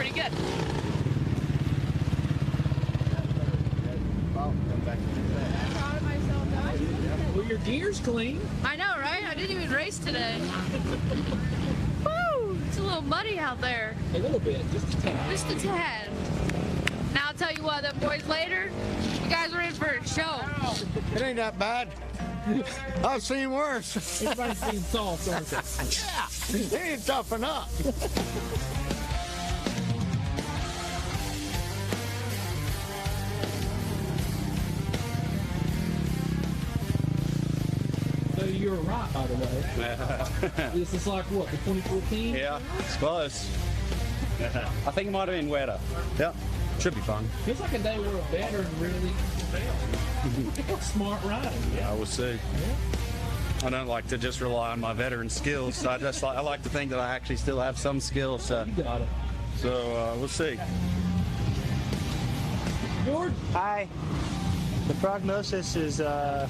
pretty good. I'm proud of myself, guys. Well, your gear's clean. I know, right? I didn't even race today. Woo! It's a little muddy out there. A little bit, just a tad. Just a tad. Now I'll tell you what, them boys later, you guys are in for a show. It ain't that bad. I've seen worse. Everybody's seen soft, aren't they? Yeah, it ain't tough enough. So you were right, by the way. This is like what, the 2014? Yeah, it's close. I think it might have been wetter. Yep, should be fun. Feels like a day where a veteran really failed. Smart riding. I will see. I don't like to just rely on my veteran skills. I like to think that I actually still have some skills. You got it. So we'll see. George? Hi. The prognosis is a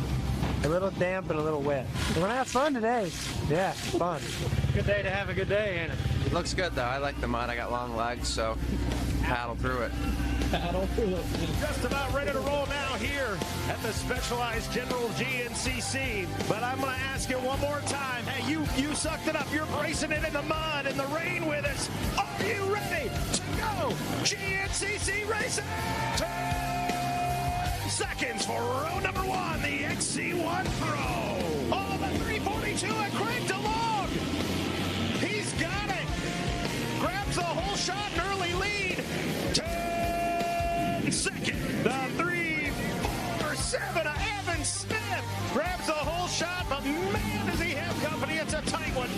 little damp and a little wet. We're gonna have fun today. Yeah, fun. Good day to have a good day, ain't it? It looks good though. I like the mud. I got long legs, so paddle through it. Paddle through it. Just about ready to roll now here at the Specialized General GNCC. But I'm going to ask you one more time. Hey, you sucked it up. You're bracing it in the mud and the rain with us. Are you ready to go? GNCC racing! 10 seconds for row number 1, the XC1 Pro. Oh, the 342 and cranked along. He's got it. Grabs a whole shot and early lead. 10 seconds. The 347 of Evan Smith grabs a whole shot, but man, does he have company. It's a tight one.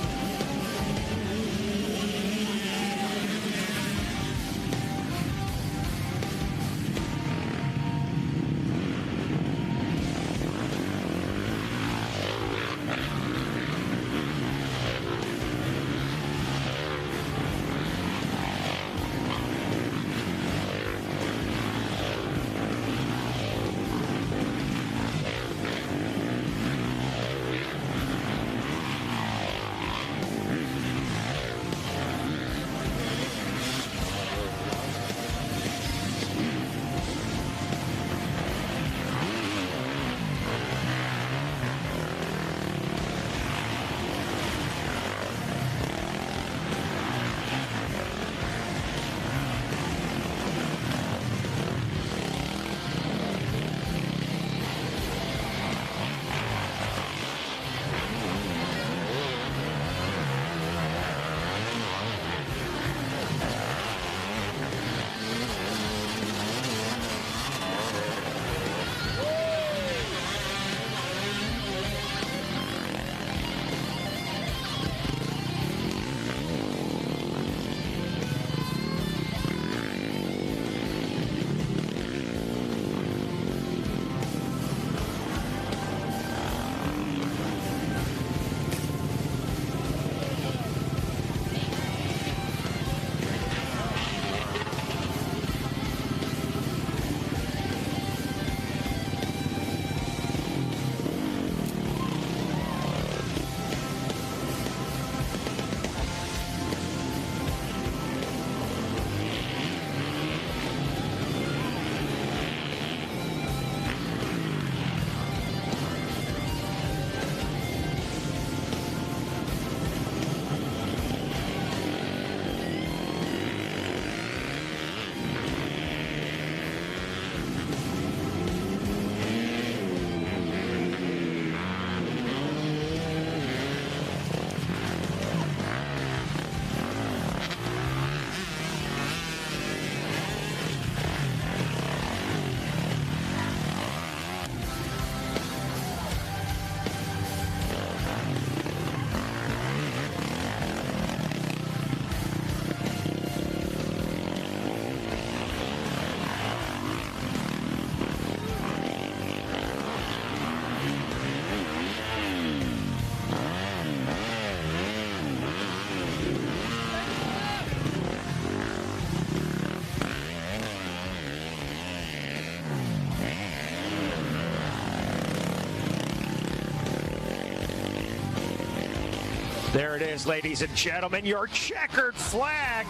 There it is, ladies and gentlemen, your checkered flag.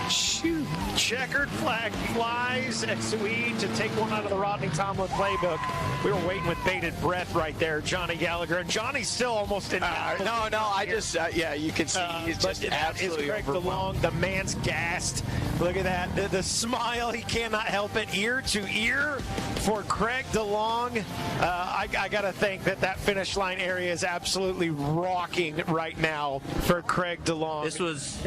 Shoot. Checkered flag flies as we to take one out of the Rodney Tomlin playbook. We were waiting with bated breath right there, Johnny Gallagher. And Johnny's still almost in. No, I just, yeah, you can see he's just absolutely Craig overwhelmed. DeLong. The man's gassed. Look at that. The smile, he cannot help it. Ear to ear for Craig DeLong. I got to think that finish line area is absolutely rocking right now for Craig DeLong. This was,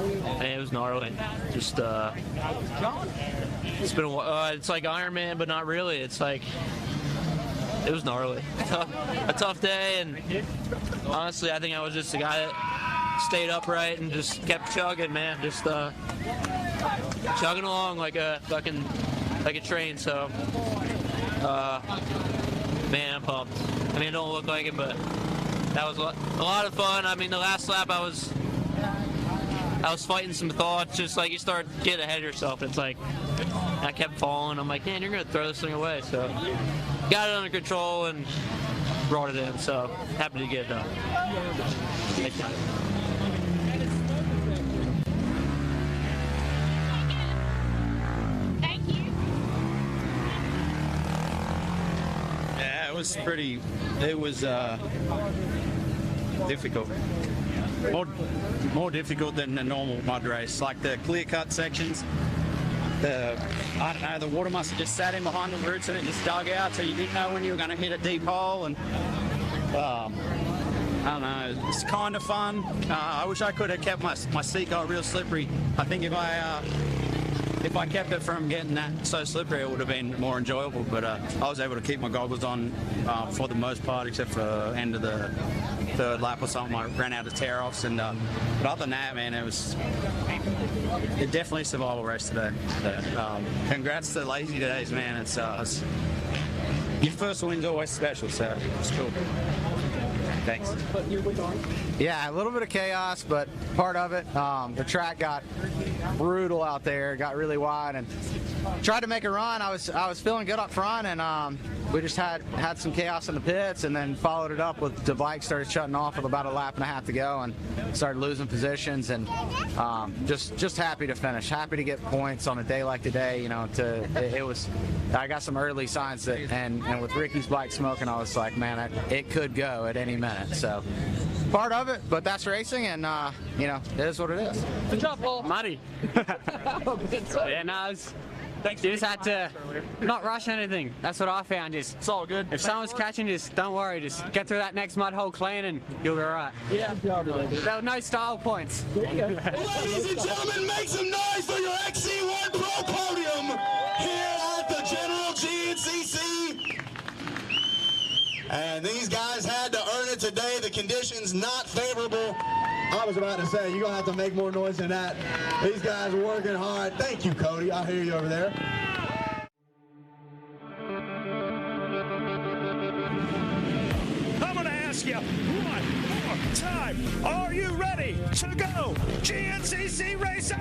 man, it was gnarly. Just, it's been a while. It's like Iron Man, but not really. It's like, it was gnarly. A tough day, and honestly, I think I was just the guy that stayed upright and just kept chugging, man. Just chugging along like a train. So, man, I'm pumped. I mean, it don't look like it, but that was a lot of fun. I mean, the last lap I was fighting some thoughts, just like you start getting ahead of yourself. It's like I kept falling. I'm like, man, you're gonna throw this thing away. So got it under control and brought it in. So happy to get it done. Thank you. Yeah, it was pretty. It was difficult. More difficult than the normal mud race. Like the clear cut sections. I don't know, the water must have just sat in behind the roots and it just dug out, so you didn't know when you were going to hit a deep hole. And I don't know, it's kind of fun. I wish I could have kept my seat got real slippery. I think if I kept it from getting that so slippery, it would have been more enjoyable. But I was able to keep my goggles on for the most part, except for the end of the third lap or something. I ran out of tear-offs, and but other than that, man, it definitely a survival race today. Congrats to Lazy Days, man. It's your first win's always special, so it's cool. Thanks. Yeah, a little bit of chaos, but part of it. The track got brutal out there, got really wide, and tried to make a run. I was feeling good up front, and we just had some chaos in the pits, and then followed it up with the bike started shutting off with about a lap and a half to go, and started losing positions, and just happy to finish, happy to get points on a day like today. You know, I got some early signs that, and with Ricky's bike smoking, I was like, man, it could go at any minute. So part of it, but that's racing, and you know, it is what it is. Good job, Paul. Muddy. Yeah, no, you just had to not rush anything. That's what I found. It's all good. If someone's catching, just don't worry. Just get through that next mud hole clean, and you'll be all right. Yeah. There were no style points. Ladies and gentlemen, make some noise for your XC1 Pro Podium here at the General GNCC. And these guys had to earn it today. The conditions not favorable. I was about to say, you're going to have to make more noise than that. These guys are working hard. Thank you, Cody. I hear you over there. I'm going to ask you one more time. Are you ready to go GNCC racing?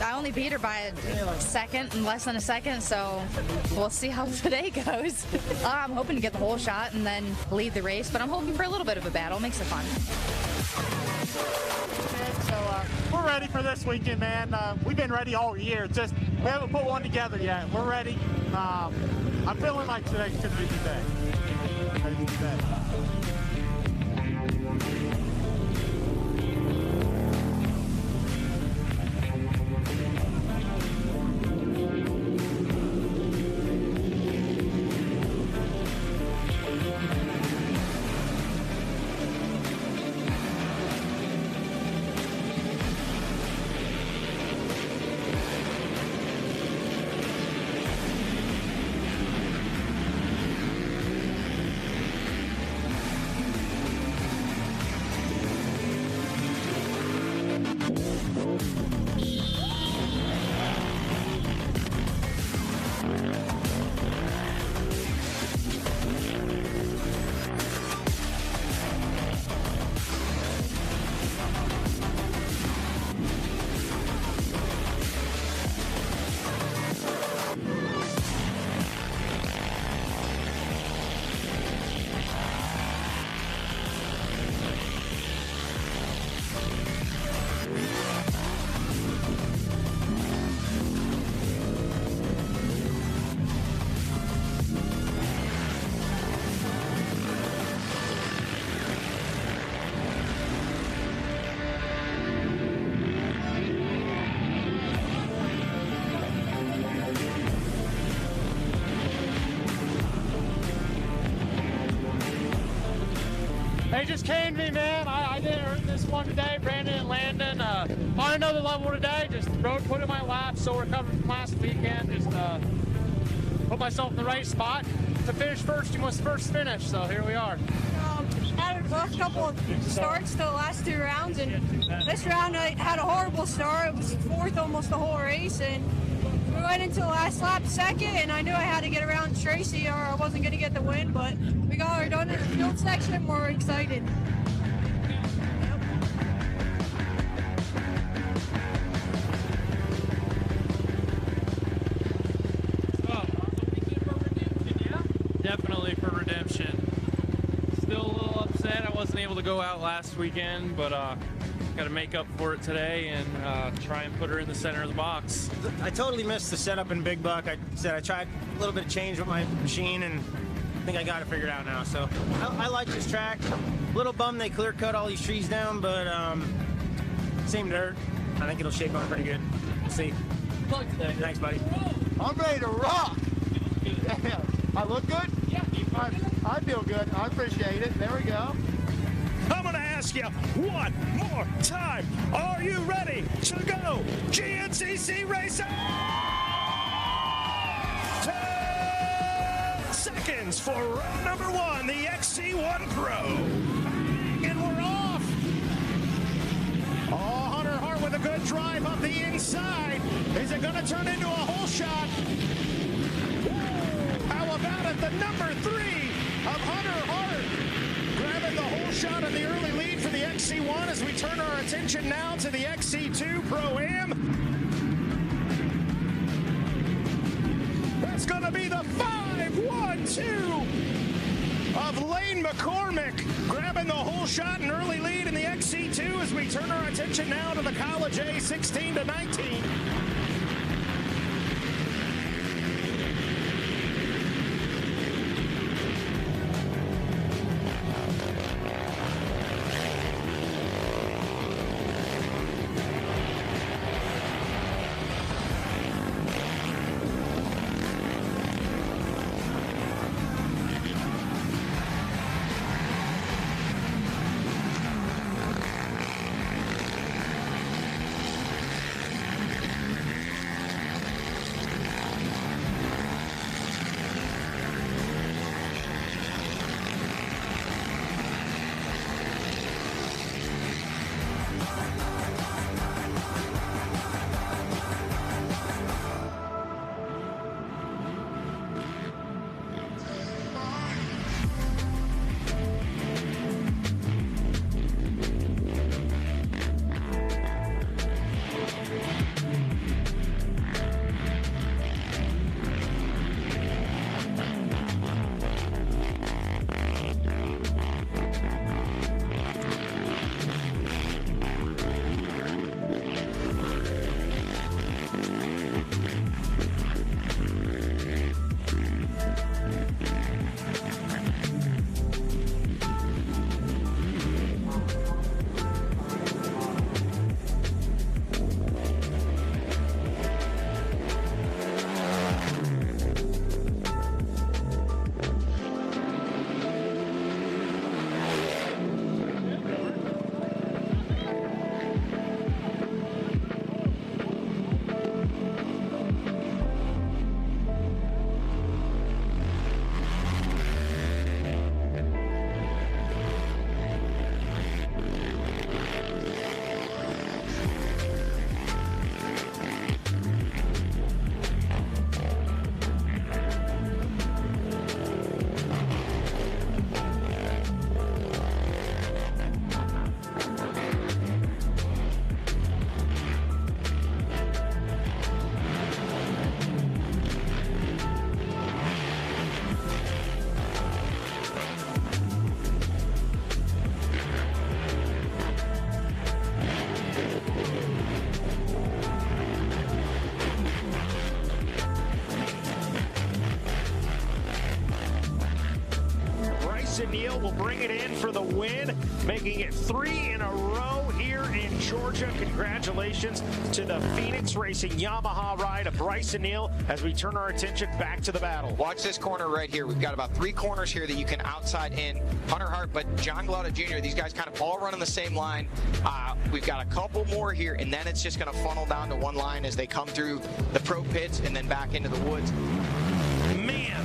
I only beat her by a second, and less than a second, so we'll see how today goes. I'm hoping to get the whole shot and then lead the race, but I'm hoping for a little bit of a battle. Makes it fun. So we're ready for this weekend, man. We've been ready all year. Just we haven't put one together yet. We're ready. I'm feeling like today's gonna be the day. Ready for the day. They just came to me, man. I didn't earn this one today. Brandon and Landon on another level today. Just road put in my lap, so recovering from last weekend. Just put myself in the right spot. To finish first, you must first finish. So here we are. Had a rough couple of starts to the last 2 rounds, and this round I had a horrible start. It was 4th almost the whole race, and we went into the last lap 2nd, and I knew I had to get around Tracy or I wasn't going to get the win, but we got her done in the field section. We're excited. Definitely for redemption. Still a little upset I wasn't able to go out last weekend, but got to make up for it today and try and put her in the center of the box. I totally missed the setup in Big Buck. I tried a little bit of change with my machine, and I think I got it figured out now. So I like this track. A little bummed they clear cut all these trees down, but same dirt. I think it'll shape up pretty good. We'll see. Good luck today. Thanks, buddy. I'm ready to rock. Yeah. I look good? Yeah. I feel good. I appreciate it. There we go. I'm going to ask you one more time. Are you ready to go GNCC racing? 10 seconds for round number 1, the XC1 Pro. And we're off. Oh, Hunter Hart with a good drive up the inside. Is it going to turn into a hole shot? How about it? The number 3 of Hunter Hart grabbing the hole shot in the early lead for the XC1 as we turn our attention now to the XC2 Pro-Am. That's going to be the 5-1-2 of Lane McCormick grabbing the hole shot and early lead in the XC2 as we turn our attention now to the College A 16-19. Brycen Neal will bring it in for the win, making it 3 in a row here in Georgia. Congratulations to the Phoenix Racing Yamaha ride of Brycen Neal as we turn our attention back to the battle. Watch this corner right here. We've got about 3 corners here that you can outside in. Hunter Hart, but John Glada Jr., these guys kind of all running the same line. We've got a couple more here, and then it's just going to funnel down to one line as they come through the pro pits and then back into the woods. Man,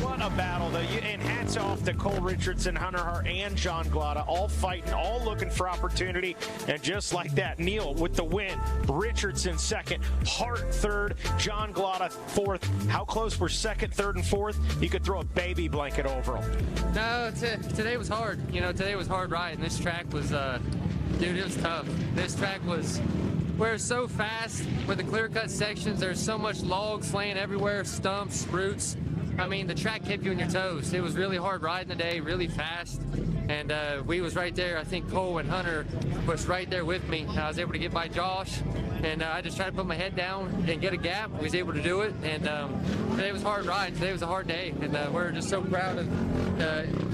what a battle, though. And hats off to Cole Richardson, Hunter Hart, and John Glada, all fighting, all looking for opportunity. And just like that, Neal with the win, Richardson second, Hart third, John Glada fourth. How close were second, third, and fourth? You could throw a baby blanket over them. No, today was hard. You know, today was hard riding. This track was, dude, it was tough. This track was... We're so fast with the clear-cut sections. There's so much logs laying everywhere, stumps, roots. I mean, the track kept you on your toes. It was really hard riding today, really fast. And we was right there. I think Cole and Hunter was right there with me. I was able to get by Josh, and I just tried to put my head down and get a gap. We was able to do it, and today was hard riding. Today was a hard day, and we're just so proud of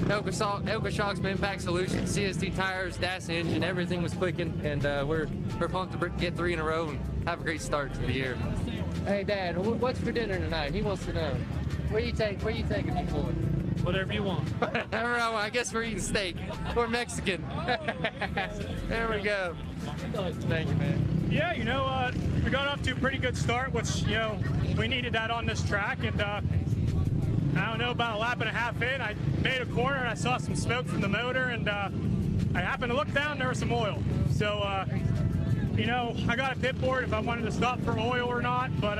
Elka Shocks, Impact Solutions, CST tires, DAS engine, everything was clicking, and we're pumped to get 3 in a row and have a great start to the year. Hey, Dad, what's for dinner tonight? He wants to know. Where you taking me for? Whatever you want. I guess we're eating steak. Or Mexican. There we go. Thank you, man. Yeah, you know, we got off to a pretty good start, which, you know, we needed that on this track. And I don't know, about a lap and a half in, I made a corner and I saw some smoke from the motor, and I happened to look down, there was some oil. So, you know, I got a pit board if I wanted to stop for oil or not, but,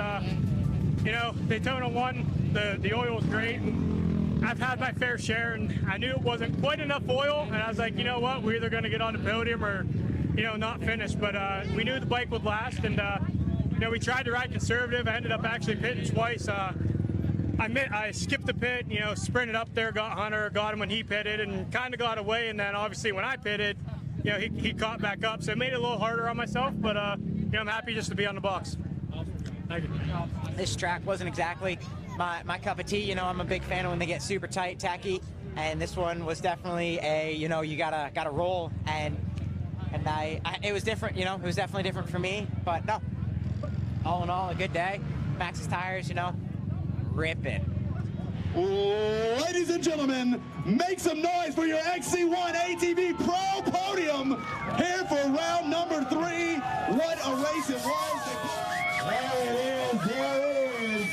you know, Daytona 1, the oil was great. And I've had my fair share, and I knew it wasn't quite enough oil, and I was like, you know what, we're either going to get on the podium or, you know, not finish. But we knew the bike would last, and, you know, we tried to ride conservative. I ended up actually pitting twice. I skipped the pit, you know, sprinted up there, got Hunter, got him when he pitted, and kind of got away. And then obviously when I pitted, you know, he caught back up. So it made it a little harder on myself, but, you know, I'm happy just to be on the box. Thank you. This track wasn't exactly my cup of tea. You know, I'm a big fan of when they get super tight, tacky, and this one was definitely a, you know, you gotta roll, and it was different. You know, it was definitely different for me, but no, all in all, a good day. Max's tires, you know, ripping. Ladies and gentlemen, make some noise for your XC1 ATV Pro Podium here for round number 3. What a race it was. There it is, there it is.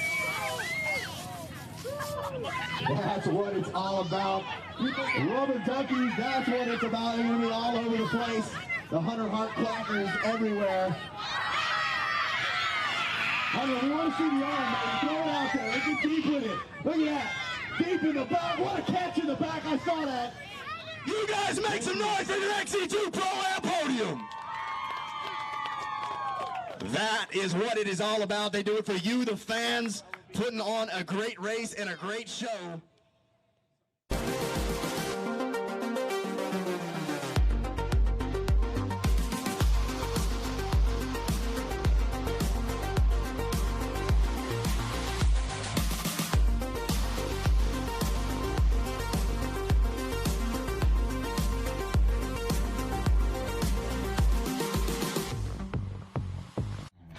That's what it's all about. Rubber duckies, that's what it's about. They're going to be all over the place. The Hunter Hart clackers everywhere. Hunter, we want to see the arm, man. Throw it out there. Let's get deep with it. Look at that. Deep in the back. What a catch in the back. I saw that. You guys make some noise for your XC2 Pro Am Podium. That is what it is all about. They do it for you, the fans, putting on a great race and a great show.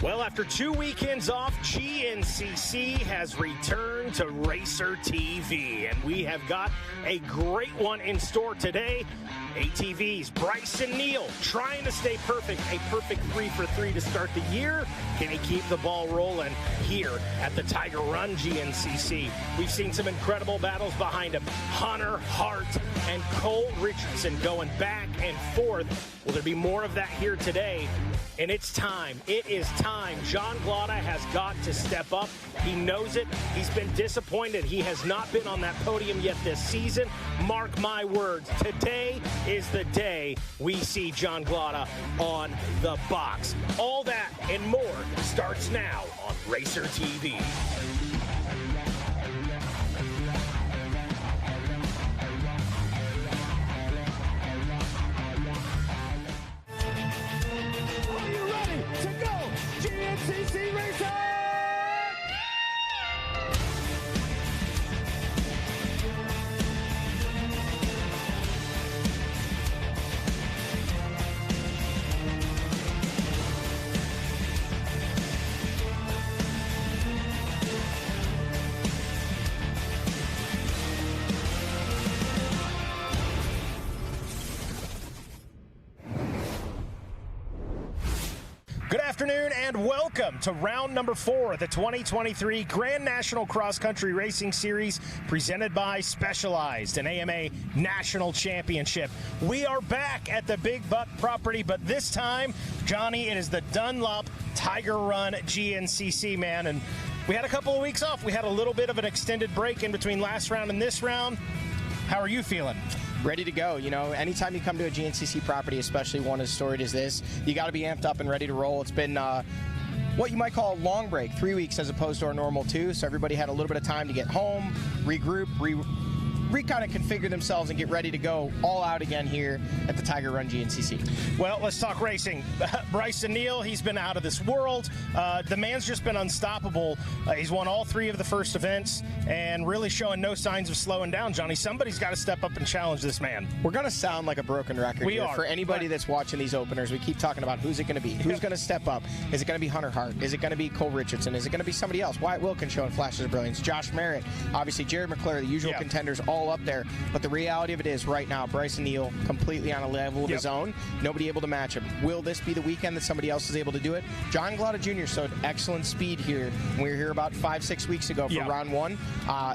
Well, after 2 weekends off, GNCC has returned to Racer TV, and we have got a great one in store today. ATVs, Brycen Neal trying to stay perfect, a perfect 3 for 3 to start the year. Can he keep the ball rolling here at the Tiger Run GNCC? We've seen some incredible battles behind him. Hunter Hart and Cole Richardson going back and forth. Will there be more of that here today? And it's time. It is time. John Glada has got to step up. He knows it. He's been disappointed. He has not been on that podium yet this season. Mark my words. Today is the day we see John Glada on the box. All that and more starts now on Racer TV. GNCC Racing! Good afternoon and welcome to round number 4 of the 2023 Grand National Cross Country Racing Series presented by Specialized, an AMA National Championship. We are back at the Big Buck property, but this time, Johnny, it is the Dunlop Tiger Run GNCC, man. And we had a couple of weeks off. We had a little bit of an extended break in between last round and this round. How are you feeling? Ready to go. You know, anytime you come to a GNCC property, especially one as storied as this, you got to be amped up and ready to roll. It's been what you might call a long break, 3 weeks as opposed to our normal 2. So everybody had a little bit of time to get home, regroup, kind of configure themselves and get ready to go all out again here at the Tiger Run GNCC. Well, let's talk racing. Brycen Neal, he's been out of this world. The man's just been unstoppable. He's won all 3 of the first events and really showing no signs of slowing down, Johnny. Somebody's got to step up and challenge this man. We're going to sound like a broken record we here. are. For anybody that's watching these openers, we keep talking about who's it going to be? Who's going to step up? Is it going to be Hunter Hart? Is it going to be Cole Richardson? Is it going to be somebody else? Wyatt Wilkins showing flashes of brilliance. Josh Merritt, obviously Jared McClure, the usual contenders all up there. But the reality of it is right now, Brycen Neal completely on a level of his own. Nobody able to match him. Will this be the weekend that somebody else is able to do it? John Glada Jr. showed excellent speed here. We were here about 5-6 weeks ago for round 1.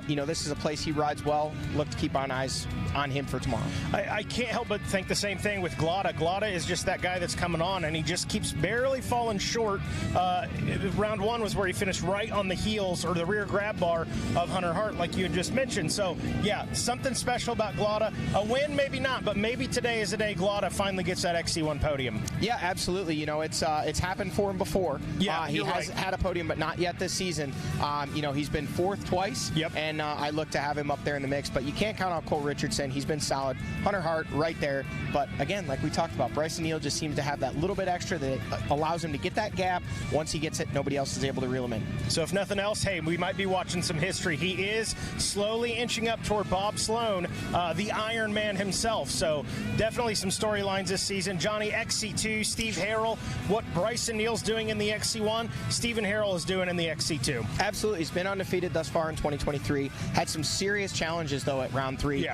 You know, this is a place he rides well. Look to keep on eyes on him for tomorrow. I can't help but think the same thing with Glada. Glada is just that guy that's coming on, and he just keeps barely falling short. Round 1 was where he finished right on the heels or the rear grab bar of Hunter Hart, like you had just mentioned. So, yeah, something special about Glada. A win, maybe not, but maybe today is the day Glada finally gets that XC1 podium. Yeah, absolutely. You know, it's happened for him before. Yeah, he has had a podium, but not yet this season. You know, he's been 4th twice, and I look to have him up there in the mix, but you can't count out Cole Richardson. He's been solid. Hunter Hart right there, but again, like we talked about, Brycen Neal just seems to have that little bit extra that allows him to get that gap. Once he gets it, nobody else is able to reel him in. So if nothing else, hey, we might be watching some history. He is slowly inching up toward Bob Sloan, the Iron Man himself. So definitely some storylines this season. Johnny, XC2, Steve Harrell, what Brycen Neal's doing in the XC1, Stephen Harrell is doing in the XC2. Absolutely. He's been undefeated thus far in 2023. Had some serious challenges, though, at round 3.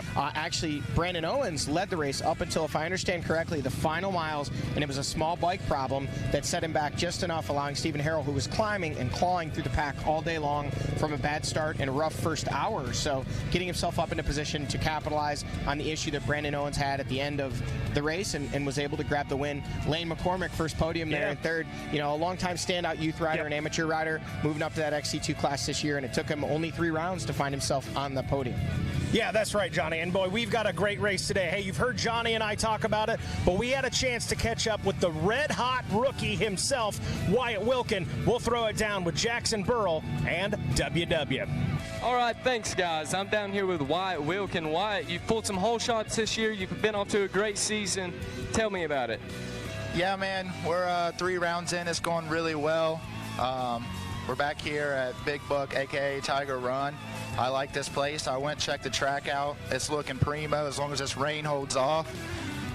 Actually, Brandon Owens led the race up until, if I understand correctly, the final miles, and it was a small bike problem that set him back just enough, allowing Stephen Harrell, who was climbing and clawing through the pack all day long from a bad start and a rough first hour or so, getting himself up into position to capitalize on the issue that Brandon Owens had at the end of the race and was able to grab the win. Lane McCormick, first podium there in 3rd. You know, a longtime standout youth rider and amateur rider, moving up to that XC2 class this year, and it took him only 3 rounds to find himself on the podium. Yeah, that's right, Johnny. And boy, we've got a great race today. Hey, you've heard Johnny and I talk about it, but we had a chance to catch up with the red-hot rookie himself, Wyatt Wilkins. We'll throw it down with Jackson Burrell and WW. All right, thanks, guys. I'm down here with Wyatt Wilkins. Wyatt, you've pulled some hole shots this year. You've been off to a great season. Tell me about it. Yeah, man, we're 3 rounds in. It's going really well. We're back here at Big Buck, a.k.a. Tiger Run. I like this place. I went and checked the track out. It's looking primo as long as this rain holds off.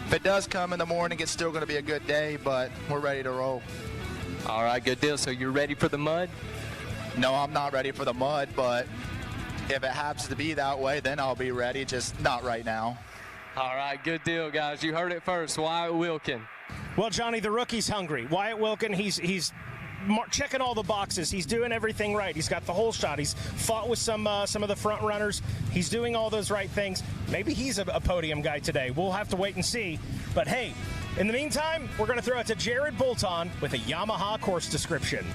If it does come in the morning, it's still going to be a good day, but we're ready to roll. All right, good deal. So you're ready for the mud? No, I'm not ready for the mud, but if it happens to be that way, then I'll be ready, just not right now. All right, good deal, guys. You heard it first. Wyatt Wilkins. Well, Johnny, the rookie's hungry. Wyatt Wilkins, he's checking all the boxes. He's doing everything right. He's got the whole shot. He's fought with some of the front runners. He's doing all those right things. Maybe he's a podium guy today. We'll have to wait and see. But hey, in the meantime, we're going to throw it to Jared Bolton with a Yamaha course description.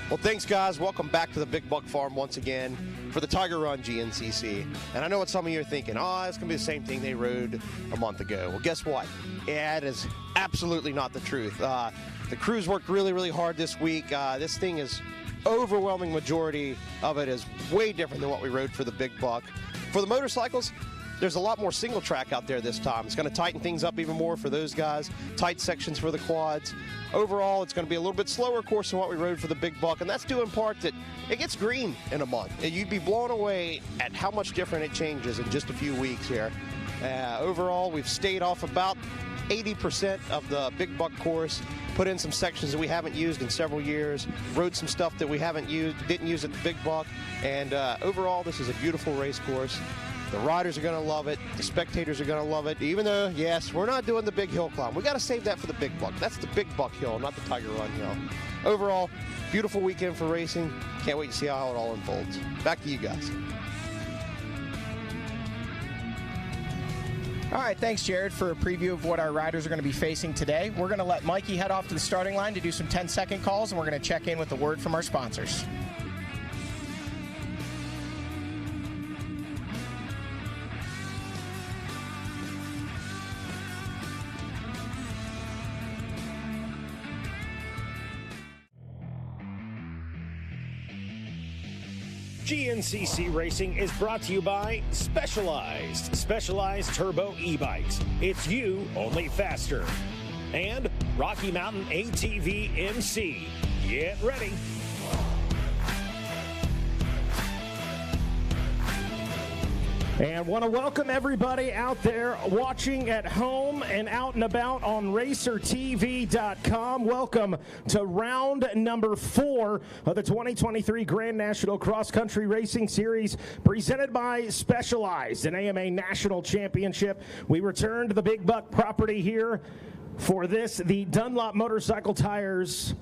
Well, thanks, guys. Welcome back to the Big Buck Farm once again for the Tiger Run GNCC. And I know what some of you are thinking. Oh, it's going to be the same thing they rode a month ago. Well, guess what? Yeah, it is absolutely not the truth. The crews worked really, really hard this week. This thing is overwhelming majority of it is way different than what we rode for the Big Buck. For the motorcycles, there's a lot more single track out there this time. It's going to tighten things up even more for those guys. Tight sections for the quads. Overall, it's going to be a little bit slower course than what we rode for the Big Buck, and that's due in part that it gets green in a month. And you'd be blown away at how much different it changes in just a few weeks here. Overall, we've stayed off about 80% of the Big Buck course, put in some sections that we haven't used in several years, rode some stuff that we didn't use at the Big Buck, and overall, this is a beautiful race course. The riders are going to love it. The spectators are going to love it. Even though, yes, we're not doing the big hill climb. We got to save that for the big buck. That's the big buck hill, not the Tiger Run hill. Overall, beautiful weekend for racing. Can't wait to see how it all unfolds. Back to you guys. All right, thanks, Jared, for a preview of what our riders are going to be facing today. We're going to let Mikey head off to the starting line to do some 10-second calls, and we're going to check in with a word from our sponsors. GNCC Racing is brought to you by Specialized Turbo e-bikes. It's you, only faster. And Rocky Mountain ATV MC. Get ready. And want to welcome everybody out there watching at home and out and about on RacerTV.com. Welcome to round number 4 of the 2023 Grand National Cross Country Racing Series presented by Specialized, an AMA National Championship. We return to the Big Buck property here for this, the Dunlop Motorcycle Tires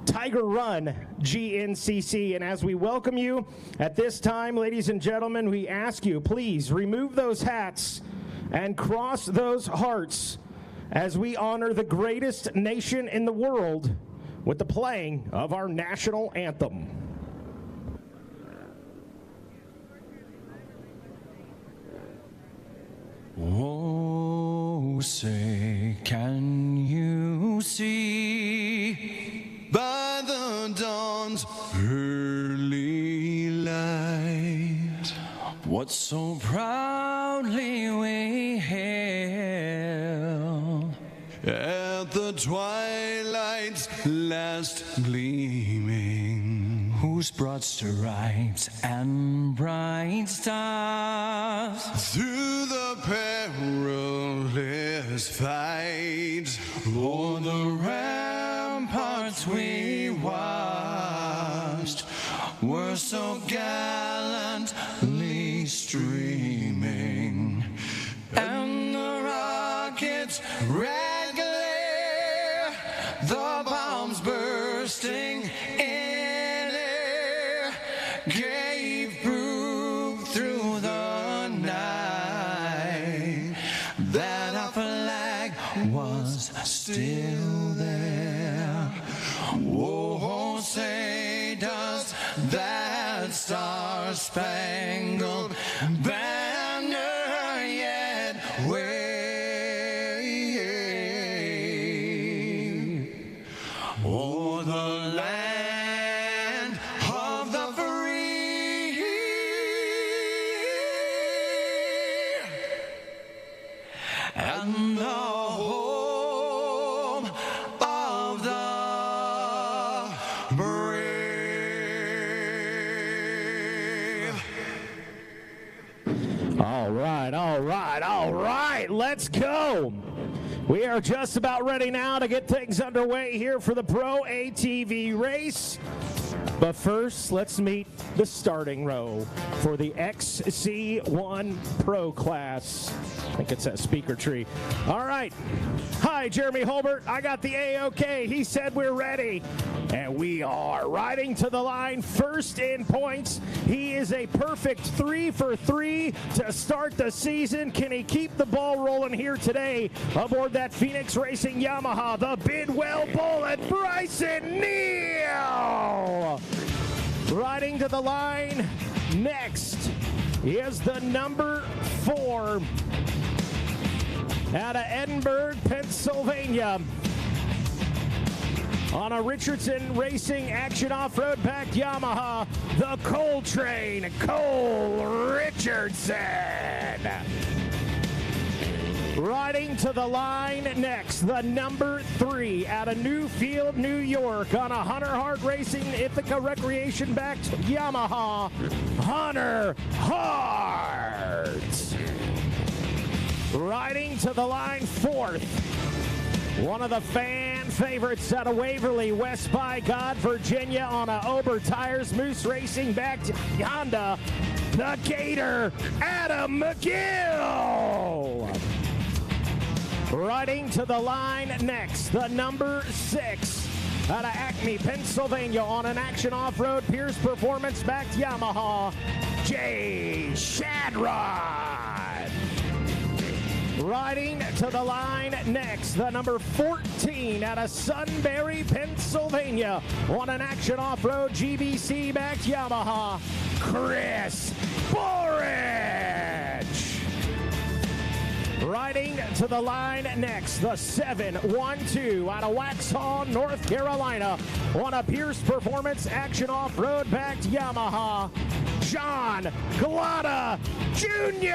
Tiger Run GNCC. And as we welcome you at this time, ladies and gentlemen, we ask you, please remove those hats and cross those hearts as we honor the greatest nation in the world with the playing of our national anthem. Oh, say, can you see by the dawn's early light what so proudly we hailed at the twilight's last gleaming, whose broad stripes and bright stars through the perilous fight o'er the ramparts we watched were so gallantly streaming, and the rockets' red glare, the bombs bursting in air, gave proof through the night that our flag was still there. Oh, say does that star-spangled banner yet wave o'er the land of the free and the home of the brave. All right, let's go. We are just about ready now to get things underway here for the Pro ATV race. But first, let's meet the starting row for the XC1 Pro class. I think it's that speaker tree. All right. Hi, Jeremy Holbert. I got the A-OK. He said we're ready. And we are riding to the line first in points. He is a perfect 3 for 3 to start the season. Can he keep the ball rolling here today aboard that Phoenix Racing Yamaha, the Bidwell Bullet, Brycen Neal? Riding to the line next is the number 4 out of Edinburgh, Pennsylvania. On a Richardson Racing Action Off-Road Pack Yamaha, the Coltrane Cole Richardson. Riding to the line next, the number 3 out of Newfield, New York, on a Hunter Hart Racing Ithaca Recreation-backed Yamaha, Hunter Hart. Riding to the line 4th, one of the fan fan favorites out of Waverly, West by God, Virginia on a Ober tires. Moose Racing back to Honda. The Gator, Adam McGill. Riding to the line next, the number 6 out of Acme, Pennsylvania on an Action Off-Road Pierce Performance backed Yamaha, Jay Shadrod. Riding to the line next, the number 14 out of Sunbury, Pennsylvania on an Action Off-Road GBC backed Yamaha, Chris Borich. Riding to the line next, the 712 out of Waxhaw, North Carolina on a Pierce Performance Action Off-Road backed Yamaha, John Galata Jr.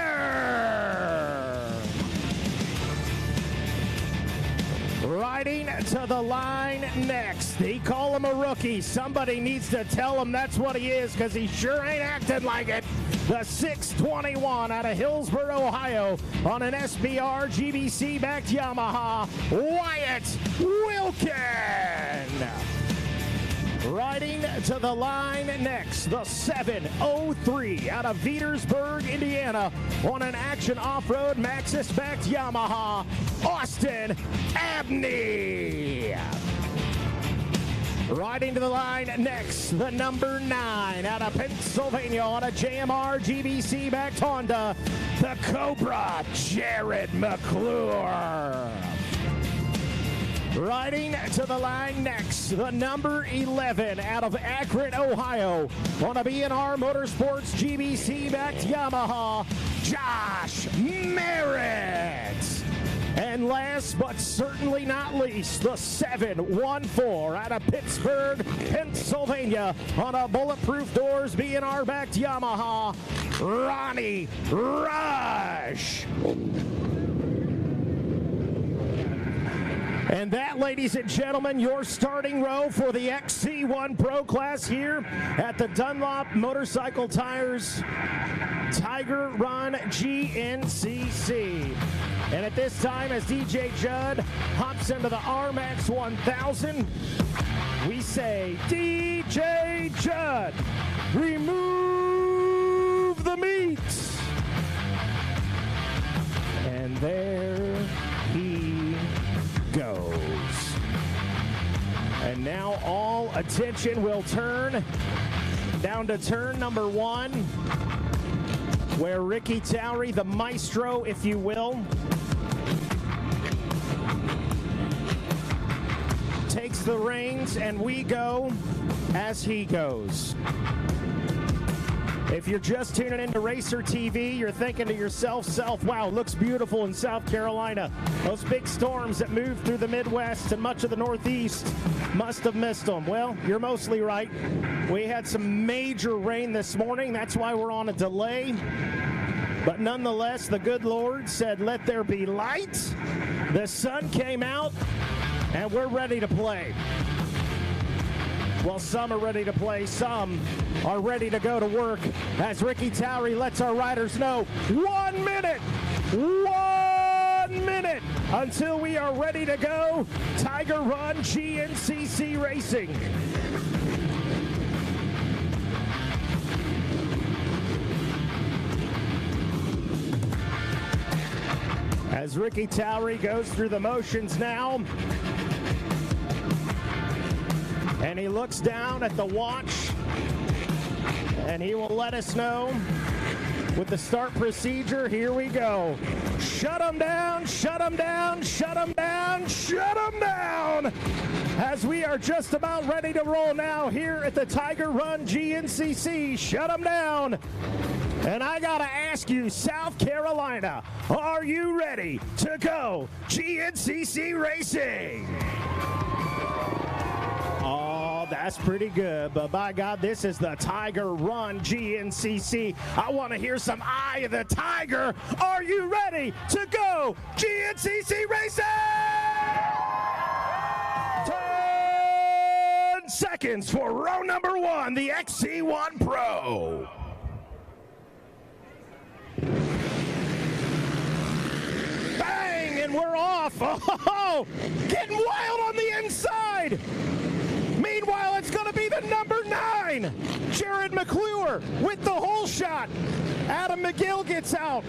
Riding to the line next, they call him a rookie. Somebody needs to tell him that's what he is, because he sure ain't acting like it. The 621 out of Hillsboro, Ohio on an SBR GBC backed Yamaha, Wyatt Wilkin. Riding to the line next, the 703 out of Petersburg, Indiana on an Action Off-Road Maxxis backed Yamaha, Austin Abney. Riding to the line next, the number 9 out of Pennsylvania on a JMR GBC backed Honda, the Cobra, Jared McClure. Riding to the line next, the number 11 out of Akron, Ohio on a B&R Motorsports GBC backed Yamaha, Josh Merritt. And last but certainly not least, the 714 out of Pittsburgh, Pennsylvania on a Bulletproof Doors B&R backed Yamaha, Ronnie Rush. And that, ladies and gentlemen, your starting row for the XC1 Pro Class here at the Dunlop Motorcycle Tires Tiger Run GNCC. And at this time, as DJ Judd hops into the RMAX 1000, we say, DJ Judd, remove the meat. And there he goes. And now all attention will turn down to turn number 1, where Ricky Towery, the maestro, if you will, takes the reins, and we go as he goes. If you're just tuning into Racer TV, you're thinking to yourself, wow, looks beautiful in South Carolina. Those big storms that moved through the Midwest and much of the Northeast must have missed them. Well, you're mostly right. We had some major rain this morning. That's why we're on a delay. But nonetheless, the good Lord said, let there be light. The sun came out, and we're ready to play. Well, some are ready to play, some are ready to go to work, as Ricky Towery lets our riders know 1 minute until we are ready to go. Tiger Run GNCC Racing. As Ricky Towery goes through the motions now, and he looks down at the watch, and he will let us know with the start procedure. Here we go. Shut him down, shut him down, shut him down, shut him down. As we are just about ready to roll now here at the Tiger Run GNCC. Shut him down. And I gotta ask you, South Carolina, are you ready to go GNCC Racing? Oh, that's pretty good, but by God, this is the Tiger Run GNCC. I want to hear some Eye of the Tiger. Are you ready to go GNCC Racing? 10 seconds for row number 1, the XC1 Pro. Bang! and we're off. Oh, getting wild on the inside. Meanwhile, it's going to be the number 9, Jared McClure with the hole shot. Adam McGill gets out.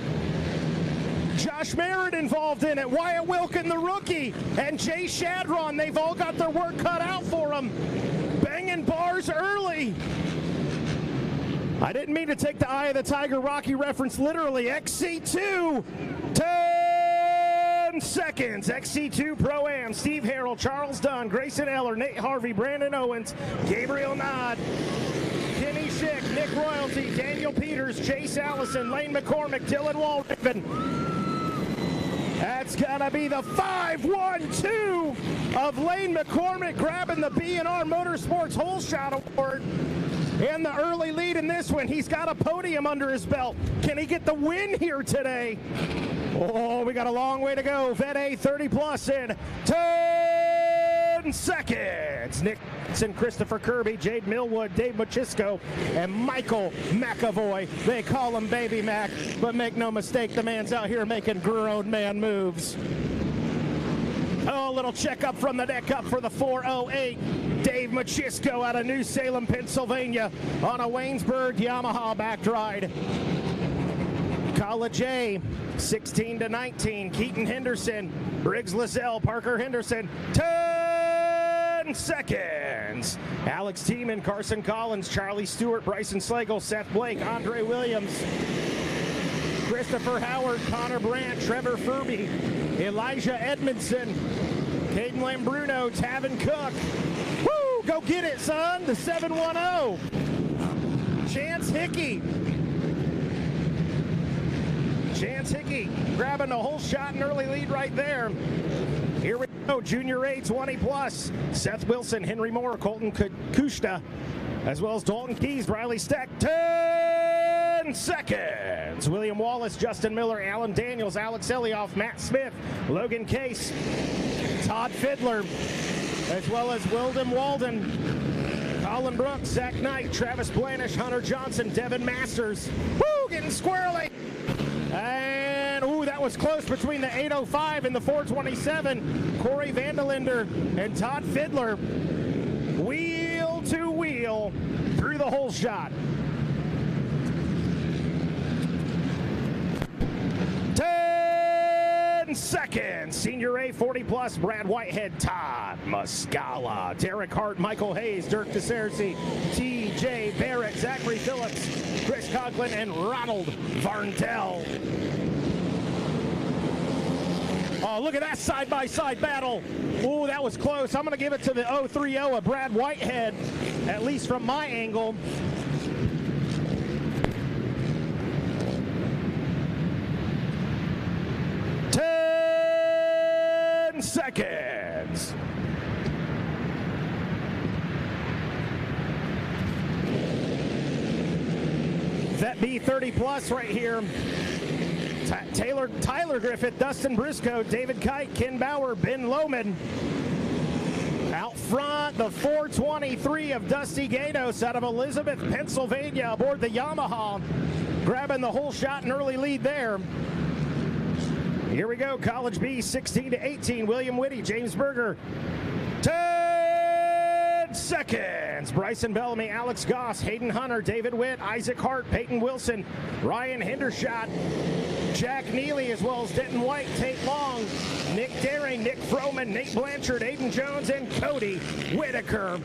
Josh Merritt involved in it. Wyatt Wilkin, the rookie, and Jay Shadron. They've all got their work cut out for them. Banging bars early. I didn't mean to take the Eye of the Tiger Rocky reference literally. XC2, 10 seconds. XC2 Pro-Am, Steve Harrell, Charles Dunn, Grayson Eller, Nate Harvey, Brandon Owens, Gabriel Nod, Kenny Schick, Nick Royalty, Daniel Peters, Chase Allison, Lane McCormick, Dylan Walraven. That's gonna be the 5-1-2 of Lane McCormick grabbing the B&R Motorsports Hole Shot Award. And the early lead in this one. He's got a podium under his belt. Can he get the win here today? Oh, we got a long way to go. Vet 30 plus in 10 seconds. Nick and Christopher Kirby, Jade Millwood, Dave Machisco, and Michael McAvoy. They call him Baby Mac, but make no mistake, the man's out here making grown man moves. Oh, a little checkup from the neck up for the 408. Dave Machisco out of New Salem, Pennsylvania on a Waynesburg Yamaha backed ride. College A, 16-19. Keaton Henderson, Briggs Lazelle, Parker Henderson, 10 seconds. Alex Tiemann, Carson Collins, Charlie Stewart, Bryson Slagle, Seth Blake, Andre Williams, Christopher Howard, Connor Brandt, Trevor Furby, Elijah Edmondson, Caden Lambruno, Tavin Cook. Woo! Go get it, son! The 710. Chance Hickey. Chance Hickey grabbing a whole shot and early lead right there. Here we go. Junior A 20 plus. Seth Wilson, Henry Moore, Colton Kushta, as well as Dalton Keys, Riley Steck. 10 seconds. William Wallace, Justin Miller, Alan Daniels, Alex Elioff, Matt Smith, Logan Case, Todd Fiddler, as well as Wildon Walden, Colin Brooks, Zach Knight, Travis Blanish, Hunter Johnson, Devin Masters. Woo, getting squirrely. And, ooh, that was close between the 805 and the 427. Corey Vandelinder and Todd Fiddler, wheel to wheel through the hole shot. 10 seconds. Senior A 40 plus. Brad Whitehead, Todd Muscala, Derek Hart, Michael Hayes, Dirk DeSerci, TJ Barrett, Zachary Phillips, Chris Conklin, and Ronald Varndell. Oh, look at that side-by-side battle. Ooh, that was close. I'm going to give it to the 030 of Brad Whitehead, at least from my angle. Seconds. That B 30 plus right here. Tyler Griffith, Dustin Briscoe, David Kite, Ken Bauer, Ben Lohman. Out front, the 423 of Dusty Gatos out of Elizabeth, Pennsylvania, aboard the Yamaha, grabbing the whole shot and early lead there. Here we go, College B, 16-18, William Whitty, James Berger, 10 seconds. Bryson Bellamy, Alex Goss, Hayden Hunter, David Witt, Isaac Hart, Peyton Wilson, Ryan Hendershot, Jack Neely, as well as Denton White, Tate Long, Nick Daring, Nick Froman, Nate Blanchard, Aiden Jones, and Cody Whitaker.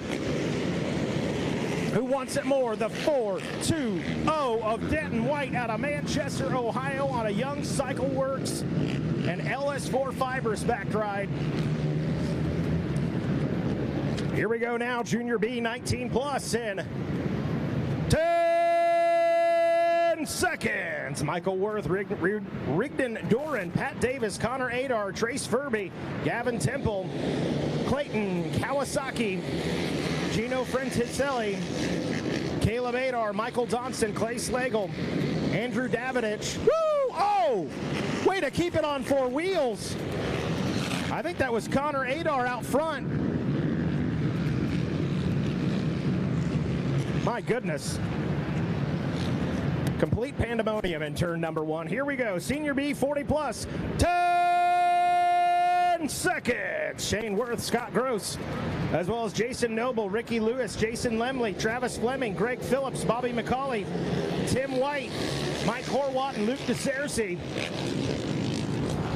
Who wants it more? The 420 of Denton White out of Manchester, Ohio on a Young Cycle Works and LS4 Fibers back ride. Here we go now, Junior B 19 plus in 10 seconds. Michael Worth, Rigdon Doran, Pat Davis, Connor Adar, Trace Furby, Gavin Temple, Clayton Kawasaki, Gino Frenticelli, Caleb Adar, Michael Donston, Clay Slagle, Andrew Davidich. Woo! Oh! Way to keep it on four wheels. I think that was Connor Adar out front. My goodness. Complete pandemonium in turn number one. Here we go. Senior B 40 plus. 10 1 second. Shane Worth, Scott Gross, as well as Jason Noble, Ricky Lewis, Jason Lemley, Travis Fleming, Greg Phillips, Bobby McCauley, Tim White, Mike Horwat, and Luke DeCerci.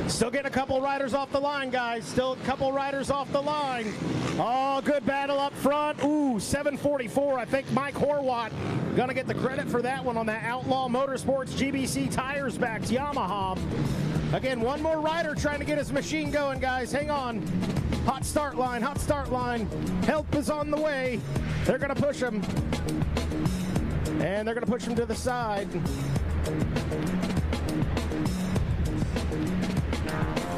Still getting a couple riders off the line, guys. Still a couple riders off the line. Oh, good battle up front. Ooh, 744. I think Mike Horwat going to get the credit for that one on that Outlaw Motorsports GBC tires backs Yamaha. Again, one more rider trying to get his machine going, guys. Hang on. Hot start line, hot start line. Help is on the way. They're going to push him. And they're going to push him to the side.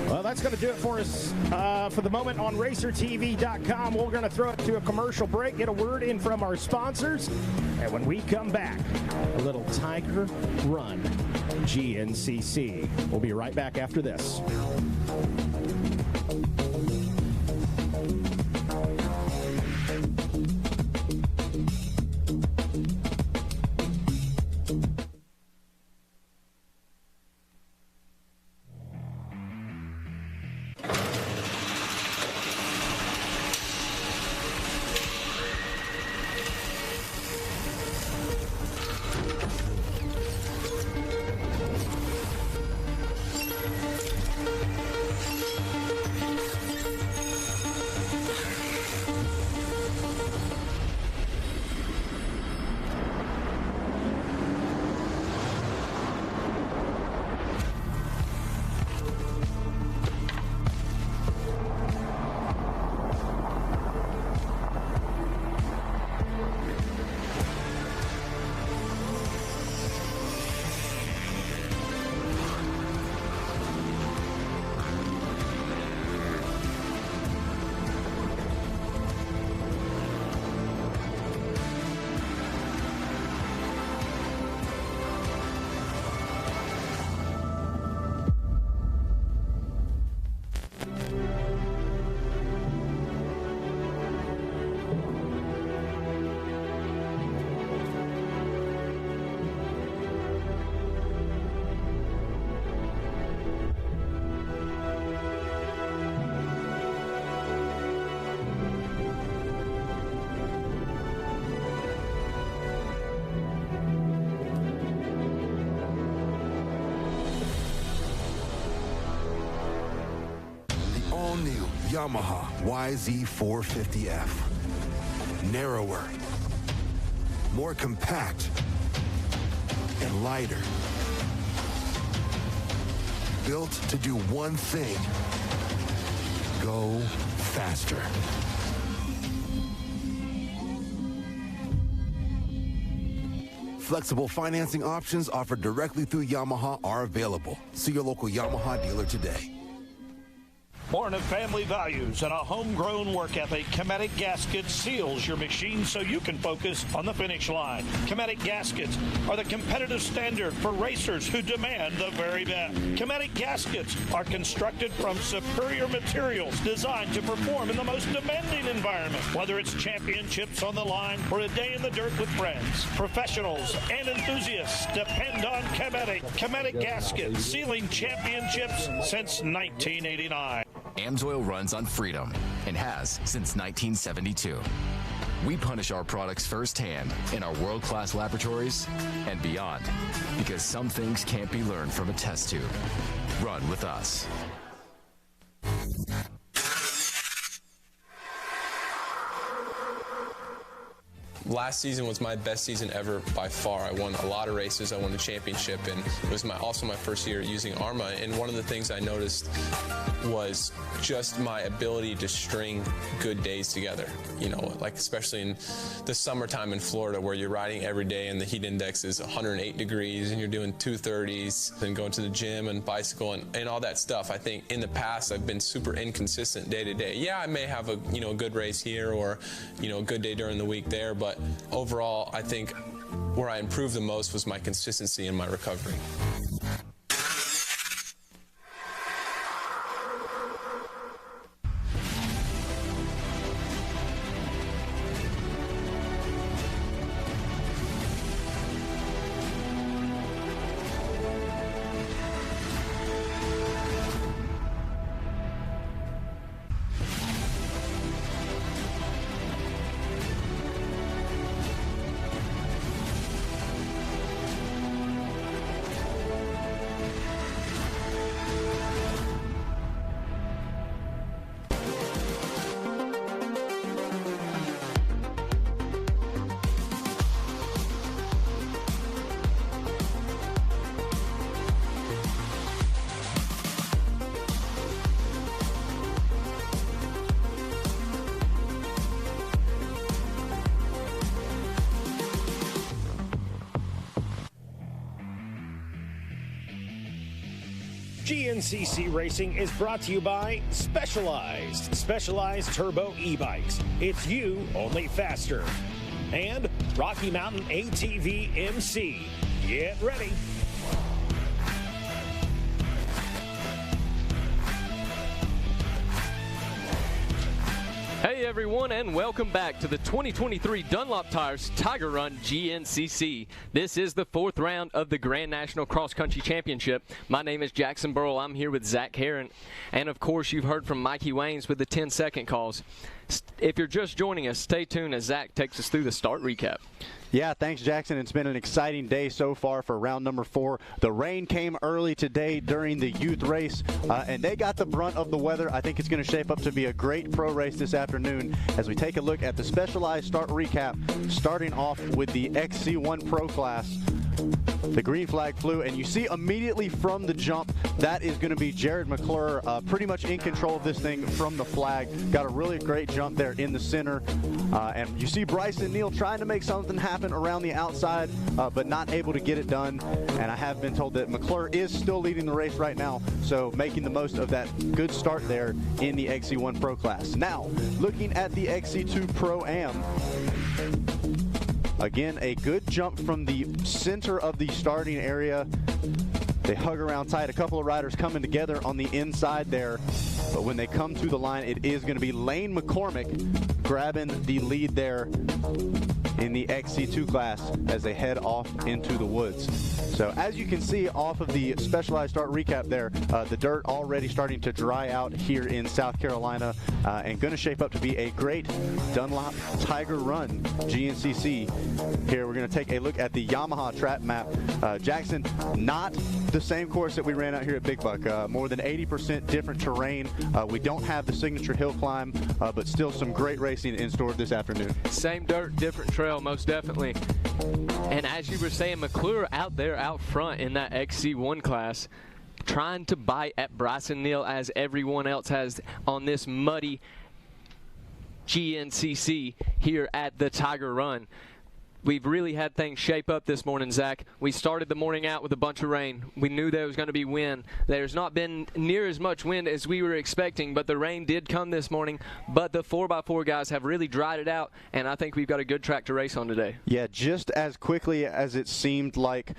Well, that's going to do it for us for the moment on RacerTV.com. We're going to throw it to a commercial break, get a word in from our sponsors, and when we come back, a little Tiger Run GNCC. We'll be right back after this. Yamaha YZ450F. Narrower, more compact, and lighter. Built to do one thing: go faster. Flexible financing options offered directly through Yamaha are available. See your local Yamaha dealer today. Born of family values and a homegrown work ethic, Cometic Gaskets seals your machine so you can focus on the finish line. Cometic Gaskets are the competitive standard for racers who demand the very best. Cometic Gaskets are constructed from superior materials designed to perform in the most demanding environment. Whether it's championships on the line or a day in the dirt with friends, professionals and enthusiasts depend on Cometic. Cometic Gaskets, sealing championships since 1989. AMSOIL runs on freedom and has since 1972. We punish our products firsthand in our world-class laboratories and beyond, because some things can't be learned from a test tube. Run with us. Last season was my best season ever by far. I won a lot of races. I won the championship, and it was also my first year using ARMA. And one of the things I noticed was just my ability to string good days together. You know, like especially in the summertime in Florida, where you're riding every day and the heat index is 108 degrees and you're doing 230s and going to the gym and bicycle and all that stuff. I think in the past I've been super inconsistent day to day. Yeah, I may have a good race here or a good day during the week there, but overall I think where I improved the most was my consistency in my recovery. GNCC Racing is brought to you by Specialized Turbo e-bikes. It's you, only faster. And Rocky Mountain ATV MC. Get ready. Hey everyone, and welcome back to the 2023 Dunlop Tires Tiger Run GNCC. This is the 4th round of the Grand National Cross Country Championship. My name is Jackson Burrell. I'm here with Zach Herron, and of course you've heard from Mikey Waynes with the 10-second calls. If you're just joining us, stay tuned as Zach takes us through the start recap. Yeah, thanks, Jackson. It's been an exciting day so far for round number 4. The rain came early today during the youth race, and they got the brunt of the weather. I think it's going to shape up to be a great pro race this afternoon as we take a look at the Specialized start recap, starting off with the XC1 Pro class. The green flag flew, and you see immediately from the jump, that is going to be Jared McClure, pretty much in control of this thing from the flag. Got a really great jump there in the center. And you see Brycen Neal trying to make something happen around the outside, but not able to get it done. And I have been told that McClure is still leading the race right now, so making the most of that good start there in the XC1 Pro class. Now, looking at the XC2 Pro-Am. Again, a good jump from the center of the starting area. They hug around tight. A couple of riders coming together on the inside there. But when they come to the line, it is going to be Lane McCormick grabbing the lead there in the XC2 class as they head off into the woods. So as you can see off of the Specialized start recap there, the dirt already starting to dry out here in South Carolina, and going to shape up to be a great Dunlop Tiger Run GNCC. Here we're going to take a look at the Yamaha track map. Jackson, not the same course that we ran out here at Big Buck. More than 80% different terrain. We don't have the signature hill climb, but still some great racing in store this afternoon. Same dirt, different trail, most definitely. And as you were saying, McClure out there out front in that XC1 class, trying to bite at Brycen Neal as everyone else has on this muddy GNCC here at the Tiger Run. We've really had things shape up this morning, Zach. We started the morning out with a bunch of rain. We knew there was going to be wind. There's not been near as much wind as we were expecting, but the rain did come this morning. But the 4x4 guys have really dried it out, and I think we've got a good track to race on today. Yeah, just as quickly as it seemed like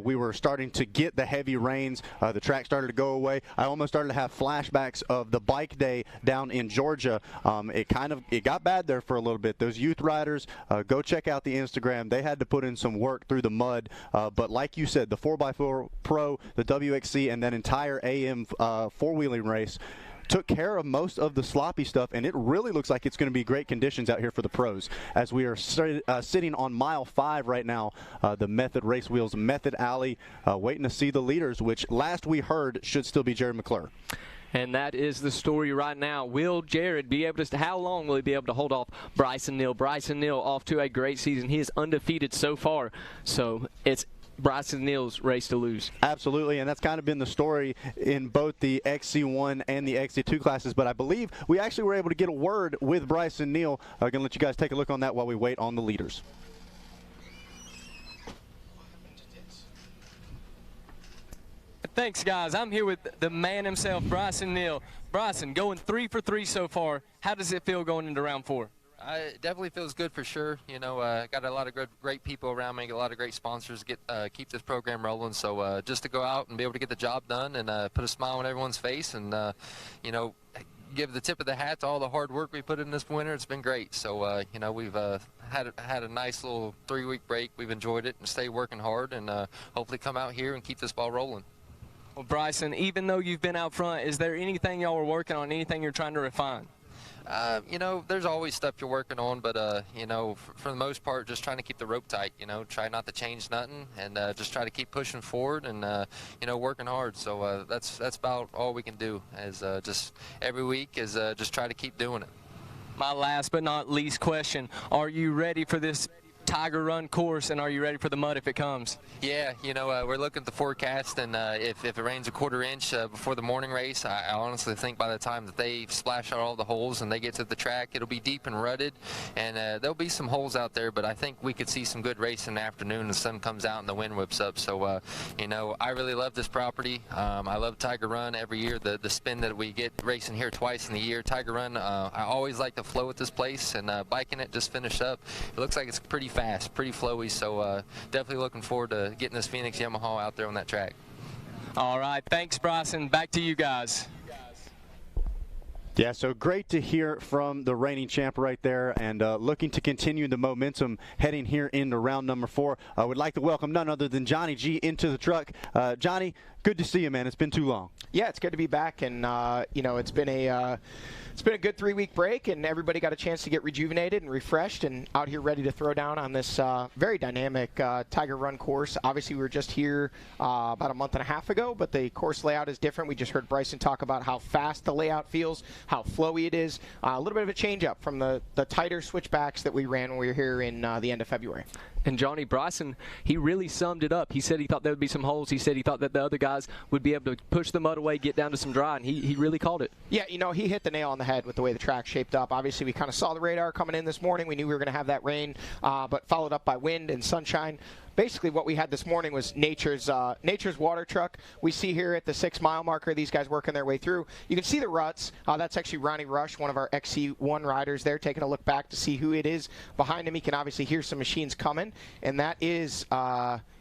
we were starting to get the heavy rains, the track started to go away. I almost started to have flashbacks of the bike day down in Georgia. It got bad there for a little bit. Those youth riders, go check out the Instagram. They had to put in some work through the mud, but like you said, the 4x4 Pro, the WXC, and that entire AM four-wheeling race took care of most of the sloppy stuff, and it really looks like it's going to be great conditions out here for the pros as we are sitting on mile 5 right now, the Method Race Wheels Method Alley, waiting to see the leaders, which last we heard should still be Jared McClure. And that is the story right now. Will Jared be able to, how long will he be able to hold off Brycen Neal? Brycen Neal off to a great season. He is undefeated so far. So it's Brycen Neal's race to lose. Absolutely, and that's kind of been the story in both the XC1 and the XC2 classes. But I believe we actually were able to get a word with Brycen Neal. I'm going to let you guys take a look on that while we wait on the leaders. Thanks, guys. I'm here with the man himself, Brycen Neal. Brycen, going 3 for 3 so far. How does it feel going into round 4? It definitely feels good for sure. You know, got a lot of great people around me, a lot of great sponsors to keep this program rolling. So just to go out and be able to get the job done and put a smile on everyone's face and, you know, give the tip of the hat to all the hard work we put in this winter. It's been great. So, you know, we've had a nice little 3-week break. We've enjoyed it and stay working hard and hopefully come out here and keep this ball rolling. Well, Brycen, even though you've been out front, is there anything y'all were working on, anything you're trying to refine? You know, there's always stuff you're working on, but, you know, for the most part, just trying to keep the rope tight, you know, try not to change nothing and just try to keep pushing forward and, you know, working hard. So that's about all we can do is just every week is just try to keep doing it. My last but not least question, are you ready for this Tiger Run course, and are you ready for the mud if it comes? Yeah, we're looking at the forecast, and if it rains a quarter-inch before the morning race, I honestly think by the time that they splash out all the holes and they get to the track, it'll be deep and rutted, and there'll be some holes out there, but I think we could see some good racing in the afternoon. The sun comes out and the wind whips up, so, I really love this property. I love Tiger Run every year, the spin that we get racing here twice in the year. Tiger Run, I always like the flow at this place, and biking it just finished up. It looks like it's pretty fast, pretty flowy, so definitely looking forward to getting this Phoenix Yamaha out there on that track. All right, thanks, Brycen. Back to you guys. Yeah, so great to hear from the reigning champ right there, and looking to continue the momentum heading here into round number 4. I would like to welcome none other than Johnny G into the truck. Johnny, good to see you, man. It's been too long. Yeah, it's good to be back, and it's been a good 3-week break, and everybody got a chance to get rejuvenated and refreshed and out here ready to throw down on this very dynamic Tiger Run course. Obviously, we were just here about a month and a half ago, but the course layout is different. We just heard Brycen talk about how fast the layout feels, how flowy it is. A little bit of a change up from the tighter switchbacks that we ran when we were here in the end of February. And Johnny, Brycen, he really summed it up. He said he thought there would be some holes. He said he thought that the other guys would be able to push the mud away, get down to some dry, and he really called it. Yeah, he hit the nail on the head with the way the track shaped up. Obviously, we kind of saw the radar coming in this morning. We knew we were going to have that rain, but followed up by wind and sunshine. Basically, what we had this morning was nature's water truck. We see here at the 6-mile marker, these guys working their way through. You can see the ruts. That's actually Ronnie Rush, one of our XC1 riders there, taking a look back to see who it is behind him. He can obviously hear some machines coming, and that is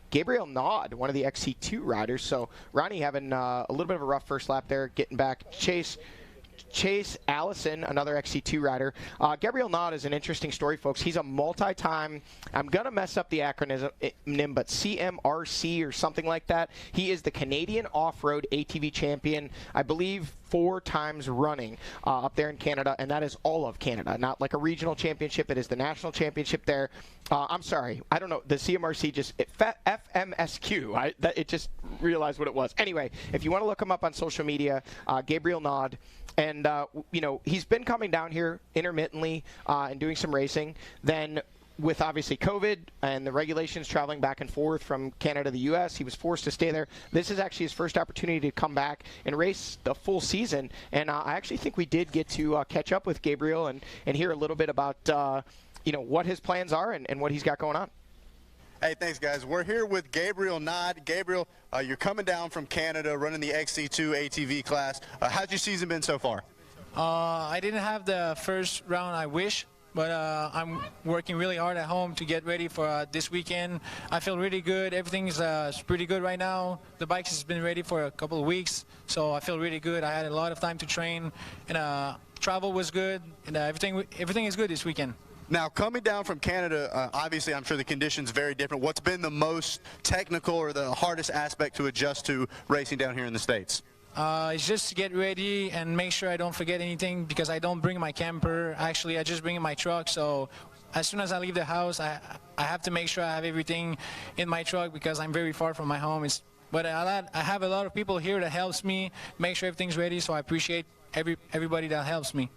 Gabriel Nod, one of the XC2 riders. So Ronnie having a little bit of a rough first lap there, getting back. Chase Allison, another XC2 rider. Gabriel Nod is an interesting story, folks. He's a multi-time, I'm going to mess up the acronym, but CMRC or something like that. He is the Canadian Off-Road ATV champion, I believe, 4 times running up there in Canada, and that is all of Canada, not like a regional championship. It is the national championship there. I'm sorry, I don't know, the CMRC FMSQ. It just realized what it was. Anyway, if you want to look him up on social media, Gabriel Nod, and he's been coming down here intermittently and doing some racing. Then with obviously COVID and the regulations traveling back and forth from Canada to the U.S., he was forced to stay there. This is actually his first opportunity to come back and race the full season. And I actually think we did get to catch up with Gabriel and hear a little bit about what his plans are and what he's got going on. Hey, thanks, guys. We're here with Gabriel Nod. Gabriel, you're coming down from Canada, running the XC2 ATV class. How's your season been so far? I didn't have the first round I wish, but I'm working really hard at home to get ready for this weekend. I feel really good. Everything's pretty good right now. The bike has been ready for a couple of weeks, so I feel really good. I had a lot of time to train, and travel was good, and everything is good this weekend. Now, coming down from Canada, obviously I'm sure the conditions very different. What's been the most technical or the hardest aspect to adjust to racing down here in the States? It's just to get ready and make sure I don't forget anything, because I don't bring my camper. Actually, I just bring my truck, so as soon as I leave the house, I have to make sure I have everything in my truck, because I'm very far from my home. But I have a lot of people here that helps me make sure everything's ready, so I appreciate everybody that helps me.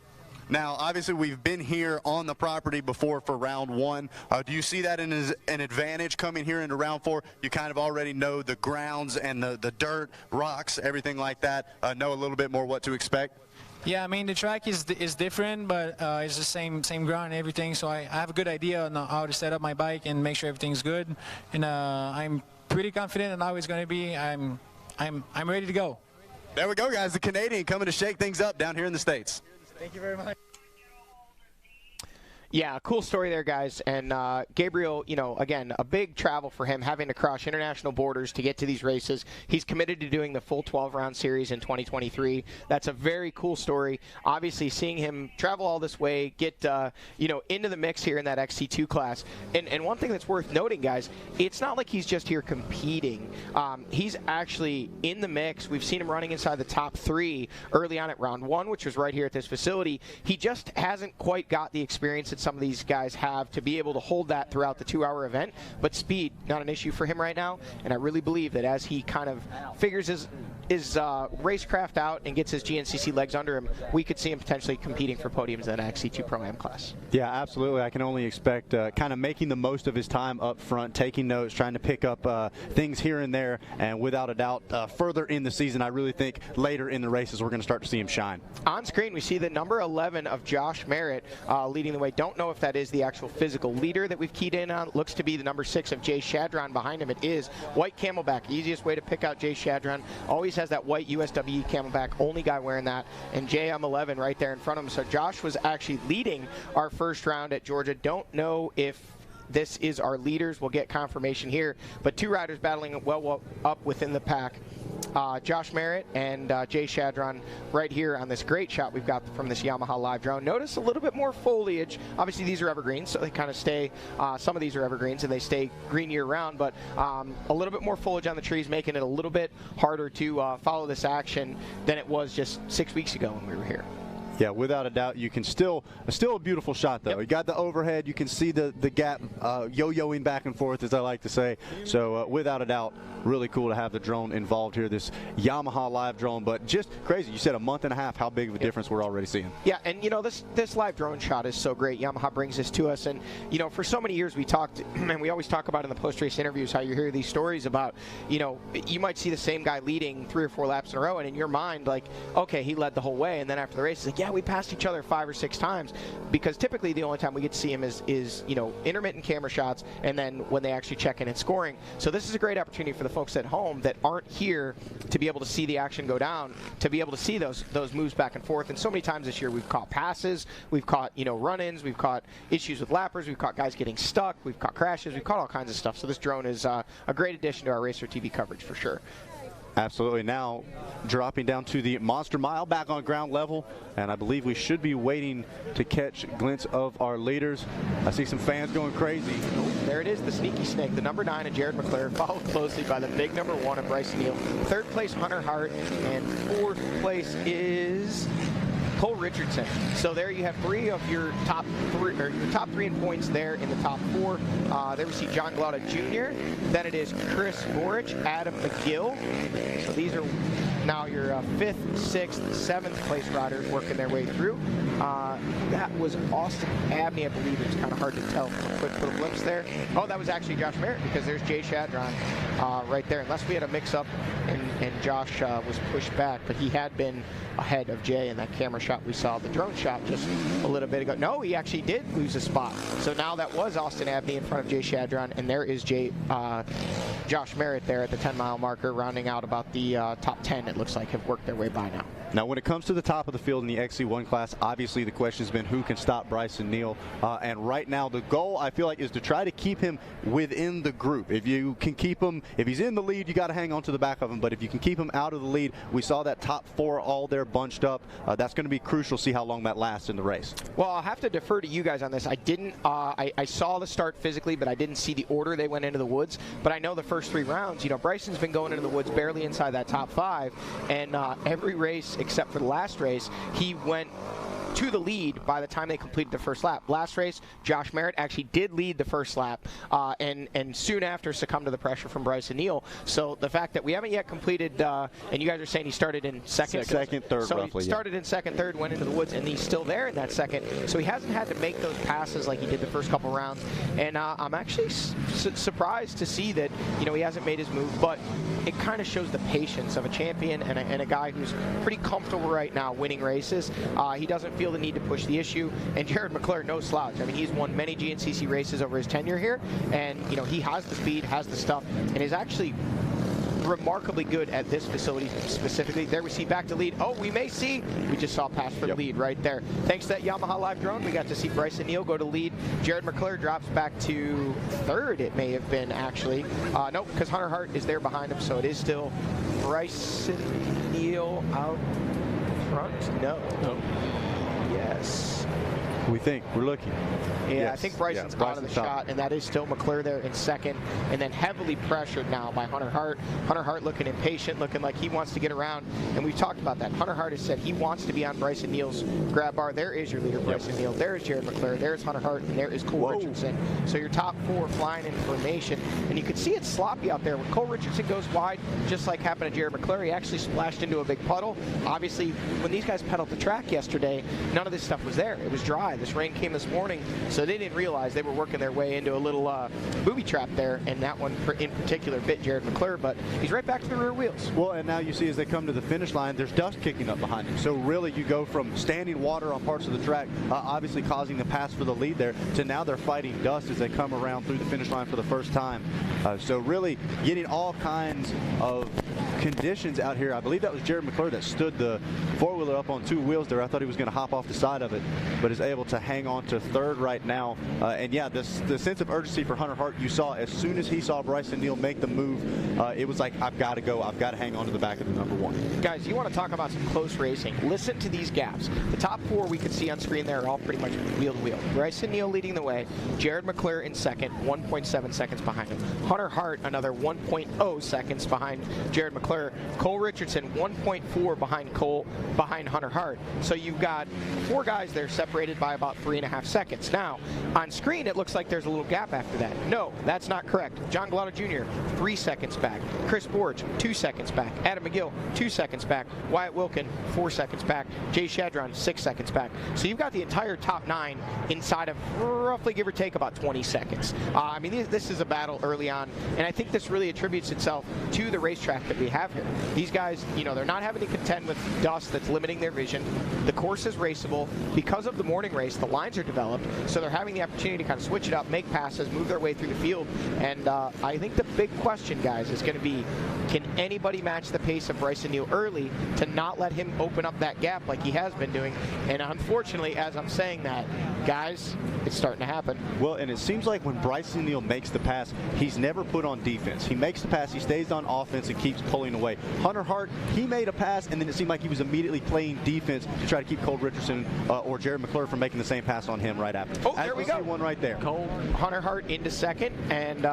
Now, obviously, we've been here on the property before for round 1. Do you see that as an advantage coming here into round 4? You kind of already know the grounds and the dirt, rocks, everything like that, know a little bit more what to expect? Yeah, I mean, the track is different, but it's the same ground and everything, so I have a good idea on how to set up my bike and make sure everything's good. And I'm pretty confident in how it's going to be. I'm ready to go. There we go, guys. The Canadian coming to shake things up down here in the States. Thank you very much. Yeah, cool story there, guys. And Gabriel, again, a big travel for him, having to cross international borders to get to these races. He's committed to doing the full 12-round series in 2023. That's a very cool story. Obviously, seeing him travel all this way, get into the mix here in that XC2 class. And one thing that's worth noting, guys, it's not like he's just here competing. He's actually in the mix. We've seen him running inside the top 3 early on at round 1, which was right here at this facility. He just hasn't quite got the experience at some of these guys have to be able to hold that throughout the 2-hour event. But speed, not an issue for him right now. And I really believe that as he kind of figures his racecraft out and gets his GNCC legs under him, we could see him potentially competing for podiums in an XC2 Pro-Am class. Yeah, absolutely. I can only expect kind of making the most of his time up front, taking notes, trying to pick up things here and there, and without a doubt, further in the season, I really think later in the races we're going to start to see him shine. On screen, we see the number 11 of Josh Merritt leading the way. Don't know if that is the actual physical leader that we've keyed in on. Looks to be the number 6 of Jay Shadron behind him. It is white Camelback. Easiest way to pick out Jay Shadron. Always has that white USWE Camelback. Only guy wearing that. And JM11 right there in front of him. So Josh was actually leading our first round at Georgia. Don't know if this is our leaders. We'll get confirmation here. But 2 riders battling well up within the pack. Josh Merritt and Jay Shadron right here on this great shot we've got from this Yamaha live drone. Notice a little bit more foliage. Obviously these are evergreens, so they kind of stay, some of these are evergreens and they stay green year round, but a little bit more foliage on the trees, making it a little bit harder to follow this action than it was just 6 weeks ago when we were here. Yeah, without a doubt, you can still a beautiful shot though. Yep. You got the overhead, you can see the gap yo-yoing back and forth, as I like to say. So without a doubt, really cool to have the drone involved here, this Yamaha live drone. But just crazy, you said a month and a half, how big of a difference we're already seeing. Yeah, and you know, this live drone shot is so great. Yamaha brings this to us, and you know, for so many years we talked, and we always talk about in the post-race interviews how you hear these stories about, you know, you might see the same guy leading 3 or 4 laps in a row, and in your mind, like, okay, he led the whole way, and then after the race, it's like, yeah, we passed each other 5 or 6 times, because typically the only time we get to see him is you know, intermittent camera shots, and then when they actually check in and scoring. So this is a great opportunity for the folks at home that aren't here to be able to see the action go down, to be able to see those moves back and forth. And so many times this year we've caught passes, we've caught, you know, run-ins, we've caught issues with lappers, we've caught guys getting stuck, we've caught crashes, we've caught all kinds of stuff. So this drone is a great addition to our Racer TV coverage for sure. Absolutely. Now dropping down to the Monster Mile, back on ground level, and I believe we should be waiting to catch a glimpse of our leaders. I see some fans going crazy. There it is, the sneaky snake, the number 9 of Jared McClure, followed closely by the big number 1 of Brycen Neal. 3rd place, Hunter Hart, and 4th place is Cole Richardson. So there you have 3 of your top 3, or your top 3 in points there in the top 4. There we see John Glauda Jr. Then it is Chris Borich, Adam McGill. So these are now your 5th, 6th, 7th place riders working their way through. That was Austin Abney, I believe. It's kind of hard to tell from a quick little glimpse there. Oh, that was actually Josh Merritt, because there's Jay Shadron right there. Unless we had a mix-up and Josh was pushed back, but he had been ahead of Jay in that camera shot we saw, the drone shot just a little bit ago. No, he actually did lose a spot. So now that was Austin Abney in front of Jay Shadron, and there is Josh Merritt there at the 10-mile marker, rounding out about the top 10, it looks like, have worked their way by now. Now, when it comes to the top of the field in the XC1 class, obviously the question has been who can stop Brycen Neal. And right now, the goal, I feel like, is to try to keep him within the group. If you can keep him, if he's in the lead, you got to hang on to the back of him. But if you can keep him out of the lead, we saw that top 4 all there bunched up. That's going to be crucial to see how long that lasts in the race. Well, I'll have to defer to you guys on this. I didn't, I saw the start physically, but I didn't see the order they went into the woods. But I know the first 3 rounds, you know, Brycen's been going into the woods barely inside that top 5. And every race except for the last race, he went to the lead by the time they completed the first lap. Last race, Josh Merritt actually did lead the first lap, and soon after succumbed to the pressure from Brycen Neal. So the fact that we haven't yet completed, and you guys are saying he started in second, third, so roughly. He started in second, third, went into the woods, and he's still there in that second. So he hasn't had to make those passes like he did the first couple rounds. And I'm actually surprised to see that, you know, he hasn't made his move, but it kind of shows the patience of a champion and a guy who's pretty comfortable right now winning races. He doesn't feel the need to push the issue, and Jared McClure, no slouch. I mean, he's won many GNCC races over his tenure here, and you know, he has the speed, has the stuff, and is actually remarkably good at this facility specifically. There we see back to lead. Oh, we may see, we just saw pass for the lead right there. Thanks to that Yamaha live drone, we got to see Brycen Neal go to lead. Jared McClure drops back to 3rd, it may have been actually. Nope, because Hunter Hart is there behind him, so it is still Brycen Neal out front. No. Yes. We think. We're looking. Yeah, yes. I think Brycen's out of the shot, and that is still McClure there in second, and then heavily pressured now by Hunter Hart. Hunter Hart looking impatient, looking like he wants to get around, and we've talked about that. Hunter Hart has said he wants to be on Brycen Neal's grab bar. There is your leader, Brycen Neal. There is Jared McClure. There is Hunter Hart, and there is Cole Richardson. So your top 4 flying in formation, and you can see it's sloppy out there. When Cole Richardson goes wide, just like happened to Jared McClure, he actually splashed into a big puddle. Obviously, when these guys pedaled the track yesterday, none of this stuff was there. It was dry. This rain came this morning, so they didn't realize they were working their way into a little booby trap there, and that one in particular bit Jared McClure, but he's right back to the rear wheels. Well, and now you see as they come to the finish line, there's dust kicking up behind him. So really you go from standing water on parts of the track, obviously causing the pass for the lead there, to now they're fighting dust as they come around through the finish line for the first time. So really getting all kinds of conditions out here. I believe that was Jared McClure that stood the four-wheeler up on 2 wheels there. I thought he was going to hop off the side of it, but is able to hang on to third right now. And yeah, the sense of urgency for Hunter Hart you saw as soon as he saw Brycen Neal make the move. It was like, I've got to go. I've got to hang on to the back of the number 1. Guys, you want to talk about some close racing. Listen to these gaps. The top 4 we can see on screen there are all pretty much wheel to wheel. Brycen Neal leading the way. Jared McClure in second, 1.7 seconds behind him. Hunter Hart, another 1.0 seconds behind Jared McClure. Cole Richardson, 1.4 behind Hunter Hart. So you've got 4 guys there separated by about 3.5 seconds. Now, on screen, it looks like there's a little gap after that. No, that's not correct. John Glotto Jr., 3 seconds back. Chris Borge, 2 seconds back. Adam McGill, 2 seconds back. Wyatt Wilkin, 4 seconds back. Jay Shadron, 6 seconds back. So you've got the entire top 9 inside of roughly, give or take, about 20 seconds. I mean, this is a battle early on, and I think this really attributes itself to the racetrack that we have here. These guys, you know, they're not having to contend with dust that's limiting their vision. The course is raceable. Because of the morning race, the lines are developed, so they're having the opportunity to kind of switch it up, make passes, move their way through the field. And I think the big question, guys, is going to be, can anybody match the pace of Brycen Neal early to not let him open up that gap like he has been doing? And unfortunately, as I'm saying that, guys, it's starting to happen. Well, and it seems like when Brycen Neal makes the pass, he's never put on defense. He makes the pass, he stays on offense and keeps pulling away. Hunter Hart, he made a pass, and then it seemed like he was immediately playing defense to try to keep Cole Richardson or Jared McClure from making the same pass on him right after. Oh, there we go. One right there. Hunter Hart into second and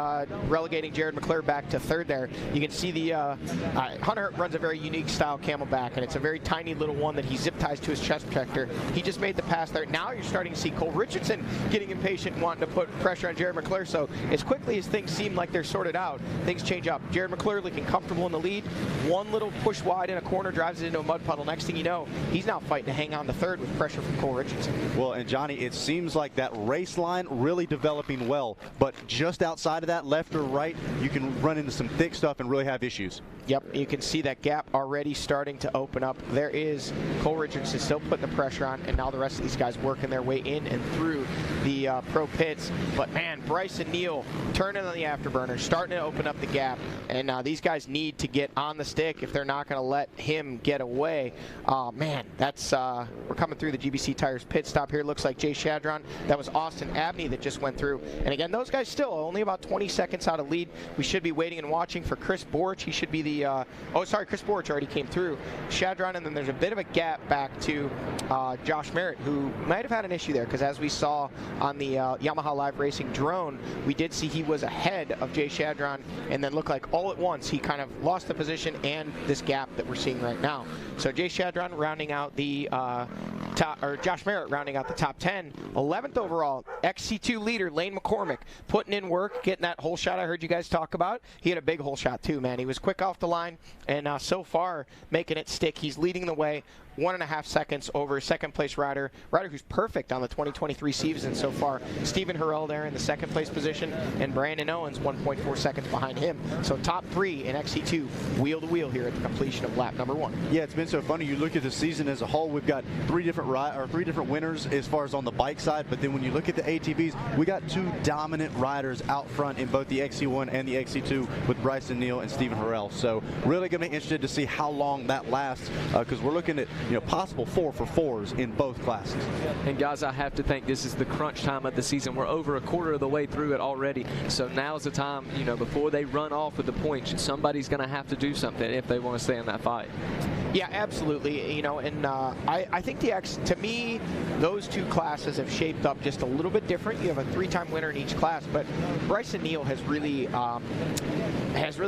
relegating Jared McClure back to third there. You can see the Hunter Hart runs a very unique style camelback, and it's a very tiny little one that he zip ties to his chest protector. He just made the pass there. Now you're starting to see Cole Richardson getting impatient, wanting to put pressure on Jared McClure. So as quickly as things seem like they're sorted out, things change up. Jared McClure looking comfortable in the lead. One little push wide in a corner drives it into a mud puddle. Next thing you know, he's now fighting to hang on to third with pressure from Cole Richardson. Well, and Johnny, it seems like that race line really developing well, but just outside of that, left or right, you can run into some thick stuff and really have issues. Yep, you can see that gap already starting to open up. There is Cole Richardson still putting the pressure on, and now the rest of these guys working their way in and through the pro pits. But man, Brycen Neal turning on the afterburner, starting to open up the gap, and these guys need to get on the stick if they're not going to let him get away. Man, that's we're coming through the GBC Tires pit stop here. Looks like Jay Shadron. That was Austin Abney that just went through. And again, those guys still only about 20 seconds out of lead. We should be waiting and watching for Chris Borch. He should be the Chris Borch already came through. Shadron, and then there's a bit of a gap back to Josh Merritt, who might have had an issue there, because as we saw on the Yamaha Live Racing drone, we did see he was ahead of Jay Shadron, and then looked like all at once he kind of lost the position and this gap that we're seeing right now. So Jay Shadron rounding out the Josh Merritt rounding out the top 10. 11th overall, XC2 leader Lane McCormick putting in work, getting that hole shot I heard you guys talk about. He had a big hole shot too, man. He was quick off the line, and so far making it stick. He's leading the way. 1.5 seconds over second place rider who's perfect on the 2023 season so far. Stephen Harrell there in the second place position, and Brandon Owens 1.4 seconds behind him. So top 3 in XC2 wheel to wheel here at the completion of lap number 1. Yeah, it's been so funny. You look at the season as a whole, we've got 3 different winners as far as on the bike side, but then when you look at the ATVs, we got 2 dominant riders out front in both the XC1 and the XC2 with Brycen Neal and Stephen Harrell. So really going to be interested to see how long that lasts, because we're looking at possible 4-for-4s in both classes. And guys, I have to think this is the crunch time of the season. We're over a quarter of the way through it already. So now's the time, before they run off with the points, somebody's going to have to do something if they want to stay in that fight. Yeah, absolutely. You know, and I think to me, those two classes have shaped up just a little bit different. You have a 3-time winner in each class, but Brycen Neal has really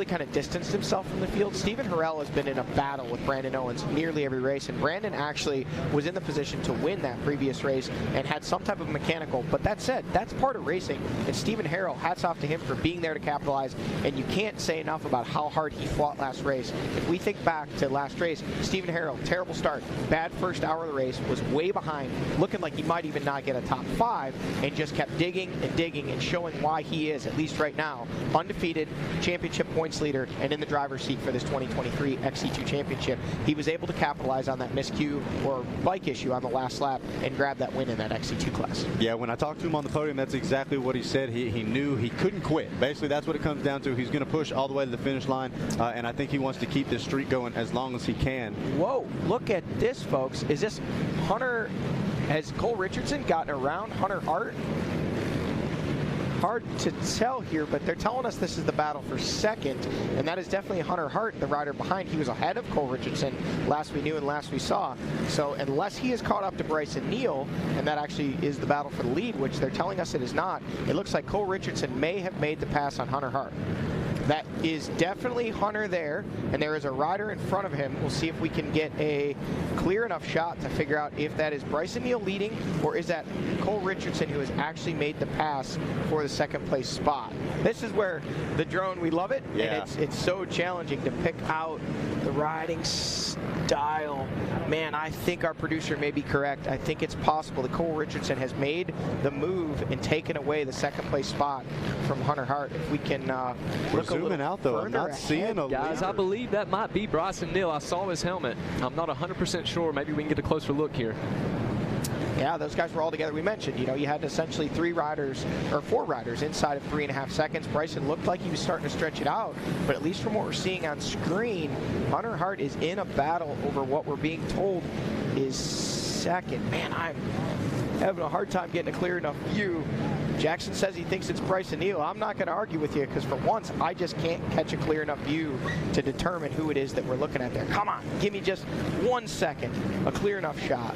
kind of distanced himself from the field. Stephen Harrell has been in a battle with Brandon Owens nearly every race, and Brandon actually was in the position to win that previous race and had some type of mechanical. But that said, that's part of racing. And Stephen Harrell, hats off to him for being there to capitalize. And you can't say enough about how hard he fought last race. If we think back to last race, Stephen Harrell, terrible start, bad first hour of the race, was way behind, looking like he might even not get a top 5, and just kept digging and showing why he is, at least right now, undefeated, championship points leader, and in the driver's seat for this 2023 XC2 championship. He was able to capitalize on that miscue or bike issue on the last lap and grab that win in that XC2 class. Yeah, when I talked to him on the podium, that's exactly what he said. He knew he couldn't quit. Basically, that's what it comes down to. He's going to push all the way to the finish line, and I think he wants to keep this streak going as long as he can. Whoa, look at this, folks. Is this Hunter? Has Cole Richardson gotten around Hunter Hart? Hard to tell here, but they're telling us this is the battle for second, and that is definitely Hunter Hart, the rider behind. He was ahead of Cole Richardson last we knew and last we saw. So unless he is caught up to Brycen Neal, and that actually is the battle for the lead, which they're telling us it is not, it looks like Cole Richardson may have made the pass on Hunter Hart. That is definitely Hunter there, and there is a rider in front of him. We'll see if we can get a clear enough shot to figure out if that is Brycen Neal leading, or is that Cole Richardson who has actually made the pass for the second place spot. This is where the drone, we love it, yeah. And it's so challenging to pick out the riding style. Man, I think our producer may be correct. I think it's possible that Cole Richardson has made the move and taken away the second place spot from Hunter Hart. If we can look zooming out though, I'm not seeing a guys, leader. I believe that might be Brycen Neal. I saw his helmet. I'm not 100% sure. Maybe we can get a closer look here. Yeah, those guys were all together. We mentioned, you know, you had essentially 4 riders inside of 3.5 seconds. Brycen looked like he was starting to stretch it out, but at least from what we're seeing on screen, Hunter Hart is in a battle over what we're being told is second. Man, I'm having a hard time getting a clear enough view. Jackson says he thinks it's Brycen Neal. I'm not going to argue with you because for once I just can't catch a clear enough view to determine who it is that we're looking at there. Come on, give me just 1 second, a clear enough shot.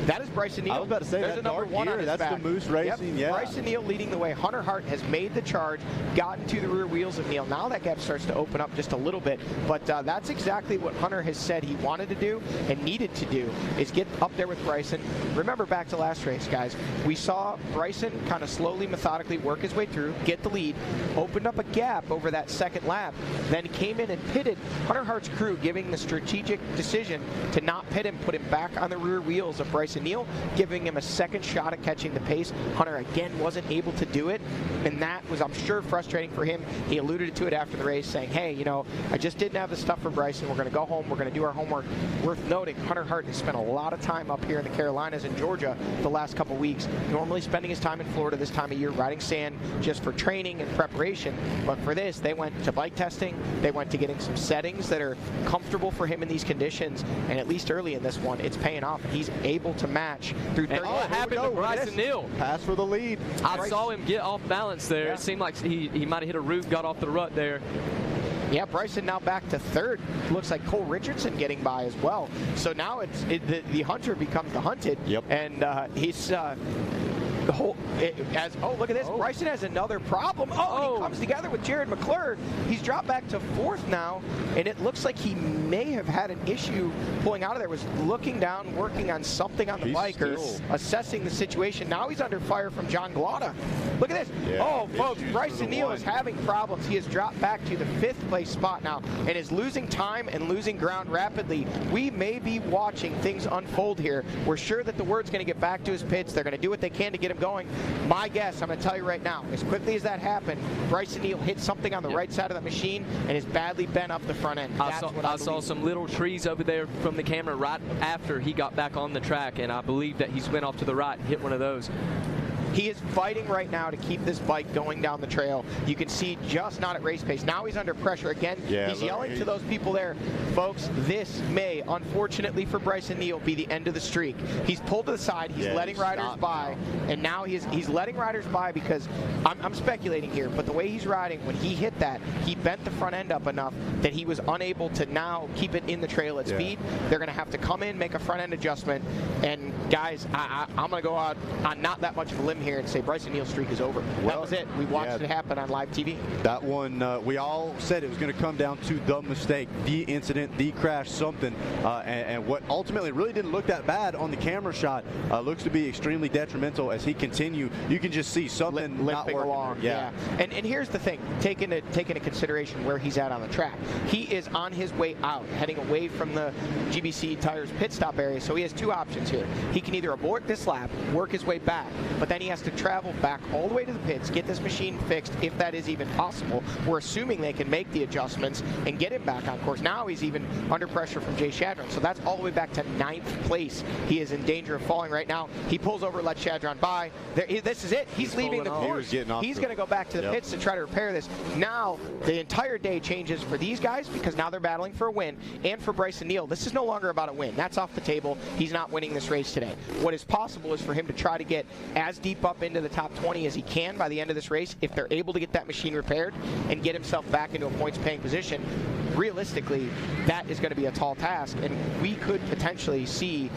That is Brycen Neal. I was about to say, there's that a number dark 1 on gear, his that's back. the Moose Racing, yep. yeah. Brycen Neal leading the way. Hunter Hart has made the charge, gotten to the rear wheels of Neal. Now that gap starts to open up just a little bit, but that's exactly what Hunter has said he wanted to do and needed to do, is get up there with Brycen. Remember back to last race, guys. We saw Brycen kind of slowly, methodically work his way through, get the lead, opened up a gap over that second lap, then came in and pitted. Hunter Hart's crew giving the strategic decision to not pit him, put him back on the rear wheels of Brycen Neal, giving him a second shot at catching the pace. Hunter again wasn't able to do it, and that was, I'm sure, frustrating for him. He alluded to it after the race, saying, hey, you know, I just didn't have the stuff for Brycen. We're going to go home. We're going to do our homework. Worth noting, Hunter Hart has spent a lot of time up here in the Carolinas and Georgia the last couple weeks, normally spending his time in Florida this time of year riding sand just for training and preparation. But for this, they went to bike testing. They went to getting some settings that are comfortable for him in these conditions, and at least early in this one, it's paying off. He's able to match through 30. What happened to Brycen Neal? Pass for the lead. I saw him get off balance there. Yeah. It seemed like he might have hit a root, got off the rut there. Yeah, Brycen now back to third. Looks like Cole Richardson getting by as well. So now the hunter becomes the hunted. Yep. And he's the whole look at this. Brycen has another problem. He comes together with Jared McClure. He's dropped back to 4th now, and it looks like he may have had an issue pulling out of there. Was looking down, working on something on the bike or assessing the situation. Now he's under fire from John Glada. Look at this. Yeah, folks, Brycen Neal is having problems. He has dropped back to the 5th place spot now and is losing time and losing ground rapidly. We may be watching things unfold here. We're sure that the word's going to get back to his pits. They're going to do what they can to get him going. My guess, I'm going to tell you right now, as quickly as that happened, Brycen Neal hit something on the right side of the machine and is badly bent up the front end. I saw some little trees over there from the camera right after he got back on the track, and I believe that he's went off to the right and hit one of those. He is fighting right now to keep this bike going down the trail. You can see just not at race pace. Now he's under pressure again. Yeah, he's yelling to those people there, folks, this may, unfortunately for Brycen Neal, be the end of the streak. He's pulled to the side. He's letting riders by, and now he's letting riders by because I'm speculating here, but the way he's riding, when he hit that, he bent the front end up enough that he was unable to now keep it in the trail at speed. They're going to have to come in, make a front end adjustment, and guys, I'm going to go out on not that much of a limb here and say Brycen Neal's streak is over. That was it. We watched it happen on live TV. That one, we all said it was going to come down to the mistake, the incident, the crash, something, and what ultimately really didn't look that bad on the camera shot looks to be extremely detrimental as he continued. You can just see something not working along. Yeah. And here's the thing, taking into consideration where he's at on the track. He is on his way out, heading away from the GBC Tires pit stop area, so he has two options here. He can either abort this lap, work his way back, but then he has to travel back all the way to the pits, get this machine fixed, if that is even possible. We're assuming they can make the adjustments and get him back on course. Now he's even under pressure from Jay Shadron, so that's all the way back to 9th place. He is in danger of falling right now. He pulls over, lets Shadron by. This is it. He's leaving the course. He's going to go back to the pits to try to repair this. Now the entire day changes for these guys because now they're battling for a win, and for Brycen Neal, this is no longer about a win. That's off the table. He's not winning this race today. What is possible is for him to try to get as deep up into the top 20 as he can by the end of this race. If they're able to get that machine repaired and get himself back into a points-paying position, realistically, that is going to be a tall task, and we could potentially see,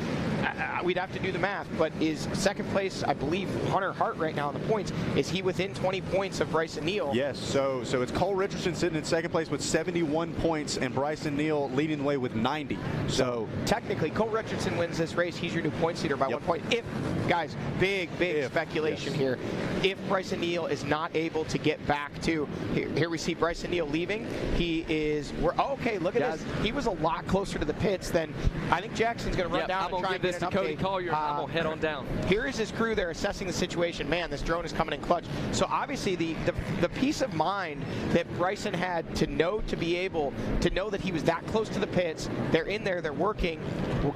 we'd have to do the math, but is second place, I believe, Hunter Hart right now in the points, is he within 20 points of Brycen Neal? Yes, so it's Cole Richardson sitting in second place with 71 points and Brycen Neal leading the way with 90. So technically, Cole Richardson wins this race. He's your new points leader by 1 point. If, guys, big speculation here. If Brycen Neal is not able to get back to, here we see Brycen Neal leaving. He is, okay, look at this. He was a lot closer to the pits than, I think Jackson's going to run down and try and get an update. I'm going to give this to Cody Collier, and I'm going to head on down. Here is his crew. They're assessing the situation. Man, this drone is coming in clutch. So obviously the peace of mind that Brycen had to know, to be able to know that he was that close to the pits, they're in there, they're working. We'll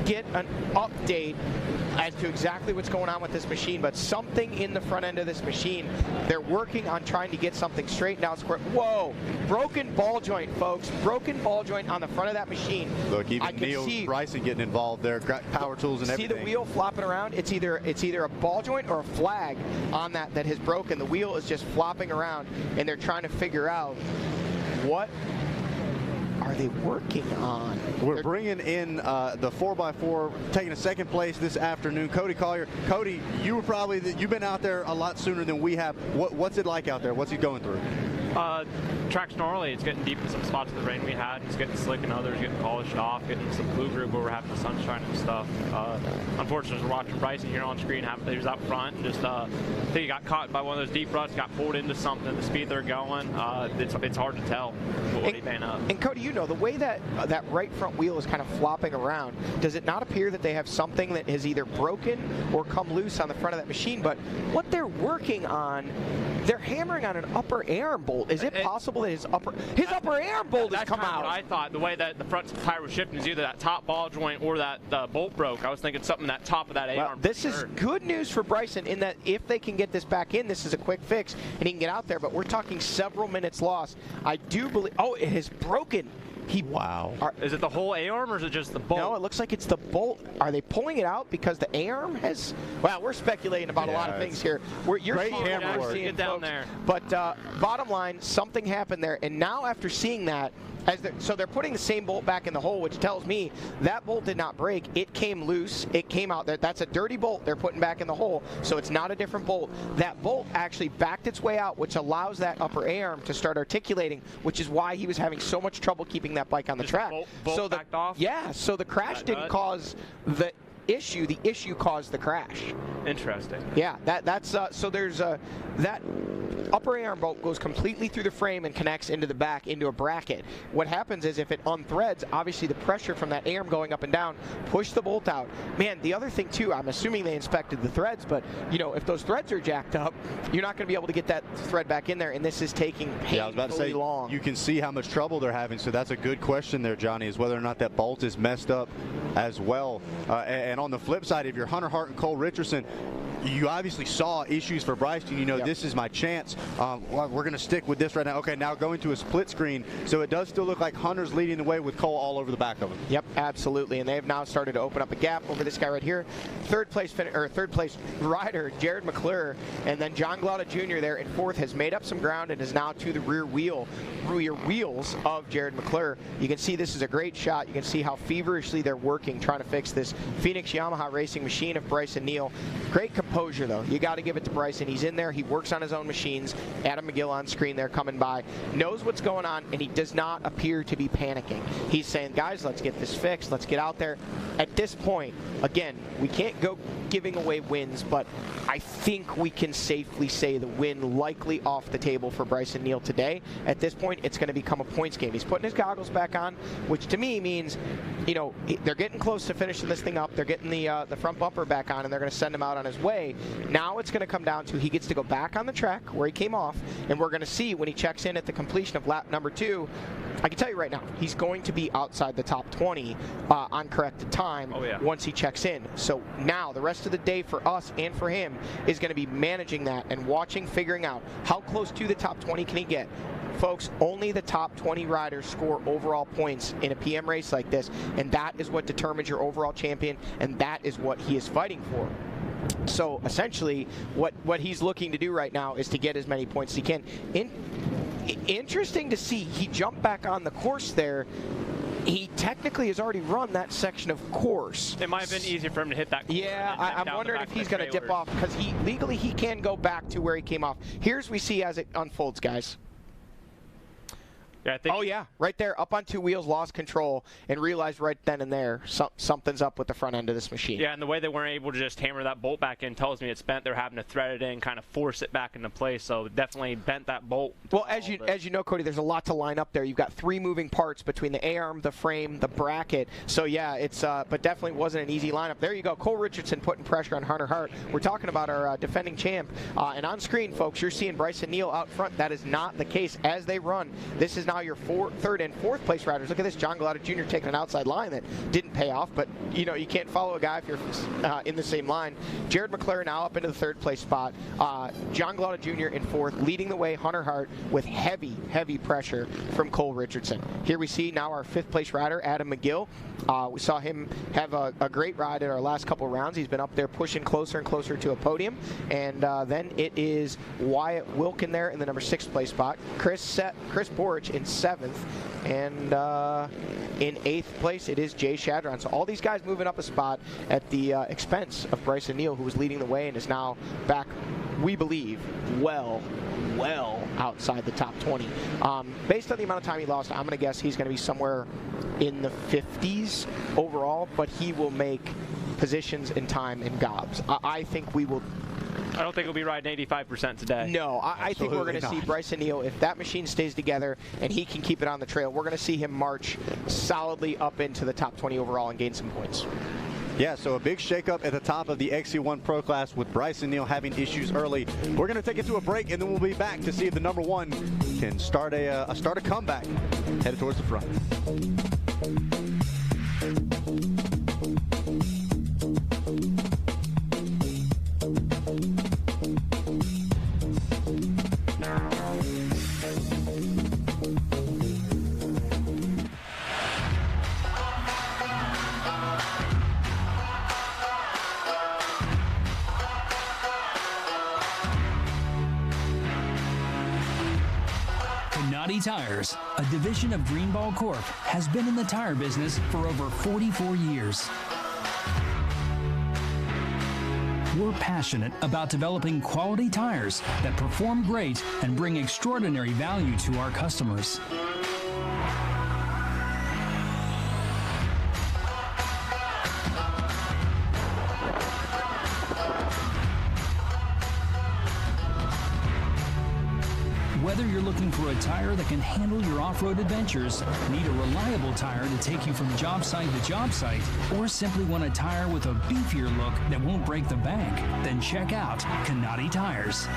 get an update as to exactly what's going on with this machine, but something in the front end of this machine, they're working on trying to get something straightened out. Whoa, broken ball joint, folks. Broken ball joint on the front of that machine. Look, even Neal, Brycen getting involved there, power tools and everything. See the wheel flopping around? It's either a ball joint or a flag on that has broken. The wheel is just flopping around, and they're trying to figure out what are they working on. We're bringing in the 4x4, taking a second place this afternoon. Cody Collier. Cody, you've been out there a lot sooner than we have. What's it like out there? What's he going through? Track's gnarly. It's getting deep in some spots of the rain we had. It's getting slick in others, getting polished off, getting some blue group where we're having the sunshine and stuff. Unfortunately, we're watching Brycen here on screen. He was out front and just I think he got caught by one of those deep ruts, got pulled into something at the speed they're going. It's hard to tell what he ran up. And Cody, the way that right front wheel is kind of flopping around, does it not appear that they have something that has either broken or come loose on the front of that machine? But what they're working on, they're hammering on an upper arm bolt. Is it possible that his upper arm bolt has come out? What I thought. The way that the front tire was shifting is either that top ball joint or that bolt broke. I was thinking something that top of that arm. This is good news for Brycen in that if they can get this back in, this is a quick fix and he can get out there. But we're talking several minutes lost. I do believe. Oh, it has broken. Wow. Is it the whole A-arm or is it just the bolt? No, it looks like it's the bolt. Are they pulling it out because the A-arm has... Well, we're speculating about a lot of things here. You're great camera work. Get down there. But bottom line, something happened there. And now after seeing that, so they're putting the same bolt back in the hole, which tells me that bolt did not break. It came loose. It came out. That's a dirty bolt they're putting back in the hole, so it's not a different bolt. That bolt actually backed its way out, which allows that upper arm to start articulating, which is why he was having so much trouble keeping that bike on the track. Bolt backed off? Yeah, so the crash didn't cause the issue. The issue caused the crash. Interesting. Yeah, that's so there's that upper arm bolt goes completely through the frame and connects into the back into a bracket. What happens is if it unthreads, obviously the pressure from that arm going up and down push the bolt out. Man, the other thing too, I'm assuming they inspected the threads, but if those threads are jacked up, you're not going to be able to get that thread back in there, and this is taking painfully long. You can see how much trouble they're having, so that's a good question there, Johnny, is whether or not that bolt is messed up as well. And on the flip side, if you're Hunter Hart and Cole Richardson, you obviously saw issues for Brycen. You know, this is my chance. We're going to stick with this right now. Okay, now going to a split screen. So it does still look like Hunter's leading the way with Cole all over the back of him. Yep, absolutely. And they have now started to open up a gap over this guy right here. Third place rider, Jared McClure, and then John Glauda Jr. there in fourth has made up some ground and is now to the rear wheels of Jared McClure. You can see this is a great shot. You can see how feverishly they're working trying to fix this Phoenix Yamaha racing machine of Brycen Neal. Great composure, though. You got to give it to Brycen. He's in there. He works on his own machines. Adam McGill on screen there coming by. Knows what's going on, and he does not appear to be panicking. He's saying, guys, let's get this fixed. Let's get out there. At this point, again, we can't go giving away wins, but I think we can safely say the win likely off the table for Brycen Neal today. At this point, it's going to become a points game. He's putting his goggles back on, which to me means, you know, they're getting close to finishing this thing up. They're getting the front bumper back on, and they're going to send him out on his way. Now it's going to come down to he gets to go back on the track where he came off, and we're going to see when he checks in at the completion of lap number 2. I can tell you right now, he's going to be outside the top 20 on corrected time once he checks in. So now the rest of the day for us and for him is going to be managing that and watching, figuring out how close to the top 20 can he get. Folks, only the top 20 riders score overall points in a PM race like this, and that is what determines your overall champion, and that is what he is fighting for. So essentially, what he's looking to do right now is to get as many points as he can. Interesting to see, he jumped back on the course there. He technically has already run that section of course. It might have been easier for him to hit that corner. Yeah, I'm wondering if he's going to dip off, because legally he can go back to where he came off. Here's we see as it unfolds, guys. Yeah, I think oh yeah, right there, up on 2 wheels, lost control, and realized right then and there something's up with the front end of this machine. Yeah, and the way they weren't able to just hammer that bolt back in tells me it's bent. They're having to thread it in, kind of force it back into place. So definitely bent that bolt. Well, as you know, Cody, there's a lot to line up there. You've got 3 moving parts between the A-arm, the frame, the bracket. So yeah, it's but definitely wasn't an easy lineup. There you go, Cole Richardson putting pressure on Hunter Hart. We're talking about our defending champ, and on screen, folks, you're seeing Brycen Neal out front. That is not the case as they run. This is now your third and fourth place riders. Look at this, John Glauda Jr. taking an outside line that didn't pay off, but you know, you can't follow a guy if you're in the same line. Jared McClure now up into the 3rd place spot. John Glauda Jr. in 4th, leading the way, Hunter Hart, with heavy pressure from Cole Richardson. Here we see now our 5th place rider, Adam McGill. We saw him have a great ride at our last couple rounds. He's been up there pushing closer and closer to a podium. And then it is Wyatt Wilkin there in the number 6th place spot. Chris Borich in 7th. And in 8th place, it is Jay Shadron. So all these guys moving up a spot at the expense of Brycen Neal, who was leading the way and is now back, we believe, well outside the top 20. Based on the amount of time he lost, I'm going to guess he's going to be somewhere in the 50s overall, but he will make positions in time in gobs. I think we will... I don't think he'll be riding 85% today. No, I think we're going to see Brycen Neal, if that machine stays together and he can keep it on the trail, we're going to see him march solidly up into the top 20 overall and gain some points. Yeah, so a big shakeup at the top of the XC1 Pro Class with Brycen Neal having issues early. We're going to take it to a break, and then we'll be back to see if the number 1 can start a comeback headed towards the front. Tires, a division of Greenball Corp, has been in the tire business for over 44 years. We're passionate about developing quality tires that perform great and bring extraordinary value to our customers. Whether you're looking for a tire that can handle your off-road adventures, need a reliable tire to take you from job site to job site, or simply want a tire with a beefier look that won't break the bank, then check out Canati Tires.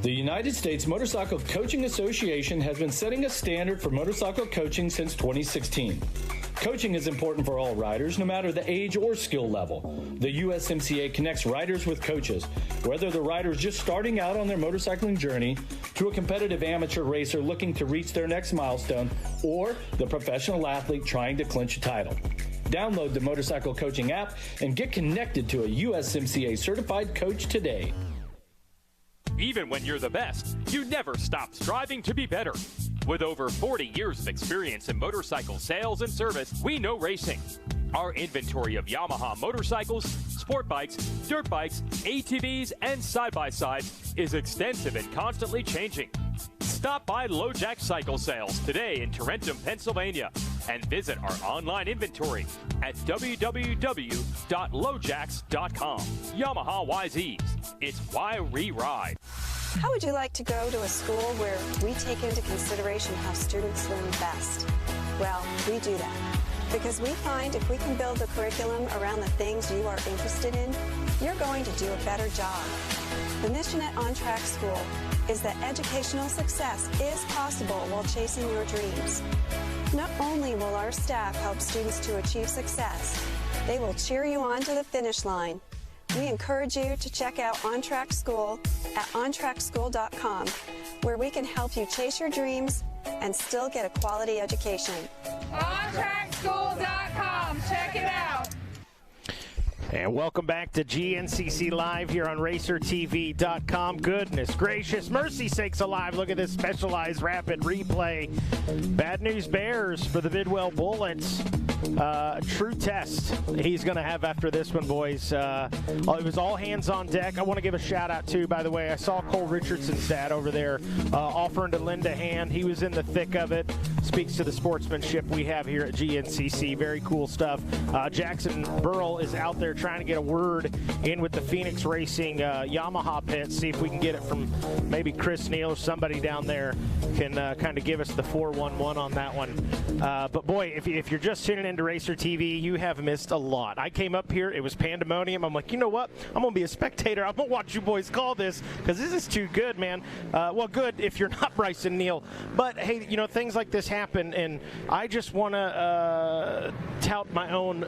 The United States Motorcycle Coaching Association has been setting a standard for motorcycle coaching since 2016. Coaching is important for all riders, no matter the age or skill level. The USMCA connects riders with coaches, whether the rider is just starting out on their motorcycling journey, to a competitive amateur racer looking to reach their next milestone, or the professional athlete trying to clinch a title. Download the Motorcycle Coaching app and get connected to a USMCA certified coach today. Even when you're the best, you never stop striving to be better. With over 40 years of experience in motorcycle sales and service, we know racing. Our inventory of Yamaha motorcycles, sport bikes, dirt bikes, ATVs, and side-by-sides is extensive and constantly changing. Stop by LoJack Cycle Sales today in Tarentum, Pennsylvania, and visit our online inventory at www.lojacks.com. Yamaha YZs. It's why we ride. How would you like to go to a school where we take into consideration how students learn best? Well, we do that. Because we find if we can build the curriculum around the things you are interested in, you're going to do a better job. The mission at On Track School is that educational success is possible while chasing your dreams. Not only will our staff help students to achieve success, they will cheer you on to the finish line. We encourage you to check out On Track School at ontrackschool.com, where we can help you chase your dreams and still get a quality education. OnTrackSchool.com. Check it out. And welcome back to GNCC Live here on RacerTV.com. Goodness gracious, mercy sakes alive. Look at this specialized rapid replay. Bad news bears for the Bidwell Bullets. True test he's going to have after this one, boys. It was all hands on deck. I want to give a shout out too, by the way. I saw Cole Richardson's dad over there offering to lend a hand. He was in the thick of it. Speaks to the sportsmanship we have here at GNCC. Very cool stuff. Jackson Burrell is out there trying to get a word in with the Phoenix Racing Yamaha pit. See if we can get it from maybe Chris Neal or somebody down there can kind of give us the 411 on that one. But boy, if you're just tuning into Racer TV, you have missed a lot. I came up here, it was pandemonium. I'm like, you know what? I'm going to be a spectator. I'm going to watch you boys call this because this is too good, man. Well, good if you're not Brycen Neal. But hey, you know, things like this happen, and I just want to tout my own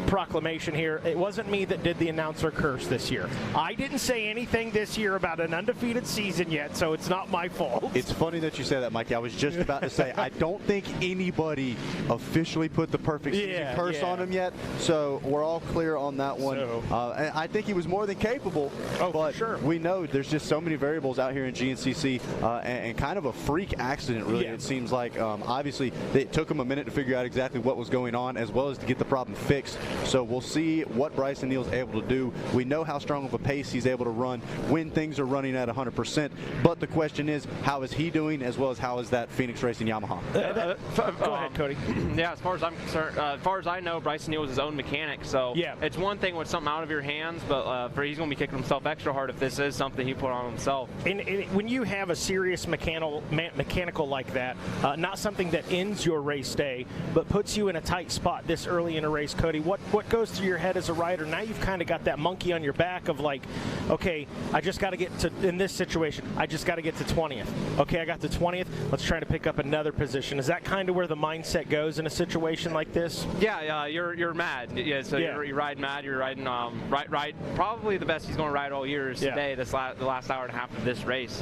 proclamation here. It wasn't me that did the announcer curse this year. I didn't say anything this year about an undefeated season yet, so it's not my fault. It's funny that you say that, Mikey. I was just about to say, I don't think anybody officially put the perfect season curse on him yet, so we're all clear on that one. And I think he was more than capable, but we know there's just so many variables out here in GNCC, and kind of a freak accident, really, it seems like. Obviously, it took him a minute to figure out exactly what was going on, as well as to get the problem fixed. So we'll see what Brycen Neal's able to do. We know how strong of a pace he's able to run when things are running at 100%, but the question is, how is he doing, as well as how is that Phoenix Racing Yamaha? Go ahead, Cody. Yeah, as far as I'm concerned, as far as I know, Brycen Neal was his own mechanic, so it's one thing with something out of your hands, but he's going to be kicking himself extra hard if this is something he put on himself. And when you have a serious mechanical like that, not something that ends your race day, but puts you in a tight spot this early in a race, Cody, what goes through your head as a rider? Now you've kind of got that monkey on your back of like, okay, I just got to get to, in this situation, I just got to get to 20th. Okay, I got to 20th, let's try to pick up another position. Is that kind of where the mindset goes in a situation like this? Yeah, you're mad. Yeah, so you're riding mad. You're riding ride probably the best he's going to ride all year is today. The last hour and a half of this race.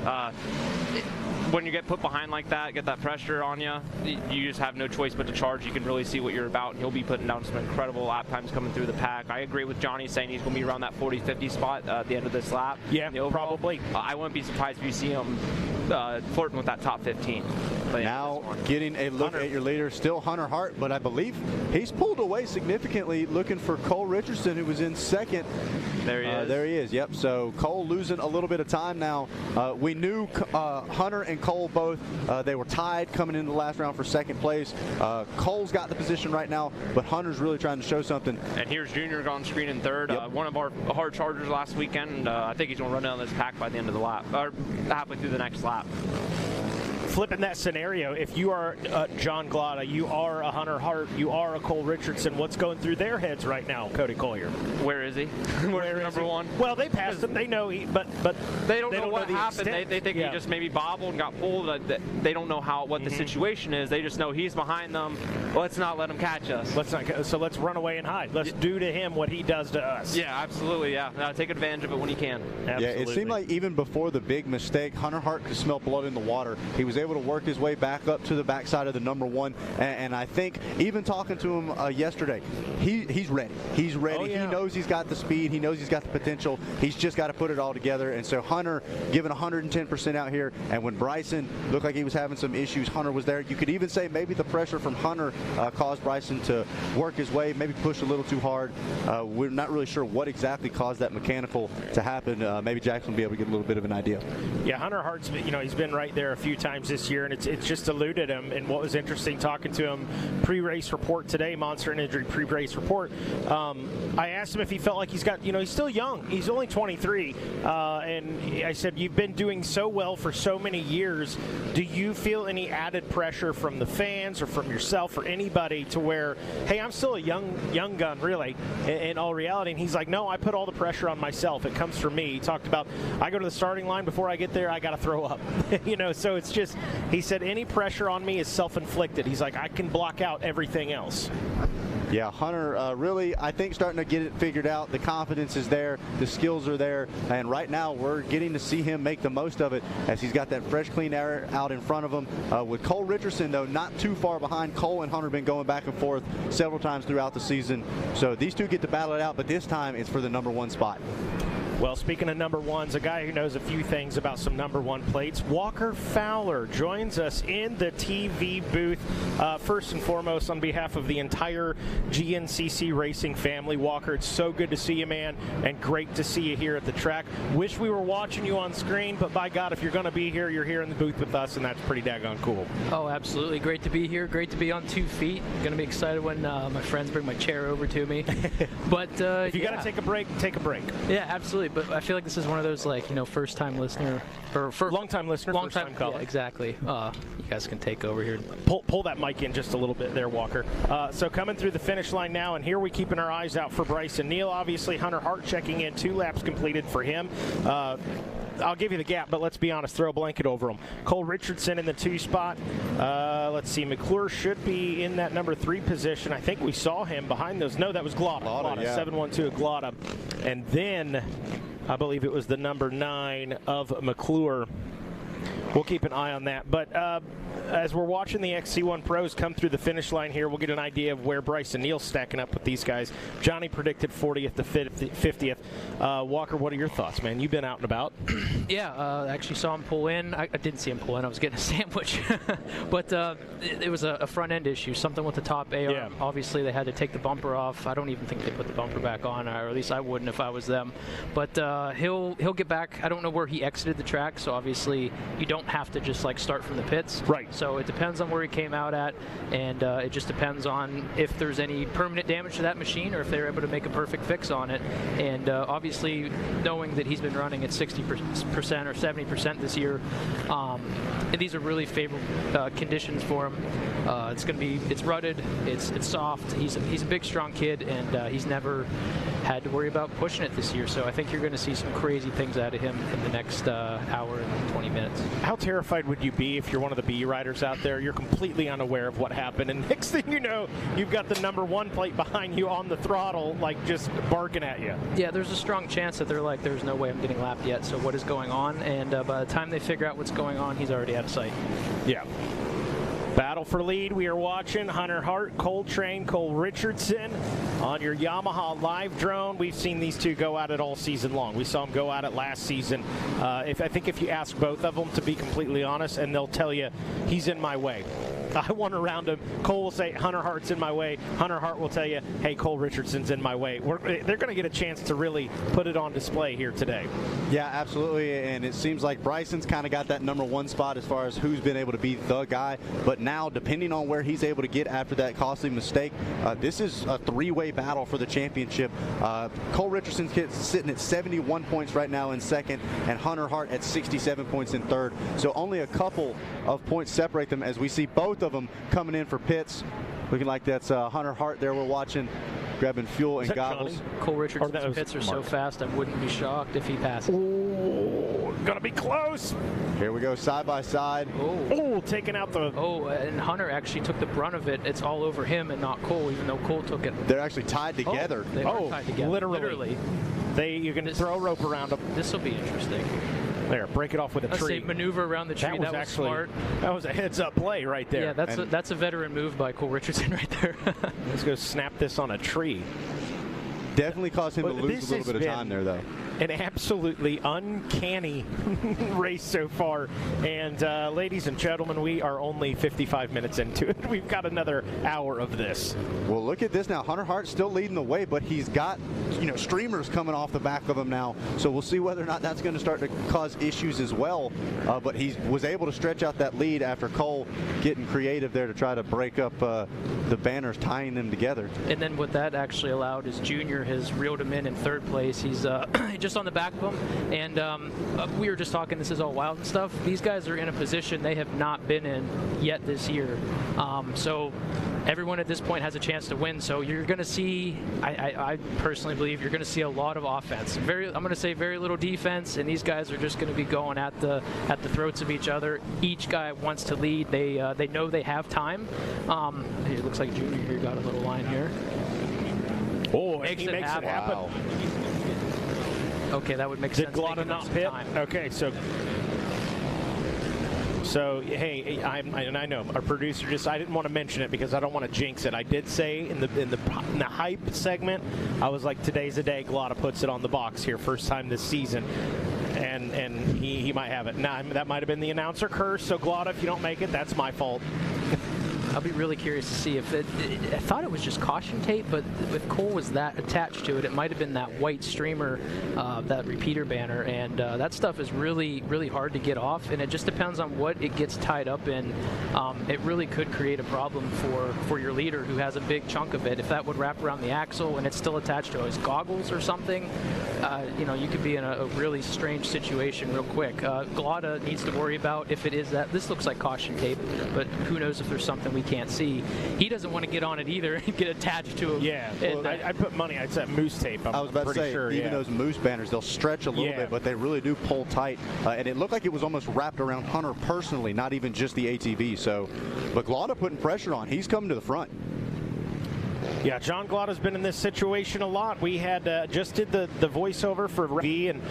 When you get put behind like that, get that pressure on you, you just have no choice but to charge. You can really see what you're about, and he'll be putting down some incredible lap times coming through the pack. I agree with Johnny saying he's going to be around that 40-50 spot at the end of this lap. Yeah, probably. I wouldn't be surprised if you see him flirting with that top 15. But now getting a look at your leader, still Hunter Hart, but I believe he's pulled away significantly looking for Cole Richardson, who was in second. There he is. There he is, yep. So Cole losing a little bit of time now. We knew Hunter and Cole both, they were tied coming into the last round for second place. Cole's got the position right now, but Hunter's really trying to show something. And here's Junior on screen in third. One of our hard chargers last weekend. I think he's going to run down this pack by the end of the lap, or halfway through the next lap. flipping that scenario, if you are John Glotta, you are a Hunter Hart, you are a Cole Richardson, what's going through their heads right now, Cody Collier? Where is he? Where's number one? Well, they passed him. They know but they don't know what happened. They think he just maybe bobbled and got pulled. They don't know what the situation is. They just know he's behind them. Let's not let him catch us. So let's run away and hide. Let's do to him what he does to us. Yeah, absolutely. Yeah, take advantage of it when you can. Absolutely. Yeah, it seemed like even before the big mistake, Hunter Hart could smell blood in the water. He was able to work his way back up to the backside of the number one, and I think even talking to him yesterday, he's ready. He's ready. Oh, yeah. He knows he's got the speed. He knows he's got the potential. He's just got to put it all together. And so Hunter giving 110% out here. And when Brycen looked like he was having some issues, Hunter was there. You could even say maybe the pressure from Hunter caused Brycen to work his way, maybe push a little too hard. We're not really sure what exactly caused that mechanical to happen. Maybe Jackson will be able to get a little bit of an idea. Yeah, Hunter Hart's, he's been right there a few times this year, and it's just eluded him. And what was interesting talking to him pre-race report today, Monster and Injury pre-race report, I asked him if he felt like he's got, he's still young. He's only 23. And I said, you've been doing so well for so many years. Do you feel any added pressure from the fans or from yourself or anybody to where, hey, I'm still a young gun, really, in all reality? And he's like, no, I put all the pressure on myself. It comes from me. He talked about, I go to the starting line before I get there, I got to throw up. So it's just, he said, any pressure on me is self-inflicted. He's like, I can block out everything else. Yeah, Hunter really, I think, starting to get it figured out. The confidence is there. The skills are there. And right now, we're getting to see him make the most of it as he's got that fresh, clean air out in front of him. With Cole Richardson, though, not too far behind. Cole and Hunter have been going back and forth several times throughout the season. So these two get to battle it out, but this time it's for the number one spot. Well, speaking of number ones, a guy who knows a few things about some number one plates, Walker Fowler joins us in the TV booth. First and foremost, on behalf of the entire GNCC racing family, Walker, it's so good to see you, man, and great to see you here at the track. Wish we were watching you on screen, but by God, if you're going to be here, you're here in the booth with us, and that's pretty daggone cool. Oh, absolutely. Great to be here. Great to be on 2 feet. Going to be excited when my friends bring my chair over to me. But if you got to take a break, take a break. Yeah, absolutely. But I feel like this is one of those, first-time listener or long-time listener, first-time caller. Yeah, exactly. You guys can take over here. Pull that mic in just a little bit there, Walker. So coming through the finish line now, and here we're keeping our eyes out for Brycen Neal. Obviously, Hunter Hart checking in. 2 laps completed for him. I'll give you the gap, but let's be honest, throw a blanket over him. Cole Richardson in the 2 spot. Let's see, McClure should be in that number 3 position. I think we saw him behind those. No, that was Glotta, yeah. 712 Glotta. And then I believe it was the number 9 of McClure. We'll keep an eye on that. But as we're watching the XC1 pros come through the finish line here, we'll get an idea of where Brycen Neal's stacking up with these guys. Johnny predicted 40th to 50th. Walker, what are your thoughts, man? You've been out and about. Yeah, I actually saw him pull in. I didn't see him pull in. I was getting a sandwich. But it was a front-end issue, something with the top AR. Yeah. Obviously, they had to take the bumper off. I don't even think they put the bumper back on, or at least I wouldn't if I was them. But he'll get back. I don't know where he exited the track, so obviously you don't have to just start from the pits. Right. So it depends on where he came out at, and it just depends on if there's any permanent damage to that machine or if they're able to make a perfect fix on it. And obviously, knowing that he's been running at 60% or 70% this year, and these are really favorable conditions for him. It's rutted, it's soft. He's a big, strong kid, and he's never had to worry about pushing it this year. So I think you're going to see some crazy things out of him in the next hour and 20 minutes. How terrified would you be if you're one of the B riders out there? You're completely unaware of what happened, and next thing you know, you've got the number 1 plate behind you on the throttle, just barking at you. Yeah, there's a strong chance that they're like, there's no way I'm getting lapped yet, so what is going on? And by the time they figure out what's going on, he's already out of sight. Yeah. Battle for lead, we are watching Hunter Hart, Coltrane, Cole Richardson on your Yamaha live drone. We've seen these two go at it all season long. We saw them go at it last season. I think if you ask both of them, to be completely honest, and they'll tell you, he's in my way. I want around him. Cole will say, Hunter Hart's in my way. Hunter Hart will tell you, hey, Cole Richardson's in my way. They're going to get a chance to really put it on display here today. Yeah, absolutely, and it seems like Brycen's kind of got that #1 spot as far as who's been able to be the guy, but now, depending on where he's able to get after that costly mistake, this is a three-way battle for the championship. Cole Richardson's sitting at 71 points right now in second, and Hunter Hart at 67 points in third, so only a couple of points separate them as we see both of them coming in for pits. Looking like that's Hunter Hart there we're watching, grabbing fuel and goggles. Johnny? Cole Richardson's pits are so fast I wouldn't be shocked if he passes. Ooh, gonna be close. Here we go, side by side. Oh, taking out the... Oh, and Hunter actually took the brunt of it. It's all over him and not Cole, even though Cole took it. They're actually tied together. They are tied together. Literally. You can throw a rope around them. This will be interesting. There, break it off with a tree. Let's say maneuver around the tree. That was actually smart. That was a heads-up play right there. Yeah, that's a veteran move by Cole Richardson right there. Let's go snap this on a tree. Definitely caused him to lose a little bit of time there, though. An absolutely uncanny race so far. And ladies and gentlemen, we are only 55 minutes into it. We've got another hour of this. Well, look at this now. Hunter Hart's still leading the way, but he's got, streamers coming off the back of him now. So we'll see whether or not that's going to start to cause issues as well. But he was able to stretch out that lead after Cole getting creative there to try to break up the banners, tying them together. And then what that actually allowed is Junior has reeled him in third place. He's just on the back of him, and we were just talking, this is all wild and stuff. These guys are in a position they have not been in yet this year, so everyone at this point has a chance to win. So you're going to see, I personally believe you're going to see a lot of offense. I'm going to say very little defense, and these guys are just going to be going at the throats of each other. Each guy wants to lead. They know they have time. It looks like Junior here got a little line here. Oh, he makes it happen. Wow. Okay, that would make sense. Did Glotta not pit? Okay, so hey, I know our producer I didn't want to mention it because I don't want to jinx it. I did say in the hype segment, I was like, today's the day Glotta puts it on the box here, first time this season. And he might have it. Now, that might have been the announcer curse, so Glotta, if you don't make it, that's my fault. I'll be really curious to see if I thought it was just caution tape, but if Cole was that attached to it, it might have been that white streamer, that repeater banner, and that stuff is really, really hard to get off, and it just depends on what it gets tied up in. It really could create a problem for your leader who has a big chunk of it. If that would wrap around the axle and it's still attached to his goggles or something, you could be in a really strange situation real quick. Glotta needs to worry about if it is that. This looks like caution tape, but who knows if there's something we can't see. He doesn't want to get on it either and get attached to him. Yeah, well, I'd put money. I'd say moose tape. I was about to say, sure, even those moose banners, they'll stretch a little bit, but they really do pull tight. And it looked like it was almost wrapped around Hunter personally, not even just the ATV. So, but Glotta putting pressure on. He's coming to the front. Yeah, John Glotta's been in this situation a lot. We had just did the voiceover for V and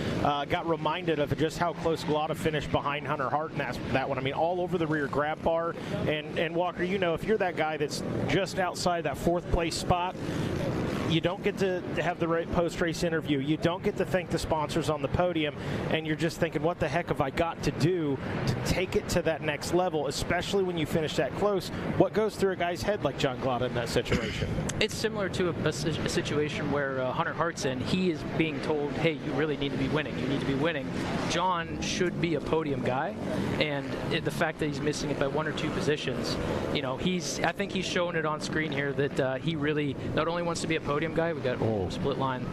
got reminded of just how close Glotta finished behind Hunter Hart, and that one. I mean, all over the rear grab bar. And Walker, if you're that guy that's just outside that fourth place spot, you don't get to have the post-race interview. You don't get to thank the sponsors on the podium, and you're just thinking, what the heck have I got to do to take it to that next level, especially when you finish that close? What goes through a guy's head like John Glotta in that situation? It's similar to a situation where Hunter Hart's in. He is being told, hey, you really need to be winning. You need to be winning. John should be a podium guy, and the fact that he's missing it by 1 or 2 positions, I think he's showing it on screen here that he really not only wants to be a podium guy. We got split line.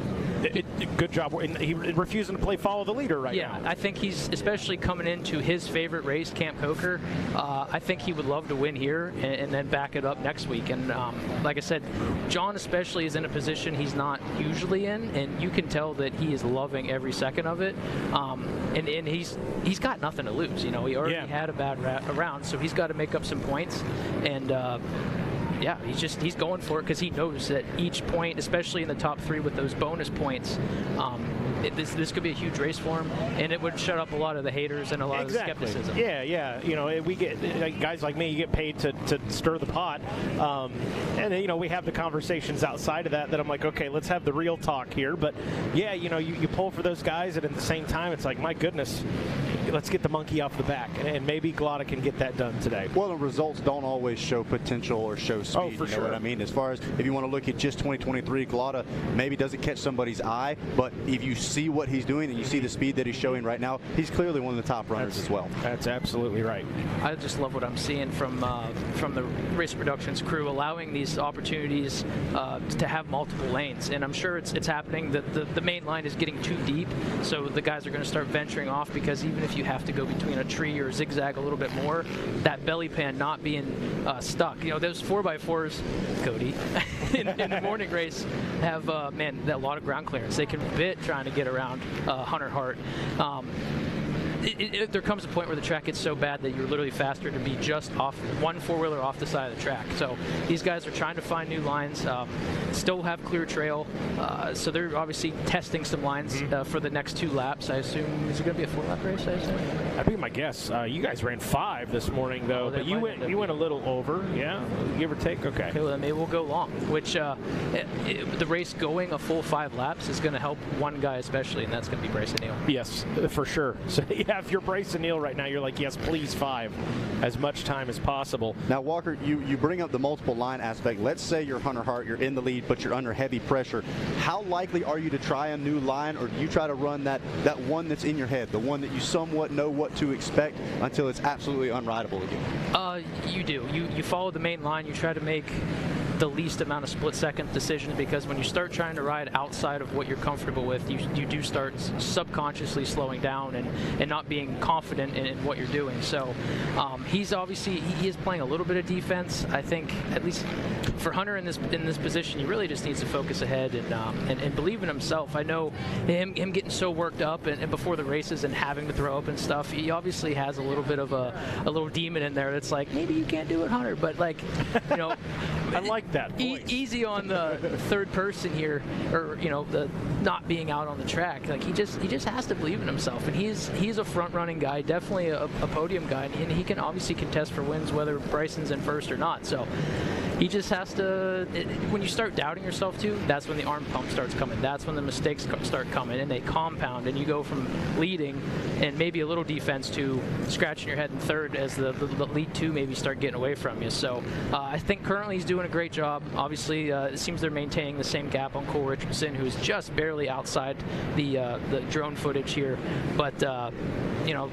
Good job. He refusing to play follow the leader now. Yeah, I think he's especially coming into his favorite race, Camp Coker. I think he would love to win here and then back it up next week. And like I said, John especially is in a position he's not usually in, and you can tell that he is loving every second of it. And he's got nothing to lose. He already had a bad round, so he's got to make up some points. And yeah, he's going for it because he knows that each point, especially in the top 3 with those bonus points, this could be a huge race for him, and it would shut up a lot of the haters and a lot of the skepticism. Yeah. We get guys like me, you get paid to stir the pot, and we have the conversations outside of that I'm like, okay, let's have the real talk here. But yeah, you pull for those guys, and at the same time, it's like, my goodness, let's get the monkey off the back, and maybe Glotta can get that done today. Well, the results don't always show potential or show speed. Oh, for you know sure. what I mean? As far as if you want to look at just 2023, Glotta maybe doesn't catch somebody's eye, but if you see what he's doing and you see the speed that he's showing right now, he's clearly one of the top runners as well. That's absolutely right. I just love what I'm seeing from the Race Productions crew, allowing these opportunities to have multiple lanes. And I'm sure it's happening that the main line is getting too deep, so the guys are going to start venturing off, because even if you have to go between a tree or zigzag a little bit more, that belly pan not being stuck. You know, those 4x4s, Cody, in the morning race have, man, a lot of ground clearance. They can bit trying to get around Hunter Hart. There comes a point where the track gets so bad that you're literally faster to be just off one four-wheeler off the side of the track. So these guys are trying to find new lines, still have clear trail, so they're obviously testing some lines for the next 2 laps. I assume, is it going to be a 4-lap race, I assume? That'd be my guess. You guys ran 5 this morning, though, but you went a little over, yeah? Give or take? Okay. Well, then maybe we'll go long, which the race going a full 5 laps is going to help one guy especially, and that's going to be Brycen Neal. Yes, for sure. So, yeah, if you're Brycen Neal right now, you're like, yes, please 5, as much time as possible. Now, Walker, you bring up the multiple line aspect. Let's say you're Hunter Hart, you're in the lead, but you're under heavy pressure. How likely are you to try a new line, or do you try to run that one that's in your head, the one that you somewhat know what to expect until it's absolutely unrideable again? You do. You follow the main line. You try to make the least amount of split-second decisions, because when you start trying to ride outside of what you're comfortable with, you do start subconsciously slowing down and not being confident in what you're doing. So he's obviously he is playing a little bit of defense. I think at least for Hunter in this position, he really just needs to focus ahead and believe in himself. I know him getting so worked up and before the races and having to throw up and stuff. He obviously has a little bit of a little demon in there that's like, maybe you can't do it, Hunter, but like, you know. I like that voice. Easy on the third person here, or you know, the not being out on the track. Like he just has to believe in himself, and he's a front running guy, definitely a podium guy, and he can obviously contest for wins whether Brycen's in first or not. So he just has to. When you start doubting yourself too, that's when the arm pump starts coming. That's when the mistakes start coming, and they compound, and you go from leading and maybe a little defense to scratching your head in third as the lead 2 maybe start getting away from you. So I think currently he's doing a great job. Obviously, it seems they're maintaining the same gap on Cole Richardson, who's just barely outside the drone footage here. But you know.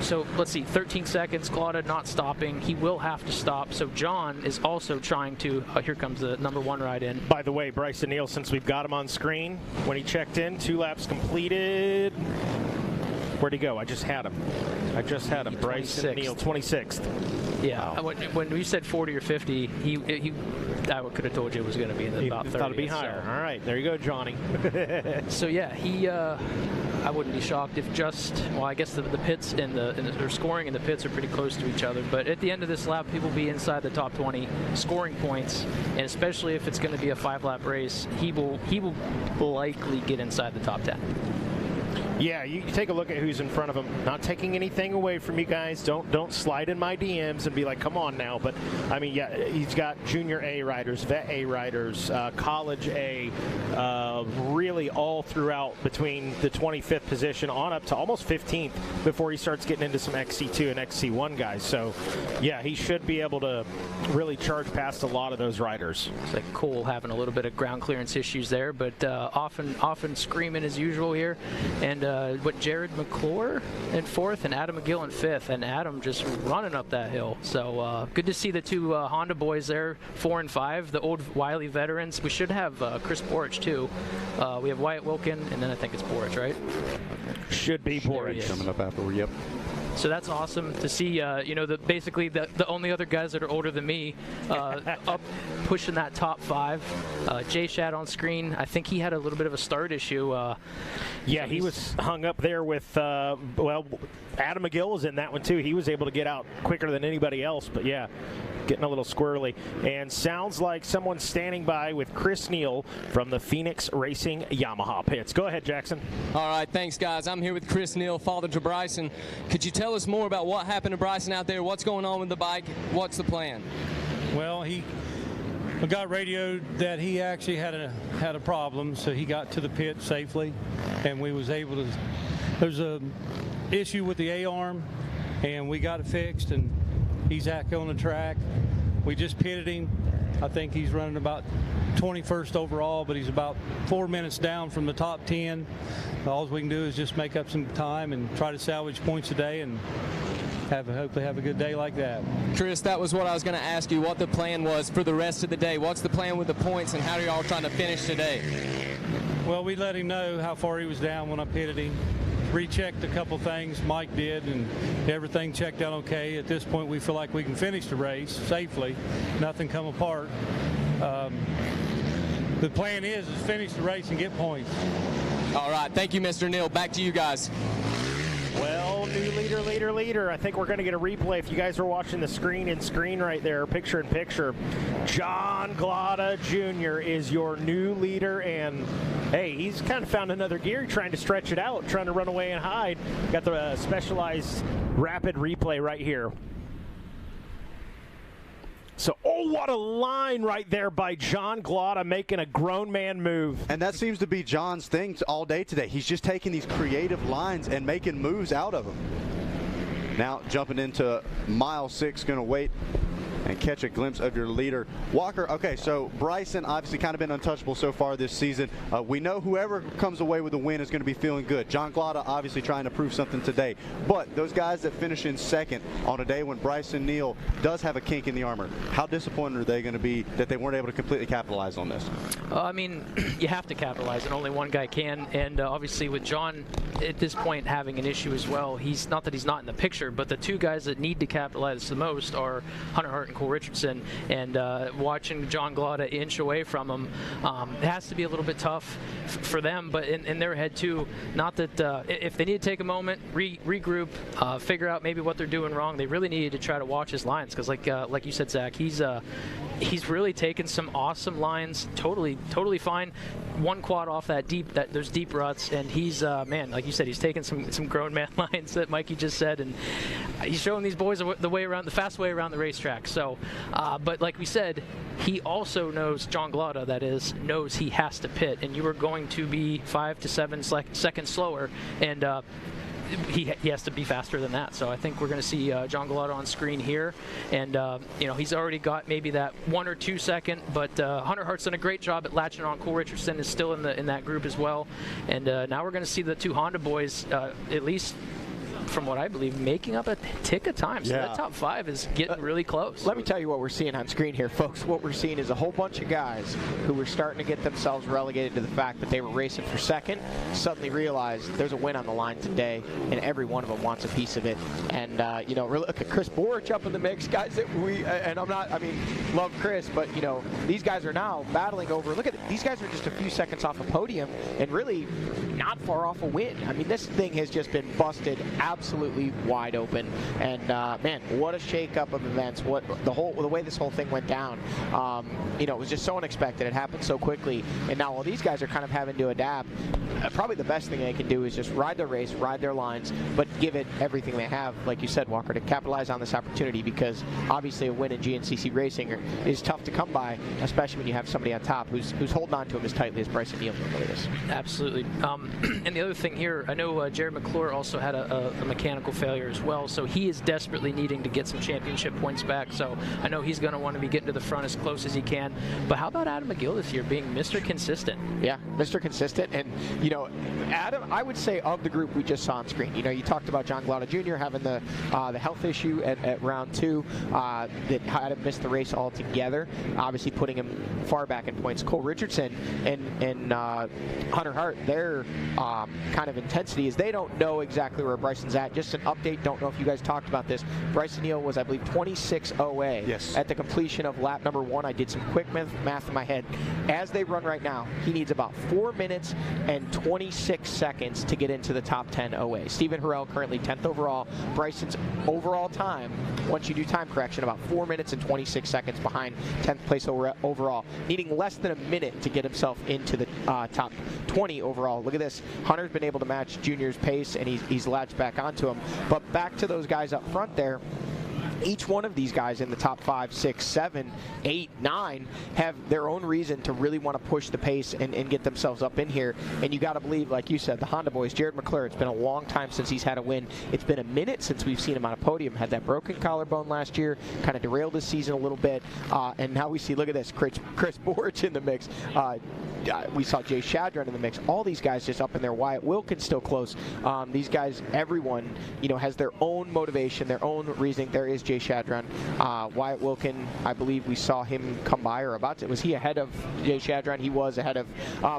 So let's see, 13 seconds, Glotta not stopping. He will have to stop. So John is also trying to, here comes the number 1 ride in. By the way, Brycen Neal, since we've got him on screen, when he checked in, 2 laps completed. Where'd he go? I just had him. Brycen Neal, 26th. Yeah, wow. When we said 40 or 50, I could have told you it was going to be in the about 30. Thought it'd be higher. So. All right, there you go, Johnny. So yeah, I wouldn't be shocked if I guess the pits or scoring in the pits are pretty close to each other. But at the end of this lap, people will be inside the top 20 scoring points, and especially if it's going to be a 5-lap race, he will likely get inside the top 10. Yeah, you take a look at who's in front of him. Not taking anything away from you guys. Don't slide in my DMs and be like, come on now. But, I mean, yeah, he's got junior A riders, vet A riders, college A, really all throughout between the 25th position on up to almost 15th before he starts getting into some XC2 and XC1 guys. So, yeah, he should be able to really charge past a lot of those riders. It's like Cole having a little bit of ground clearance issues there, but often screaming as usual here. And Jared McClure in 4th and Adam McGill in 5th, and Adam just running up that hill. So good to see the 2 Honda boys there, 4 and 5, the old Wiley veterans. We should have Chris Borich too. We have Wyatt Wilkin, and then I think it's Borich, right? Should be Borich. Coming up afterward, yep. So that's awesome to see, basically the only other guys that are older than me up pushing that top 5. Jay Shad on screen. I think he had a little bit of a start issue. Yeah, he was hung up there with, Adam McGill was in that one too. He was able to get out quicker than anybody else, but yeah, getting a little squirrely. And sounds like someone's standing by with Chris Neal from the Phoenix Racing Yamaha pits. Go ahead, Jackson. All right, thanks, guys. I'm here with Chris Neal, father to Brycen. Could you tell us more about what happened to Brycen out there? What's going on with the bike? What's the plan? Well, he got radioed that he actually had a problem, so he got to the pit safely, and we was able to. There's a issue with the A-arm, and we got it fixed, and he's back on the track. We just pitted him. I think he's running about 21st overall, but he's about 4 minutes down from the top 10. All we can do is just make up some time and try to salvage points today and hopefully have a good day like that. Chris, that was what I was going to ask you, what the plan was for the rest of the day. What's the plan with the points, and how are y'all trying to finish today? Well, we let him know how far he was down when I pitted him. Rechecked a couple things, Mike did, and everything checked out okay. At this point, we feel like we can finish the race safely, nothing come apart. The plan is finish the race and get points. All right, thank you, Mr. Neal. Back to you guys. Well, new leader. I think we're going to get a replay. If you guys are watching the screen right there, picture in picture, John Glada Jr. is your new leader, and hey, he's kind of found another gear, trying to stretch it out, trying to run away and hide. Got the specialized rapid replay right here. So, oh, what a line right there by John Glada, making a grown man move. And that seems to be John's thing all day today. He's just taking these creative lines and making moves out of them. Now jumping into mile 6, going to wait and catch a glimpse of your leader. Walker, okay, so Brycen obviously kind of been untouchable so far this season. We know whoever comes away with the win is going to be feeling good. John Glada obviously trying to prove something today. But those guys that finish in second on a day when Brycen Neal does have a kink in the armor, how disappointed are they going to be that they weren't able to completely capitalize on this? I mean, you have to capitalize, and only one guy can. And obviously with John at this point having an issue as well, he's not that he's not in the picture, but the two guys that need to capitalize the most are Hunter Hart and Cole Richardson, and watching John Glada inch away from him, it has to be a little bit tough for them, but in their head too. Not that if they need to take a moment, regroup, figure out maybe what they're doing wrong, they really needed to try to watch his lines, because like you said, Zach, he's really taken some awesome lines, totally fine. One quad off those deep ruts, and he's man, like you said, he's taken some grown man lines that Mikey just said, and he's showing these boys the fast way around the racetrack. So, but like we said, he also knows, John Glada that is, knows he has to pit, and you are going to be 5 to 7 seconds slower, and he has to be faster than that. So I think we're going to see John Glada on screen here, and he's already got maybe that 1 or 2 second, but Hunter Hart's done a great job at latching on. Cole Richardson is still in that group as well, and now we're going to see the two Honda boys at least, from what I believe, making up a tick of time. So that top 5 is getting really close. Let me tell you what we're seeing on screen here, folks. What we're seeing is a whole bunch of guys who were starting to get themselves relegated to the fact that they were racing for second, suddenly realized there's a win on the line today, and every one of them wants a piece of it. And, really look at Chris Borich up in the mix, guys that love Chris, but, these guys are now battling over, look at it, these guys are just a few seconds off a podium and really not far off a win. I mean, this thing has just been busted absolutely wide open, and man, what a shake-up of events! The way this whole thing went down, it was just so unexpected. It happened so quickly, and now while these guys are kind of having to adapt, probably the best thing they can do is just ride their race, ride their lines, but give it everything they have, like you said, Walker, to capitalize on this opportunity, because obviously a win in GNCC racing is tough to come by, especially when you have somebody on top who's holding on to him as tightly as Brycen Neal normally is. Absolutely. And the other thing here, I know Jared McClure also had a mechanical failure as well, so he is desperately needing to get some championship points back, so I know he's going to want to be getting to the front as close as he can. But how about Adam McGill this year being Mr. Consistent? Yeah, Mr. Consistent, and Adam, I would say of the group we just saw on screen, you talked about John Glada Jr. having the health issue at round 2 that had him miss the race altogether, obviously putting him far back in points. Cole Richardson and Hunter Hart, their kind of intensity is they don't know exactly where Brycen's at. Just an update, don't know if you guys talked about this. Brycen Neal was, I believe, 26.08 at the completion of lap number 1. I did some quick math in my head. As they run right now, he needs about 4 minutes and 26 seconds to get into the top 10 OA. Stephen Harrell currently 10th overall. Brycen's overall time, once you do time correction, about 4 minutes and 26 seconds behind 10th place overall, needing less than a minute to get himself into the top 20 overall. Look at this. Hunter's been able to match Junior's pace, and he's latched back onto him. But back to those guys up front there, each one of these guys in the top 5, 6, 7, 8, 9 have their own reason to really want to push the pace and get themselves up in here. And you got to believe, like you said, the Honda boys, Jared McClure, it's been a long time since he's had a win. It's been a minute since we've seen him on a podium. Had that broken collarbone last year, kind of derailed his season a little bit. And now we see, look at this, Chris Borch in the mix. We saw Jay Shadron in the mix. All these guys just up in there. Wyatt Wilkins still close. These guys, everyone, has their own motivation, their own reasoning. There is Jay Shadron. Wyatt Wilkin, I believe we saw him come by or about to. Was he ahead of Jay Shadron? He was ahead of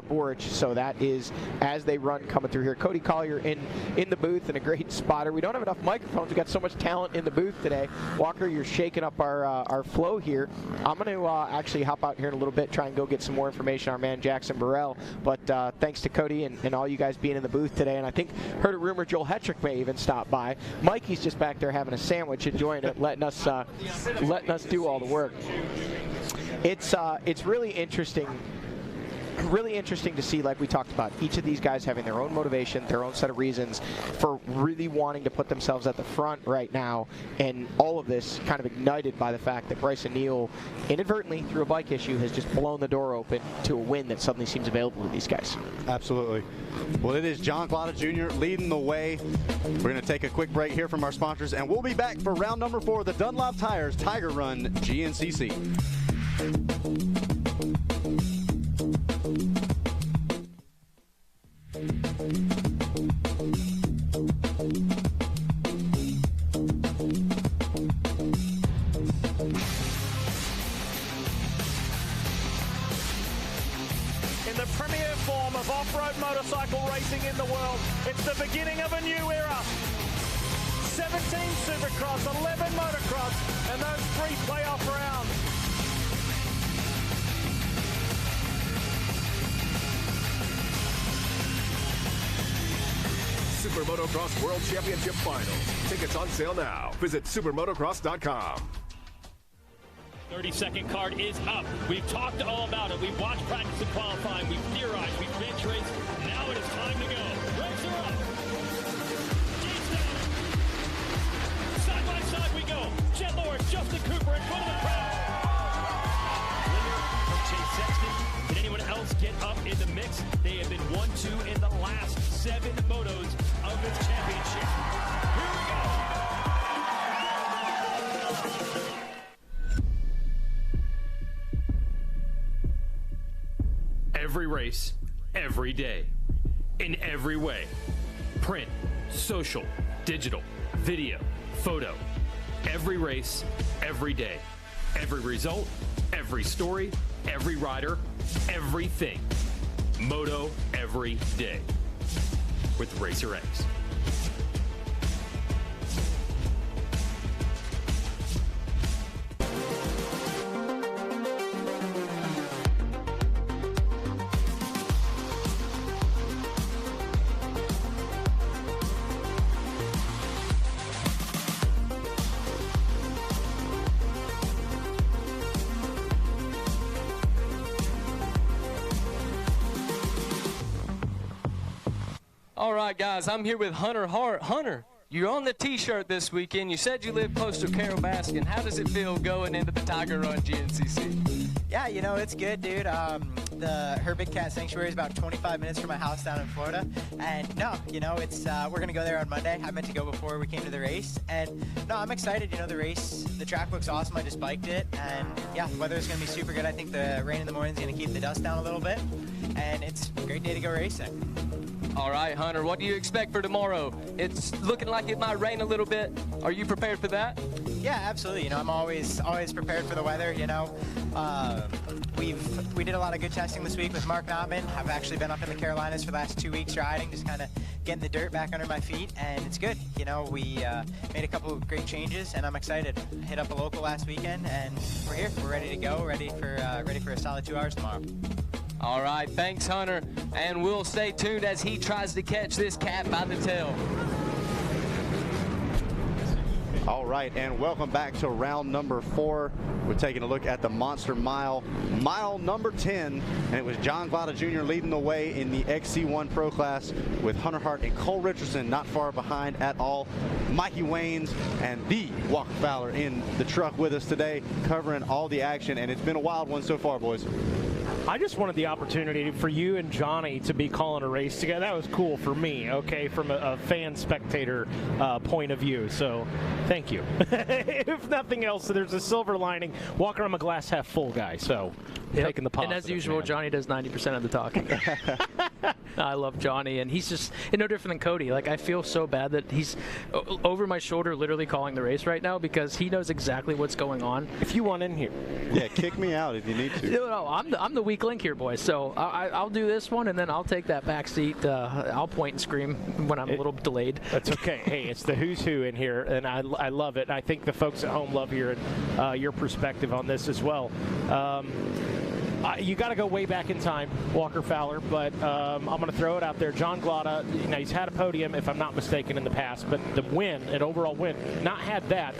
Borch. So that is as they run coming through here. Cody Collier in the booth and a great spotter. We don't have enough microphones. We've got so much talent in the booth today. Walker, you're shaking up our flow here. I'm going to actually hop out here in a little bit, try and go get some more information on our man Jackson Burrell. But thanks to Cody and all you guys being in the booth today. And I think heard a rumor Joel Hetrick may even stop by. Mikey's just back there having a sandwich, enjoying it, letting us do all the work. It's really interesting. Really interesting to see, like we talked about, each of these guys having their own motivation, their own set of reasons for really wanting to put themselves at the front right now, and all of this kind of ignited by the fact that Brycen Neal, inadvertently through a bike issue, has just blown the door open to a win that suddenly seems available to these guys. Absolutely. Well, it is John Glotta Jr. leading the way. We're going to take a quick break here from our sponsors, and we'll be back for round number 4 of the Dunlop Tires Tiger Run GNCC. Of off-road motorcycle racing in the world. It's the beginning of a new era. 17 Supercross, 11 motocross, and those 3 playoff rounds. Super Motocross World Championship Finals. Tickets on sale now. Visit supermotocross.com. 30-second card is up. We've talked all about it. We've watched practice and qualifying. We've theorized. We've bench raced. Now it is time to go. Brakes are up. Gates down. Side by side we go. Jet Lawrence, Justin Cooper in front of the crowd. Winner from Chase Sexton. Did anyone else get up in the mix? They have been 1-2 in the last 7 motos of this championship. Here we go. Every race, every day, in every way. Print, social, digital, video, photo. Every race, every day. Every result, every story, every rider, everything. Moto every day. With Racer X. All right, guys, I'm here with Hunter Hart. Hunter, you're on the T-shirt this weekend. You said you live close to Carol Baskin. How does it feel going into the Tiger Run GNCC? Yeah, it's good, dude. Her Big Cat Sanctuary is about 25 minutes from my house down in Florida. And it's we're going to go there on Monday. I meant to go before we came to the race. And no, I'm excited. The track looks awesome. I just biked it. And yeah, the weather's going to be super good. I think the rain in the morning is going to keep the dust down a little bit. And it's a great day to go racing. All right, Hunter, what do you expect for tomorrow? It's looking like it might rain a little bit. Are you prepared for that? Yeah, absolutely. I'm always prepared for the weather. We did a lot of good testing this week with Mark Knopman. I've actually been up in the Carolinas for the last 2 weeks riding, just kind of getting the dirt back under my feet, and it's good. We made a couple of great changes, and I'm excited. Hit up a local last weekend, and we're here. We're ready to go. Ready for a solid 2 hours tomorrow. All right, thanks, Hunter, and we'll stay tuned as he tries to catch this cat by the tail. All right, and welcome back to round number 4. We're taking a look at the Monster Mile, mile number 10, and it was John Glada Jr. leading the way in the XC1 Pro class with Hunter Hart and Cole Richardson not far behind at all. Mikey Waynes and the Walker Fowler in the truck with us today, covering all the action, and it's been a wild one so far, boys. I just wanted the opportunity for you and Johnny to be calling a race together. That was cool for me, okay, from a fan spectator point of view. So thank you. If nothing else, there's a silver lining. Walker, I'm a glass half full guy, so taking the positive. And as usual, man. Johnny does 90% of the talking. I love Johnny, and he's just no different than Cody. Like, I feel so bad that he's over my shoulder literally calling the race right now because he knows exactly what's going on. If you want in here. Yeah, kick me out if you need to. No, I'm the weak link here, boys. So I'll do this one, and then I'll take that back seat. I'll point and scream when I'm a little delayed. That's okay. Hey, it's the who's who in here, and I love it. I think the folks at home love hearing your perspective on this as well. You got to go way back in time, Walker Fowler, but I'm going to throw it out there. John Glada, he's had a podium, if I'm not mistaken, in the past, but the win, an overall win, not had that.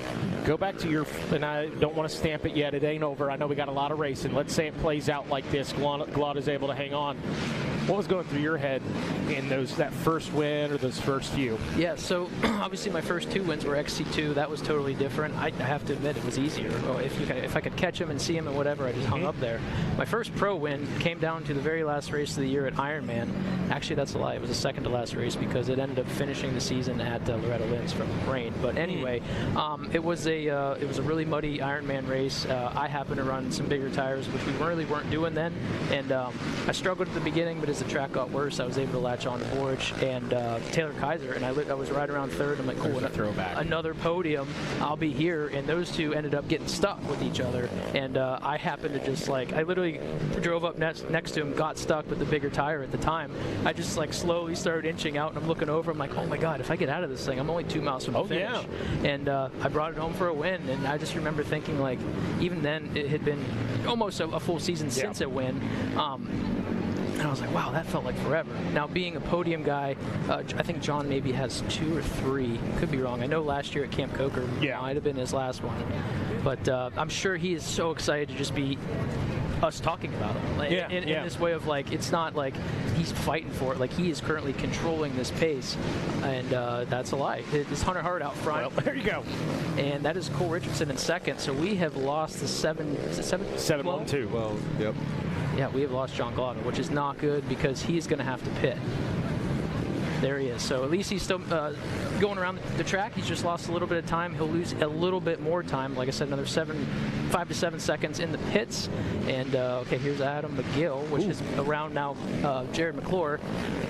Go back to your, and I don't want to stamp it yet. It ain't over. I know we got a lot of racing. Let's say it plays out like this. Glada's able to hang on. What was going through your head in that first win or those first few? Yeah, so obviously my first 2 wins were XC2. That was totally different. I have to admit it was easier. If I could catch him and see him and whatever, I just hung up there. My first pro win came down to the very last race of the year at Ironman. Actually, that's a lie. It was the second to last race because it ended up finishing the season at Loretta Lynn's from rain. But anyway, it was a really muddy Ironman race. I happened to run some bigger tires, which we really weren't doing then, and I struggled at the beginning, but as the track got worse, I was able to latch on to Borge and Taylor Kaiser, and I was right around third. I'm like, cool, another podium, I'll be here. And those two ended up getting stuck with each other, and I happened to just I literally drove up next to him, got stuck with the bigger tire at the time. I just slowly started inching out, and I'm looking over. I'm like, oh my God, if I get out of this thing, I'm only 2 miles from the finish. Yeah. And I brought it home for a win, and I just remember thinking, even then it had been almost a full season since a win. And I was like, wow, that felt like forever. Now, being a podium guy, I think John maybe has 2 or 3. Could be wrong. I know last year at Camp Coker might have been his last one. But I'm sure he is so excited to just be us talking about him. In this way of it's not like he's fighting for it. He is currently controlling this pace. And that's a lie. It's Hunter Hart out front. Well, there you go. And that is Cole Richardson in second. So we have lost the 7-1-2. Well, yep. Yeah, we have lost John Glada, which is not good because he's going to have to pit. There he is. So at least he's still going around the track. He's just lost a little bit of time. He'll lose a little bit more time. Like I said, another 5 to 7 seconds in the pits. And, okay, here's Adam McGill, which is around now Jared McClure.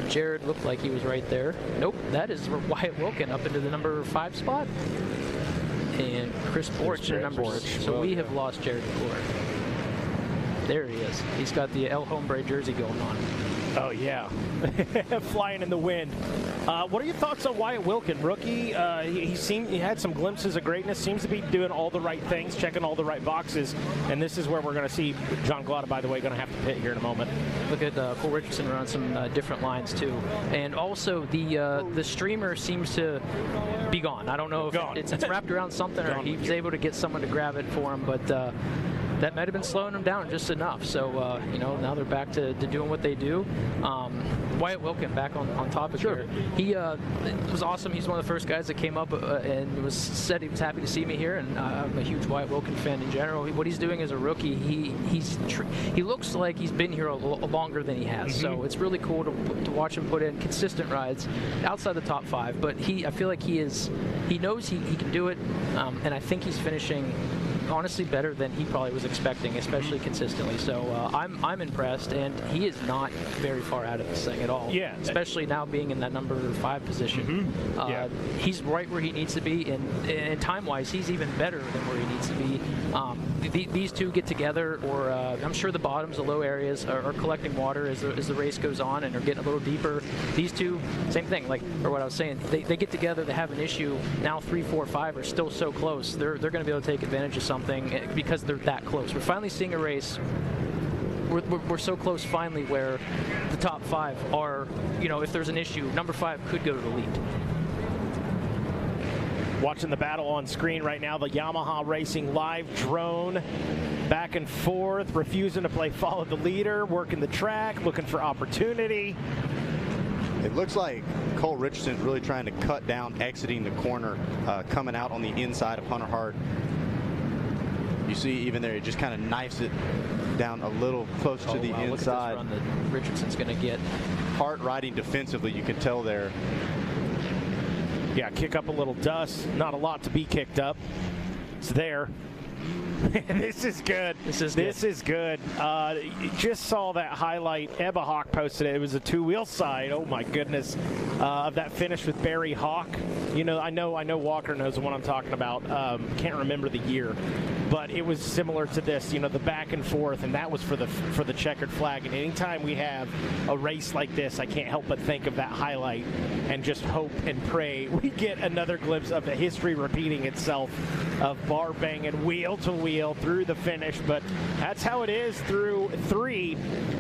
Jared looked like he was right there. Nope, that is Wyatt Wilkin up into the number 5 spot. And Chris Borch in number 6. So we have lost Jared McClure. There he is. He's got the El Hombre jersey going on. Oh, yeah. Flying in the wind. What are your thoughts on Wyatt Wilkin? Rookie, he had some glimpses of greatness, seems to be doing all the right things, checking all the right boxes, and this is where we're going to see John Glada, by the way, going to have to pit here in a moment. Look at Cole Richardson around some different lines, too. And also, the streamer seems to be gone. I don't know if it's wrapped around something or he was able to get someone to grab it for him, but that might have been slowing them down just enough. So, now they're back to doing what they do. Wyatt Wilkin, back on topic here. He was awesome. He's one of the first guys that came up and said he was happy to see me here. And I'm a huge Wyatt Wilkin fan in general. What he's doing as a rookie, he looks like he's been here longer than he has. Mm-hmm. So it's really cool to watch him put in consistent rides outside the top 5. But I feel like he knows he can do it, and I think he's finishing honestly better than he probably was expecting, especially consistently. So I'm impressed, and he is not very far out of this thing at all. Yeah. Especially now being in that number 5 position. Mm-hmm. He's right where he needs to be, and time-wise, he's even better than where he needs to be. These two get together, or I'm sure the bottoms, the low areas, are collecting water as the race goes on and are getting a little deeper. These two, same thing, or what I was saying, they get together, they have an issue. Now 3, 4, 5 are still so close. They're going to be able to take advantage of something because they're that close. We're finally seeing a race. We're so close finally where the top 5 are, if there's an issue, number 5 could go to the lead. watching the battle on screen right now. The Yamaha Racing live drone back and forth, refusing to play follow the leader, working the track, looking for opportunity. It looks like Cole Richardson really trying to cut down, exiting the corner, coming out on the inside of Hunter Hart. You see even there, he just kind of knifes it down a little close to the inside. Look at this run that Richardson's going to get. Hart riding defensively, you can tell there. Yeah, kick up a little dust. Not a lot to be kicked up. It's there. This is good. This is good. Just saw that highlight. Ebba Hawk posted it. It was a two-wheel side. Oh my goodness, of that finish with Barry Hawk. You know, I know Walker knows the one I'm talking about. Can't remember the year, but it was similar to this. You know, the back and forth, and that was for the checkered flag. And anytime we have a race like this, I can't help but think of that highlight and just hope and pray we get another glimpse of the history repeating itself of bar banging wheel to wheel through the finish. But that's how it is through 3.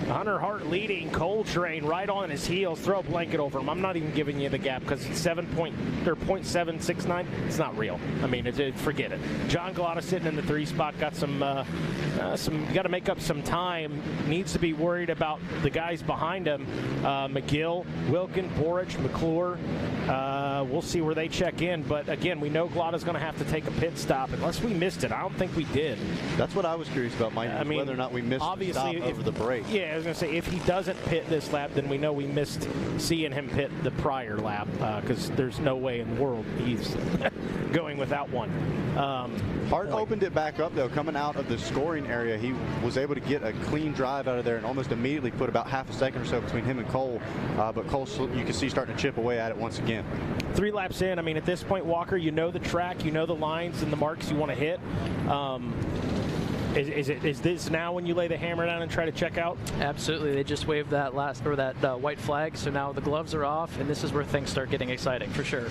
Hunter Hart leading, Coltrane right on his heels. Throw a blanket over him. I'm not even giving you the gap because it's 0.769. It's not real. I mean, forget it. John Glotta sitting in the 3 spot, got some got to make up some time. Needs to be worried about the guys behind him. McGill, Wilkin, Borich, McClure. We'll see where they check in. But again, we know Glotta's going to have to take a pit stop unless we missed it. I don't think we did. That's what I was curious about, Mike. I mean, whether or not we missed the stop over the break. Yeah, I was going to say, if he doesn't pit this lap, then we know we missed seeing him pit the prior lap because there's no way in the world he's going without one. Hart opened it back up, though. Coming out of the scoring area, he was able to get a clean drive out of there and almost immediately put about half a second or so between him and Cole. But Cole, you can see, starting to chip away at it once again. 3 laps in, I mean, at this point, Walker, you know the track, you know the lines and the marks you want to hit. Is this now when you lay the hammer down and try to check out? Absolutely. They just waved that white flag, so now the gloves are off, and this is where things start getting exciting for sure.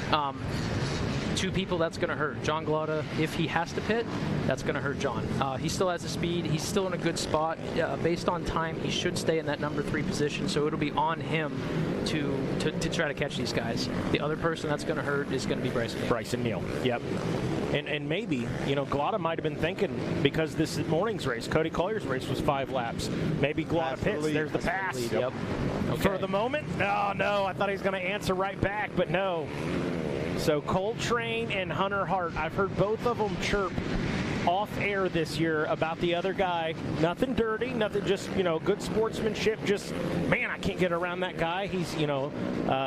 2 people, that's going to hurt. John Glotta, if he has to pit, that's going to hurt John. He still has the speed. He's still in a good spot. Based on time, he should stay in that number 3 position, so it'll be on him to try to catch these guys. The other person that's going to hurt is going to be Brycen Neal. Yep. And maybe, you know, Glotta might have been thinking, because this morning's race, Cody Collier's race was 5 laps. Maybe Glotta pits. There's the pass. Yep. Okay. For the moment, oh no, I thought he was going to answer right back, but no. So Coltrane and Hunter Hart, I've heard both of them chirp off air this year about the other guy. Nothing dirty, nothing, just, you know, good sportsmanship. Just, man, I can't get around that guy. He's, you know,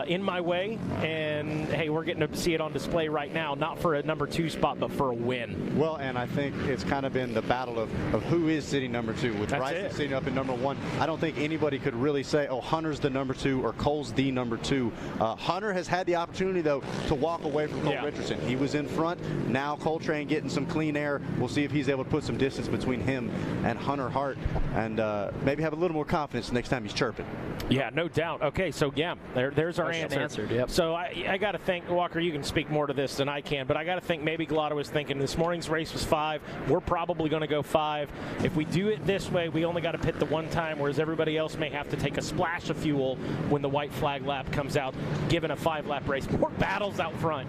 in my way. And hey, we're getting to see it on display right now, not for a number 2 spot, but for a win. Well, and I think it's kind of been the battle of who is sitting number 2. With Brycen sitting up in number 1, I don't think anybody could really say, oh, Hunter's the number 2 or Cole's the number 2. Hunter has had the opportunity, though, to walk away from Cole Richardson. He was in front. Now Coltrane getting some clean air. We'll see if he's able to put some distance between him and Hunter Hart, and maybe have a little more confidence the next time he's chirping. Yeah, no doubt. Okay, so yeah, there's our answer. Answered, yep. So I got to think, Walker, you can speak more to this than I can, but I got to think maybe Glotta was thinking this morning's race was 5. We're probably going to go 5. If we do it this way, we only got to pit the 1 time, whereas everybody else may have to take a splash of fuel when the white flag lap comes out, given a 5-lap race. More battles out front.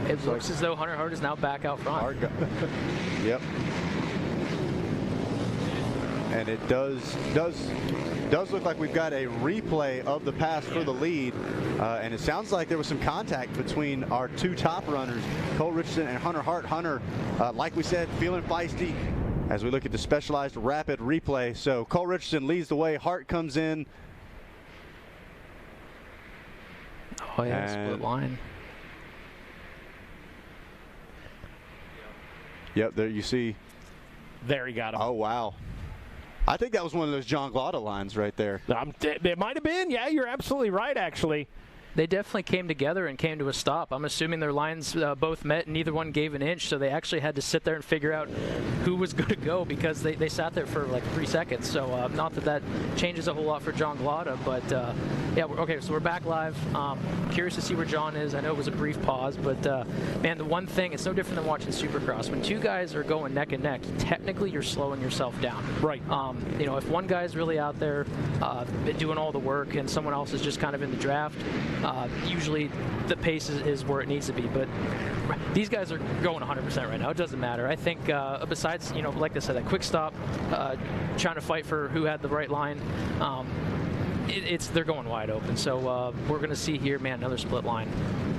It looks as though Hunter Hart is now back out front. Yep. And it does look like we've got a replay of the pass for the lead. And it sounds like there was some contact between our 2 top runners, Cole Richardson and Hunter Hart. Hunter, like we said, feeling feisty as we look at the specialized rapid replay. So Cole Richardson leads the way. Hart comes in. Oh, yeah, split line. Yep, there you see. There he got him. Oh, wow. I think that was one of those John Glotta lines right there. It might have been. Yeah, you're absolutely right, actually. They definitely came together and came to a stop. I'm assuming their lines both met and neither one gave an inch, so they actually had to sit there and figure out who was going to go because they sat there for like 3 seconds. So not that changes a whole lot for John Glotta, but yeah, okay, so we're back live. Curious to see where John is. I know it was a brief pause, but man, the one thing, it's no different than watching Supercross. When 2 guys are going neck and neck, technically you're slowing yourself down. Right. You know, if one guy's really out there doing all the work and someone else is just kind of in the draft, usually the pace is where it needs to be. But these guys are going 100% right now. It doesn't matter. I think besides, like I said, that quick stop, trying to fight for who had the right line, they're going wide open. So we're going to see here, man, another split line.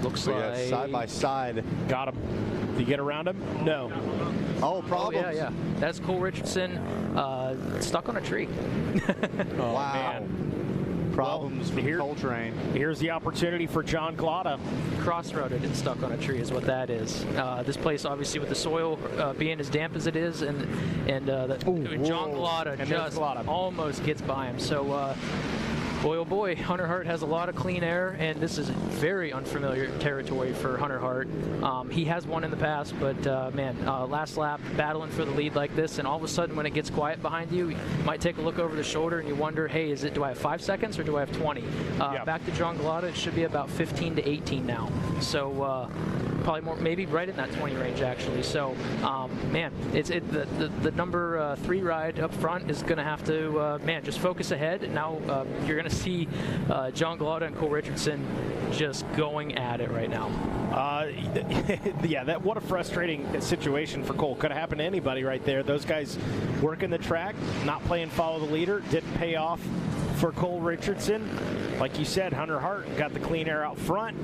Looks like side by side. Got him. Did you get around him? No. Oh, problems. Oh, yeah. That's Cole Richardson stuck on a tree. Oh, wow. Man. Problems with Coltrane. Here's the opportunity for John Glotta. Cross-rutted and stuck on a tree is what that is. This place, obviously, with the soil being as damp as it is, and John Glotta just almost gets by him. So, boy, oh boy, Hunter Hart has a lot of clean air, and this is very unfamiliar territory for Hunter Hart. He has won in the past, but man, last lap, battling for the lead like this, and all of a sudden when it gets quiet behind you, you might take a look over the shoulder and you wonder, hey, do I have 5 seconds or do I have 20? Back to John Glotta, it should be about 15 to 18 now. So probably more, maybe right in that 20 range actually. So man, the number 3 ride up front is going to have to man, just focus ahead. Now you're going to see John Glotta and Cole Richardson just going at it right now. Yeah, what a frustrating situation for Cole. Could have happened to anybody right there. Those guys working the track, not playing follow the leader, didn't pay off for Cole Richardson. Like you said, Hunter Hart got the clean air out front.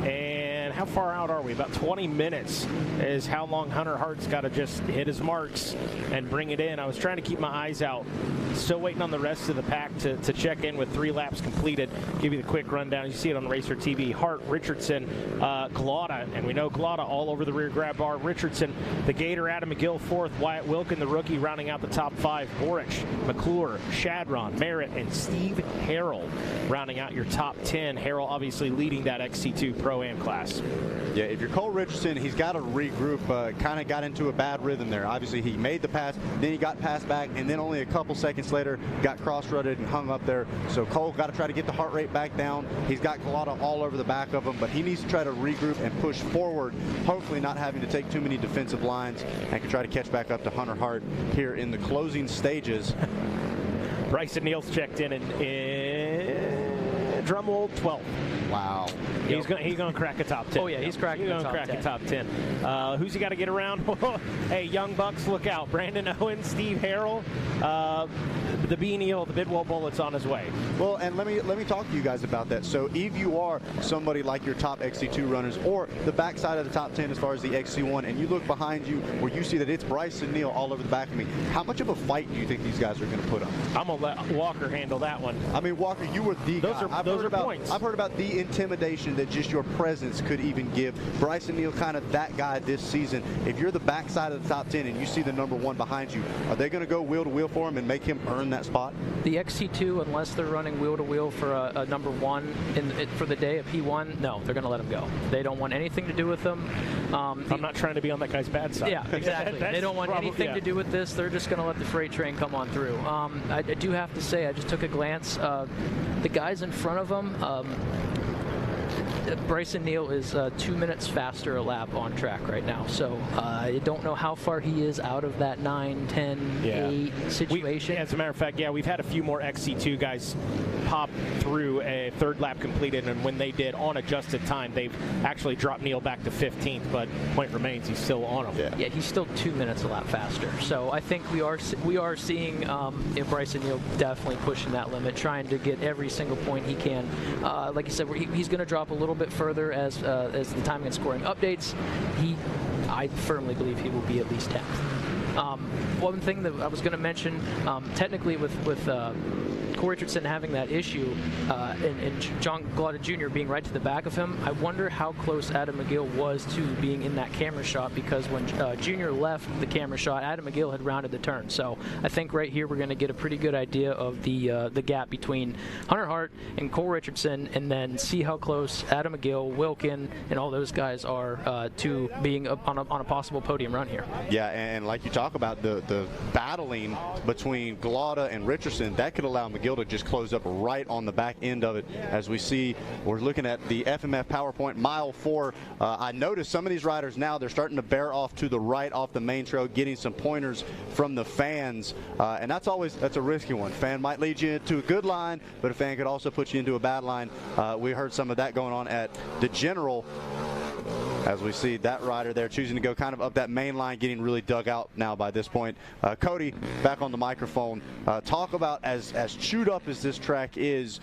And how far out are we? About 20 minutes is how long Hunter Hart's got to just hit his marks and bring it in. I was trying to keep my eyes out. Still waiting on the rest of the pack to check in with 3 laps completed. Give you the quick rundown. You see it on Racer TV. Hart, Richardson, Glotta, and we know Glotta all over the rear grab bar. Richardson, the Gator, Adam McGill 4th. Wyatt Wilkin, the rookie, rounding out the top 5. Borich, McClure, Shadron, Merritt, and Steve Harrell rounding out your top 10. Harrell obviously leading that XC2 Pro-Am class. Yeah, if you're Cole Richardson, he's got to regroup. Kind of got into a bad rhythm there. Obviously, he made the pass, then he got passed back, and then only a couple seconds later got cross-rutted and hung up there. So Cole got to try to get the heart rate back down. He's got Glotta all over the back of him, but he needs to try to regroup and push forward, hopefully not having to take too many defensive lines, and can try to catch back up to Hunter Hart here in the closing stages. Brycen Neal's checked in drumroll 12th. Wow. He's going to crack a top 10. Oh, yeah, he's cracking the top 10. He's going to crack a top 10. Who's he got to get around? Hey, Young Bucks, look out. Brandon Owen, Steve Harrell, the Beanie, the Bidwell Bullet's on his way. Well, and let me talk to you guys about that. So if you are somebody like your top XC2 runners or the backside of the top 10 as far as the XC1, and you look behind you where you see that it's Brycen Neal all over the back of me, how much of a fight do you think these guys are going to put up? I'm going to let Walker handle that one. I mean, Walker, you were the guy. Those are points. I've heard about the intimidation that just your presence could even give. Brycen Neal kind of that guy this season. If you're the backside of the top 10 and you see the number 1 behind you, are they going to go wheel to wheel for him and make him earn that spot? The XC2, unless they're running wheel to wheel for a number 1 for the day, a P1, no, they're going to let him go. They don't want anything to do with them. I'm not trying to be on that guy's bad side. Yeah, exactly. They don't want anything to do with this. They're just going to let the freight train come on through. I do have to say, I just took a glance. The guys in front of them, Brycen Neal is 2 minutes faster a lap on track right now. So I don't know how far he is out of that 9, 10, 8 situation. As a matter of fact, we've had a few more XC2 guys pop through a 3rd lap completed, and when they did on adjusted time, they've actually dropped Neal back to 15th, but point remains he's still on him. Yeah, he's still 2 minutes a lap faster. So I think we are seeing Brycen Neal definitely pushing that limit, trying to get every single point he can. Like you said, he's going to drop a little bit further as the timing and scoring updates. I firmly believe he will be at least 10th. One thing that I was going to mention, technically with Cole Richardson having that issue and John Glotta Jr. being right to the back of him, I wonder how close Adam McGill was to being in that camera shot, because when Jr. left the camera shot, Adam McGill had rounded the turn. So I think right here we're going to get a pretty good idea of the gap between Hunter Hart and Cole Richardson, and then see how close Adam McGill, Wilkin, and all those guys are to being on a possible podium run here. Yeah, and like you talk about the battling between Glotta and Richardson, that could allow McGill McGill to just close up right on the back end of it. As we see, we're looking at the FMF PowerPoint mile 4. I noticed some of these riders now, they're starting to bear off to the right off the main trail, getting some pointers from the fans, and that's a risky one. Fan might lead you to a good line, but a fan could also put you into a bad line. We heard some of that going on at the General, as we see that rider there choosing to go kind of up that main line, getting really dug out now by this point. Cody, back on the microphone. Talk about as chewed up as this track is,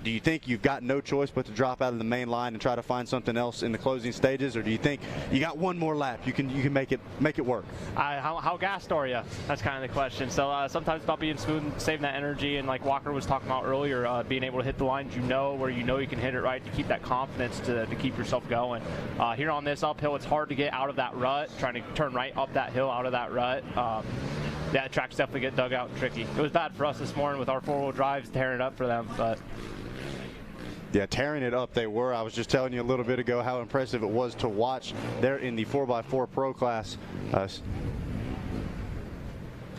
do you think you've got no choice but to drop out of the main line and try to find something else in the closing stages, or do you think you got one more lap, you can make it work? How gassed are you? That's kind of the question. So sometimes about being smooth and saving that energy, and like Walker was talking about earlier, being able to hit the lines where you know you can hit it right to keep that confidence to keep yourself going. Here on this uphill, it's hard to get out of that rut, trying to turn right up that hill out of that rut. Yeah, the tracks definitely get dug out and tricky. It was bad for us this morning with our four-wheel drives tearing it up for them, but. Yeah, tearing it up they were. I was just telling you a little bit ago how impressive it was to watch there in the 4x4 Pro class.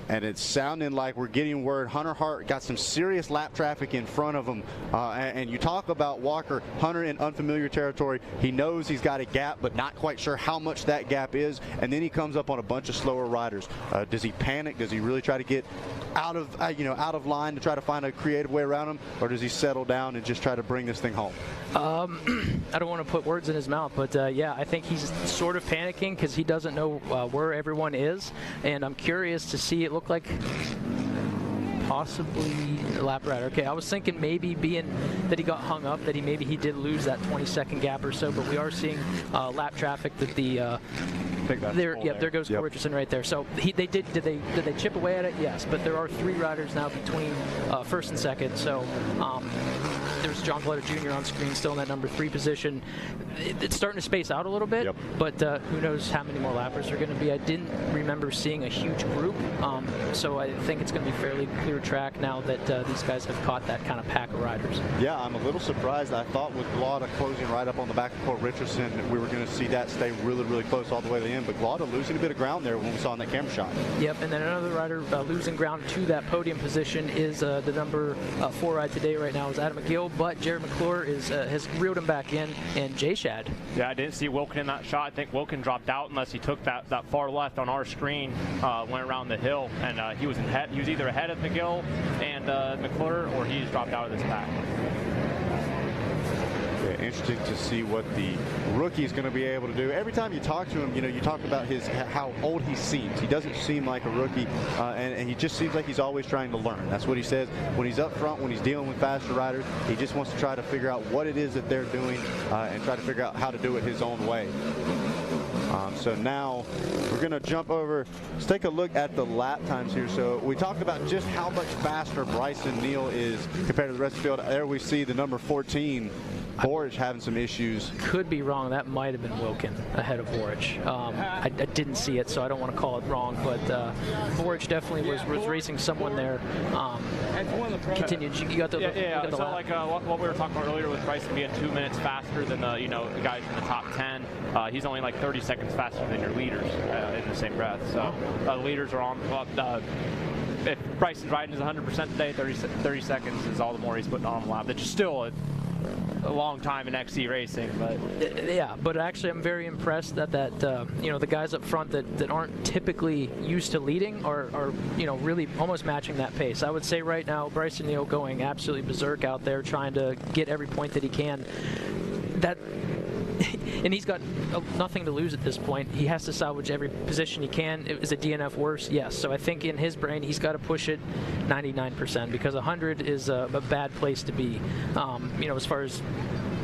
And it's sounding like we're getting word Hunter Hart got some serious lap traffic in front of him. And you talk about Walker, Hunter in unfamiliar territory. He knows he's got a gap, but not quite sure how much that gap is. And then he comes up on a bunch of slower riders. Does he panic? Does he really try to get out of line to try to find a creative way around him? Or does he settle down and just try to bring this thing home? I don't want to put words in his mouth, but yeah, I think he's sort of panicking because he doesn't know where everyone is. And I'm curious to see, it looked like possibly a lap rider. Okay, I was thinking maybe being that he got hung up, that he did lose that 20-second gap or so, but we are seeing lap traffic that there goes Cole Richardson right there. So did they chip away at it? Yes, but there are 3 riders now between first and second. So there's John Gletta Jr. on screen still in that number 3 position. It's starting to space out a little bit, but who knows how many more lappers are going to be. I didn't remember seeing a huge group, so I think it's going to be fairly clear track now that these guys have caught that kind of pack of riders. Yeah, I'm a little surprised. I thought with Glada closing right up on the back of Cole Richardson, we were going to see that stay really, really close all the way to the end, but Glada losing a bit of ground there when we saw in that camera shot. Yep, and then another rider losing ground to that podium position is the number 4 ride today right now is Adam McGill, but Jared McClure has reeled him back in, and Jay Shad. Yeah, I didn't see Wilkin in that shot. I think Wilkin dropped out unless he took that far left on our screen, went around the hill, and he was either ahead of McGill and McClure, or he just dropped out of this pack. Yeah, interesting to see what the rookie is going to be able to do. Every time you talk to him, you talk about how old he seems. He doesn't seem like a rookie, and he just seems like he's always trying to learn. That's what he says when he's up front, when he's dealing with faster riders. He just wants to try to figure out what it is that they're doing and try to figure out how to do it his own way. So now we're going to jump over. Let's take a look at the lap times here. So we talked about just how much faster Brycen Neal is compared to the rest of the field. There we see the number 14, Borich, having some issues. Could be wrong. That might have been Wilkin ahead of Borich. I didn't see it, so I don't want to call it wrong, but Borich definitely was racing someone there. Continued. You got the so lap. Like what we were talking about earlier with Brycen being 2 minutes faster than the guys in the top 10. He's only like 30 seconds faster than your leaders in the same breath. So the leaders are on. If Brycen's riding is 100% today, 30 seconds is all the more he's putting on the lap. That's still a long time in XC racing, but yeah. But actually, I'm very impressed that the guys up front that aren't typically used to leading are really almost matching that pace. I would say right now, Brycen Neal going absolutely berserk out there, trying to get every point that he can. And he's got nothing to lose at this point. He has to salvage every position he can. Is a DNF worse? Yes. So I think in his brain, he's got to push it 99% because 100 is a bad place to be, as far as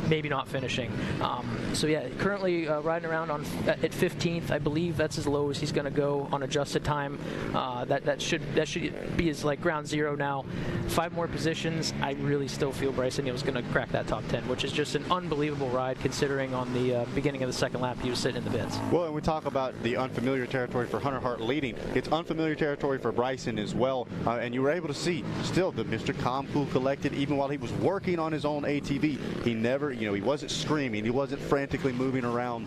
maybe not finishing. So yeah, currently riding around at 15th. I believe that's as low as he's going to go on adjusted time. That should be his ground zero now. 5 more positions. I really still feel Brycen Neal is going to crack that top 10, which is just an unbelievable ride considering on the beginning of the second lap he was sitting in the bits. Well, and we talk about the unfamiliar territory for Hunter Hart leading. It's unfamiliar territory for Brycen as well, and you were able to see still the Mr. Calm, Cool, Collected. Even while he was working on his own ATV, he never he wasn't screaming, he wasn't frantically moving around.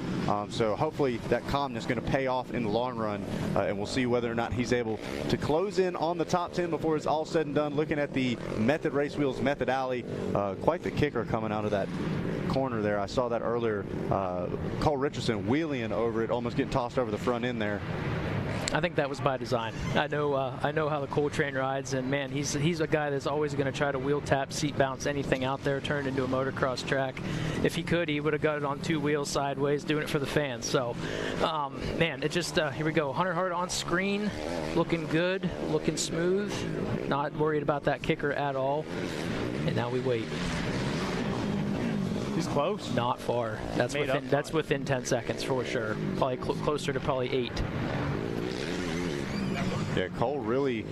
So hopefully that calmness is going to pay off in the long run, and we'll see whether or not he's able to close in on the top 10 before it's all said and done. Looking at the Method Race Wheels Method Alley, quite the kicker coming out of that corner there. I saw that earlier. Cole Richardson wheeling over it, almost getting tossed over the front end there. I think that was by design. I know how the Cole train rides, and man, he's a guy that's always going to try to wheel tap, seat bounce anything out there, turn into a motocross track. If he could, he would have got it on 2 wheels sideways, doing it for the fans. So, man, it just here we go. Hunter Hart on screen, looking good, looking smooth, not worried about that kicker at all. And now we wait. He's close. Not far. That's within 10 seconds for sure. Probably closer to 8. Yeah, Cole really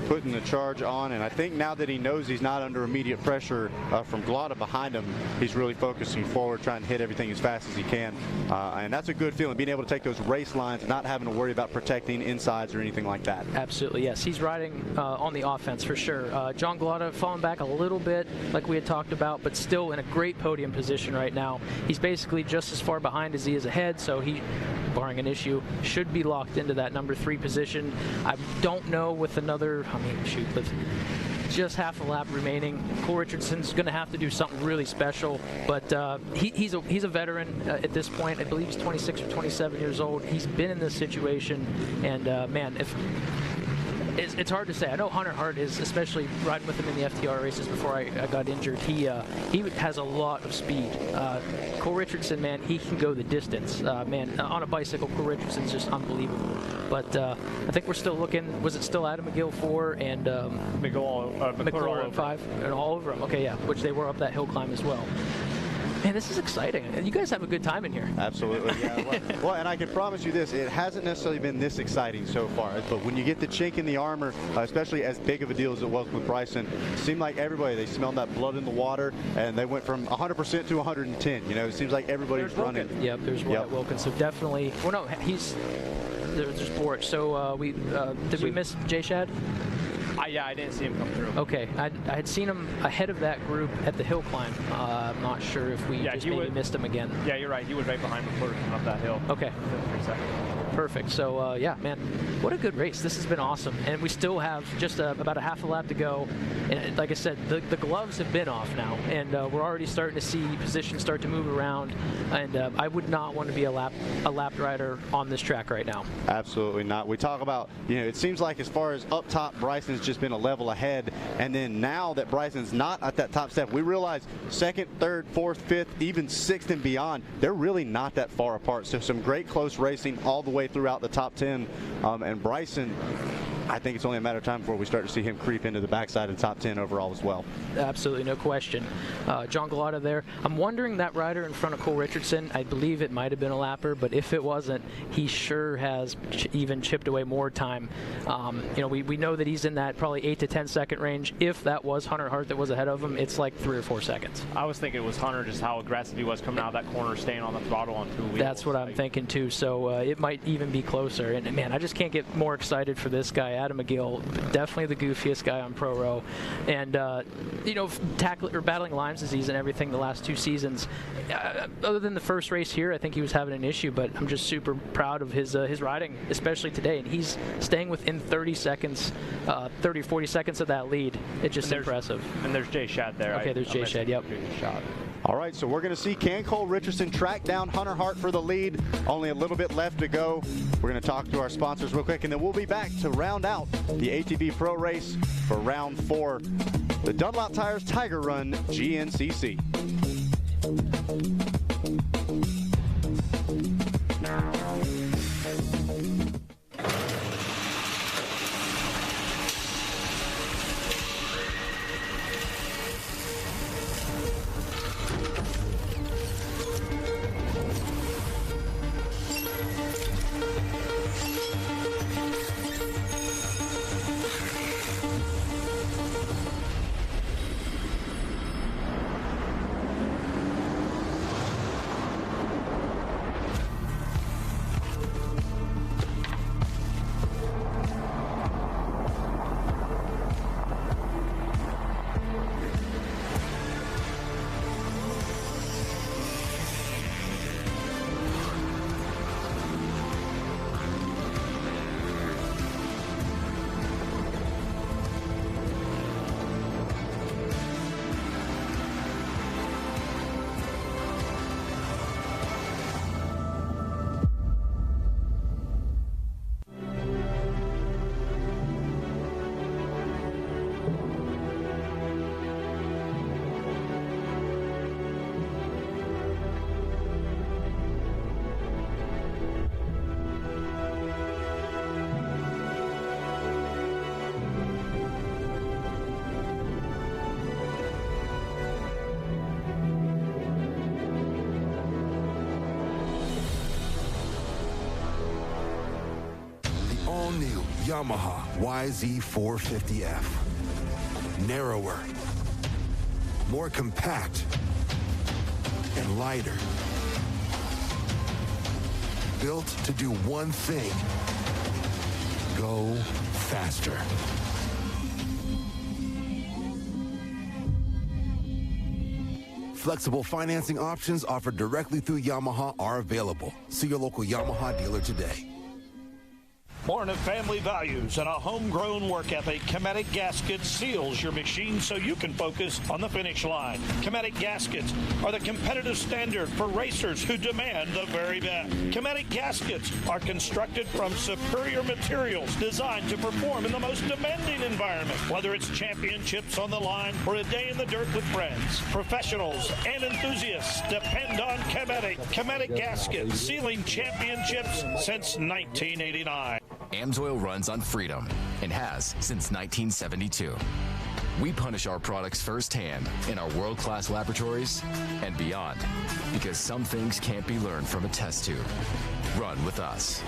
putting the charge on, and I think now that he knows he's not under immediate pressure from Glotta behind him, he's really focusing forward, trying to hit everything as fast as he can, and that's a good feeling, being able to take those race lines, not having to worry about protecting insides or anything like that. Absolutely, yes. He's riding on the offense for sure. John Glotta falling back a little bit, like we had talked about, but still in a great podium position right now. He's basically just as far behind as he is ahead, so he, barring an issue, should be locked into that number 3 position. I don't know with another, with just half a lap remaining, Cole Richardson's going to have to do something really special, but he's a veteran at this point. I believe he's 26 or 27 years old. He's been in this situation, and man, it's hard to say. I know Hunter Hart is, especially riding with him in the FTR races before I got injured, he has a lot of speed. Cole Richardson, man, he can go the distance. Man, on a bicycle, Cole Richardson's just unbelievable. But I think we're still looking, was it still Adam McGill 4 and McClure 5? And all over them. Okay, yeah, which they were up that hill climb as well. Man, this is exciting. You guys have a good time in here. Absolutely, yeah. Well, and I can promise you this, it hasn't necessarily been this exciting so far, but when you get the chink in the armor, especially as big of a deal as it was with Brycen, it seemed like everybody, they smelled that blood in the water, and they went from 100% to 110. It seems like everybody's running. Yep, there's Wyatt Wilkins. So definitely, well, no, there's Borch. So did we miss Jay Shad? Yeah, I didn't see him come through. Okay, I had seen him ahead of that group at the hill climb. I'm not sure if we maybe missed him again. Yeah, you're right. He was right behind McClure coming up that hill. Okay. Perfect. So, yeah, man, what a good race. This has been awesome. And we still have just about a half a lap to go. And like I said, the gloves have been off now. And we're already starting to see positions start to move around. And I would not want to be a lap rider on this track right now. Absolutely not. We talk about, it seems like as far as up top, Brycen's just been a level ahead. And then now that Brycen's not at that top step, we realize 2nd, 3rd, 4th, 5th, even 6th and beyond, they're really not that far apart. So some great close racing all the way throughout the top 10, and Brycen, I think it's only a matter of time before we start to see him creep into the backside of the top 10 overall as well. Absolutely, no question. John Glotta there. I'm wondering, that rider in front of Cole Richardson, I believe it might have been a lapper, but if it wasn't, he sure has even chipped away more time. We know that he's in that probably 8 to 10 second range. If that was Hunter Hart that was ahead of him, it's like 3 or 4 seconds. I was thinking it was Hunter, just how aggressive he was coming out of that corner, staying on the throttle on 2 wheels. That's what I'm thinking too, so it might even be closer. And man, I just can't get more excited for this guy, Adam McGill. Definitely the goofiest guy on Pro Row, and battling Lyme's disease and everything the last 2 seasons. Other than the first race here, I think he was having an issue, but I'm just super proud of his riding, especially today. And he's staying within 30 seconds, 30 or 40 seconds of that lead. It's just impressive. And there's Jay Shad there. Okay, there's Jay Shad. Yep. All right, so we're going to see, can Cole Richardson track down Hunter Hart for the lead? Only a little bit left to go. We're going to talk to our sponsors real quick, and then we'll be back to round out the ATV Pro Race for round 4, the Dunlop Tires Tiger Run GNCC. all-new Yamaha YZ450F. Narrower, more compact, and lighter. Built to do one thing: go faster. Flexible financing options offered directly through Yamaha are available. See your local Yamaha dealer today. Born of family values and a homegrown work ethic, Cometic Gaskets seals your machine so you can focus on the finish line. Cometic Gaskets are the competitive standard for racers who demand the very best. Cometic Gaskets are constructed from superior materials designed to perform in the most demanding environment, whether it's championships on the line or a day in the dirt with friends. Professionals and enthusiasts depend on Cometic. Cometic Gaskets, sealing championships since 1989. AMSOIL runs on freedom and has since 1972. We punish our products firsthand in our world-class laboratories and beyond, because some things can't be learned from a test tube. Run with us.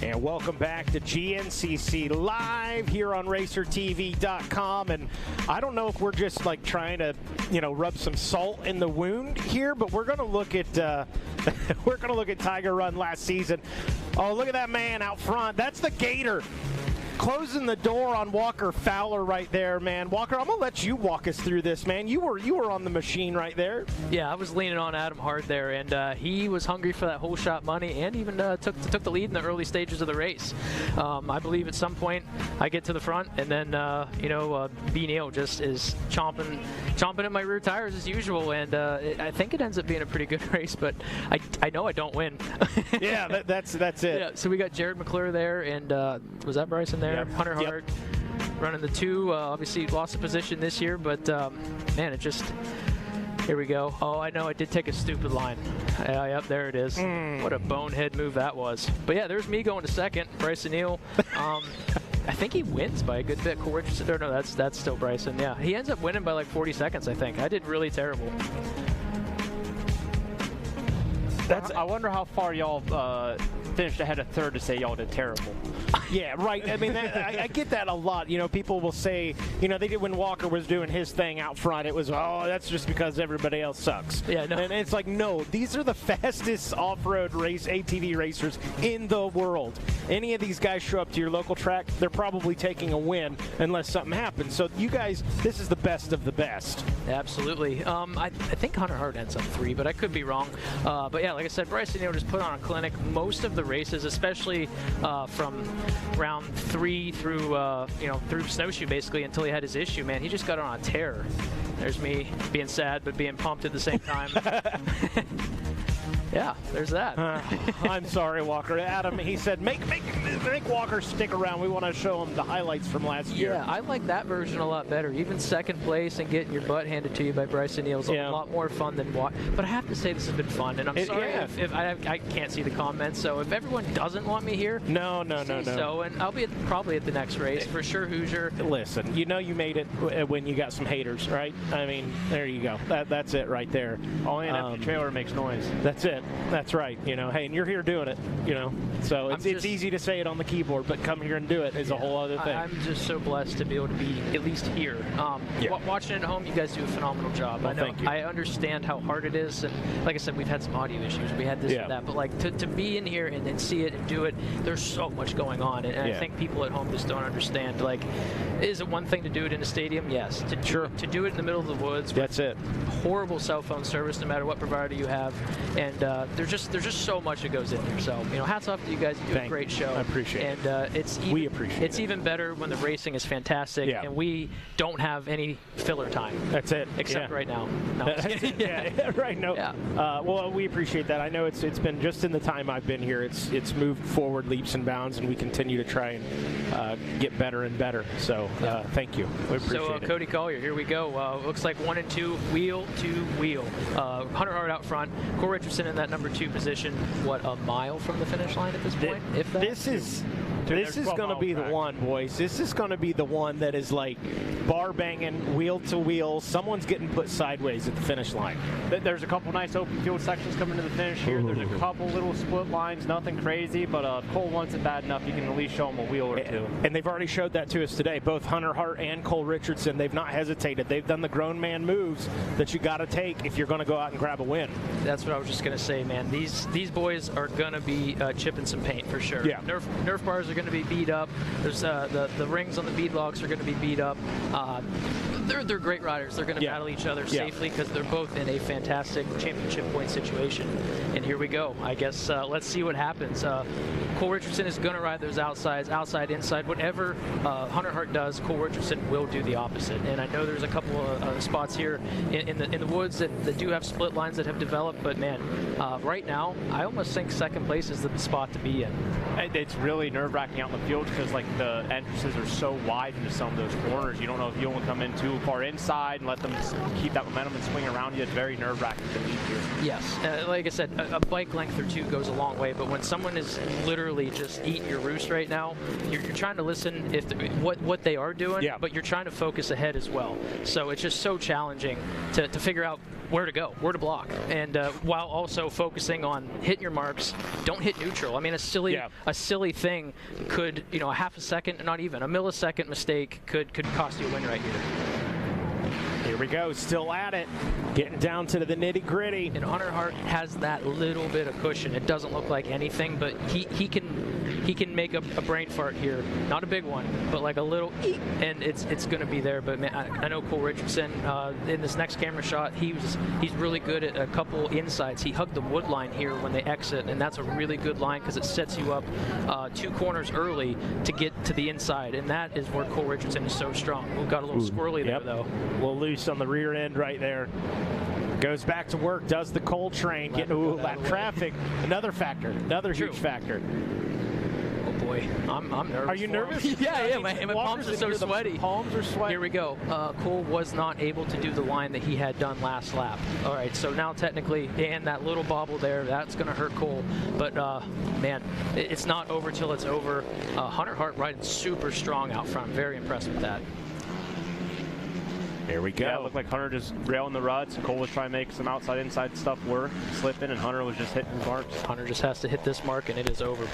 And welcome back to GNCC Live here on RacerTV.com. And I don't know if we're just like trying to, rub some salt in the wound here, but we're going to look at Tiger Run last season. Oh, look at that man out front. That's the Gator. Closing the door on Walker Fowler right there, man. Walker, I'm going to let you walk us through this, man. You were on the machine right there. Yeah, I was leaning on Adam hard there, and he was hungry for that whole shot money and even took the lead in the early stages of the race. I believe at some point I get to the front, and then, B. Neal just is chomping at my rear tires as usual, and I think it ends up being a pretty good race, but I know I don't win. Yeah, that's it. Yeah, so we got Jared McClure there, and was that Brycen there? Yep. Hunter Hart running the 2. Obviously lost a position this year, but man, it just... Here we go. Oh, I know. I did take a stupid line. Yep, there it is. What a bonehead move that was. But yeah, there's me going to second. Brycen Neal. I think he wins by a good bit. Cole Richardson. No, that's still Brycen. Yeah, he ends up winning by like 40 seconds, I think. I did really terrible. I wonder how far y'all finished ahead of third to say y'all did terrible. Yeah, right. I mean, I get that a lot. People will say, they did when Walker was doing his thing out front. It was, that's just because everybody else sucks. Yeah, no. And it's like, no, these are the fastest off-road ATV racers in the world. Any of these guys show up to your local track, they're probably taking a win unless something happens. So you guys, this is the best of the best. Absolutely. I think Hunter Hart ends up 3, but I could be wrong. But yeah, like I said, Brycen Neal just put on a clinic. Most of the races, especially from round 3 through snowshoe basically until he had his issue, man, he just got on a tear. There's me being sad but being pumped at the same time. Yeah, there's that. I'm sorry, Walker. Adam, he said, make Walker stick around. We want to show him the highlights from last year. Yeah, I like that version a lot better. Even second place and getting your butt handed to you by Brycen Neal is a lot more fun than what. But I have to say this has been fun, and I'm sorry if I can't see the comments. So if everyone doesn't want me here, no. So, and I'll be probably at the next race for sure. Hoosier. Listen, you made it when you got some haters, right? I mean, there you go. That's it right there. Only an empty trailer makes noise. That's it. That's right. Hey, and you're here doing it. So it's easy to say it on the keyboard, but come here and do it is a whole other thing. I'm just so blessed to be able to be at least here. Watching it at home, you guys do a phenomenal job. Well, thank you. I understand how hard it is, and like I said, we've had some audio issues. We had this and that, but like to be in here and see it and do it, there's so much going on, and I think people at home just don't understand. Like, is it one thing to do it in a stadium? Yes. To do it in the middle of the woods. That's it. Horrible cell phone service, no matter what provider you have, and there's just so much that goes in there. So hats off to you guys. You do a great show. I appreciate it. And we appreciate it. It's even better when the racing is fantastic and we don't have any filler time. That's it. Except right now. No, right. No. Yeah. Well, we appreciate that. I know it's been just in the time I've been here. It's moved forward leaps and bounds, and we continue to try and get better and better. So thank you. We appreciate it. Cody Collier, here we go. Looks like 1 and 2, wheel to wheel. Hunter Hart out front. Cole Richardson in that number 2 position. What, a mile from the finish line at this point? If that? This is this is going to be the one, boys. This is going to be the one that is like bar banging, wheel to wheel. Someone's getting put sideways at the finish line. There's a couple nice open field sections coming to the finish here. There's a couple little split lines, nothing crazy, but Cole wants it bad enough you can at least show him a wheel or two. And they've already showed that to us today. Both Hunter Hart and Cole Richardson, they've not hesitated. They've done the grown man moves that you got to take if you're going to go out and grab a win. That's what I was just going to say, man. These boys are going to be chipping some paint for sure. Yeah. Nerf bars are going to be beat up. There's the rings on the bead logs are going to be beat up. They're great riders. They're going to battle each other safely because they're both in a fantastic championship point situation. And here we go. I guess let's see what happens. Cole Richardson is going to ride those outsides, outside, inside. Whatever Hunter Hart does, Cole Richardson will do the opposite. And I know there's a couple of spots here in the woods that do have split lines that have developed. But man, right now, I almost think second place is the spot to be in. It's really nerve-wracking out in the field because like the entrances are so wide into some of those corners. You don't know if you want to come in too far inside and let them keep that momentum and swing around you. It's very nerve-wracking to lead here. Yes, like I said, a bike length or two goes a long way. But when someone is literally just eating your roost right now, you're trying to listen what they are doing, but you're trying to focus ahead as well. So it's just so challenging to figure out where to go, where to block, and while also focusing on hitting your marks. Don't hit neutral. I mean, a silly thing could, a half a second, not even a millisecond mistake could cost you a win right here. Here we go, still at it, getting down to the nitty gritty. And Hunter Hart has that little bit of cushion. It doesn't look like anything, but he can make a brain fart here. Not a big one, but like a little eek, and it's going to be there. But man, I know Cole Richardson in this next camera shot, he's really good at a couple insides. He hugged the wood line here when they exit, and that's a really good line because it sets you up 2 corners early to get to the inside, and that is where Cole Richardson is so strong. We've got a little squirrely there though. Well, loose on the rear end right there. Goes back to work, does the coal train, getting that traffic. Another factor, another huge factor. Oh boy, I'm nervous. Are you nervous? Yeah, my palms are so sweaty. Palms are sweaty. Here we go. Cole was not able to do the line that he had done last lap. All right, so now technically, and that little bobble there, that's going to hurt Cole. But man, it's not over till it's over. Hunter Hart riding super strong out front. Very impressed with that. Here we go. Yeah, it looked like Hunter just railing the ruts. Cole was trying to make some outside-inside stuff work, slipping, and Hunter was just hitting marks. Hunter just has to hit this mark, and it is over.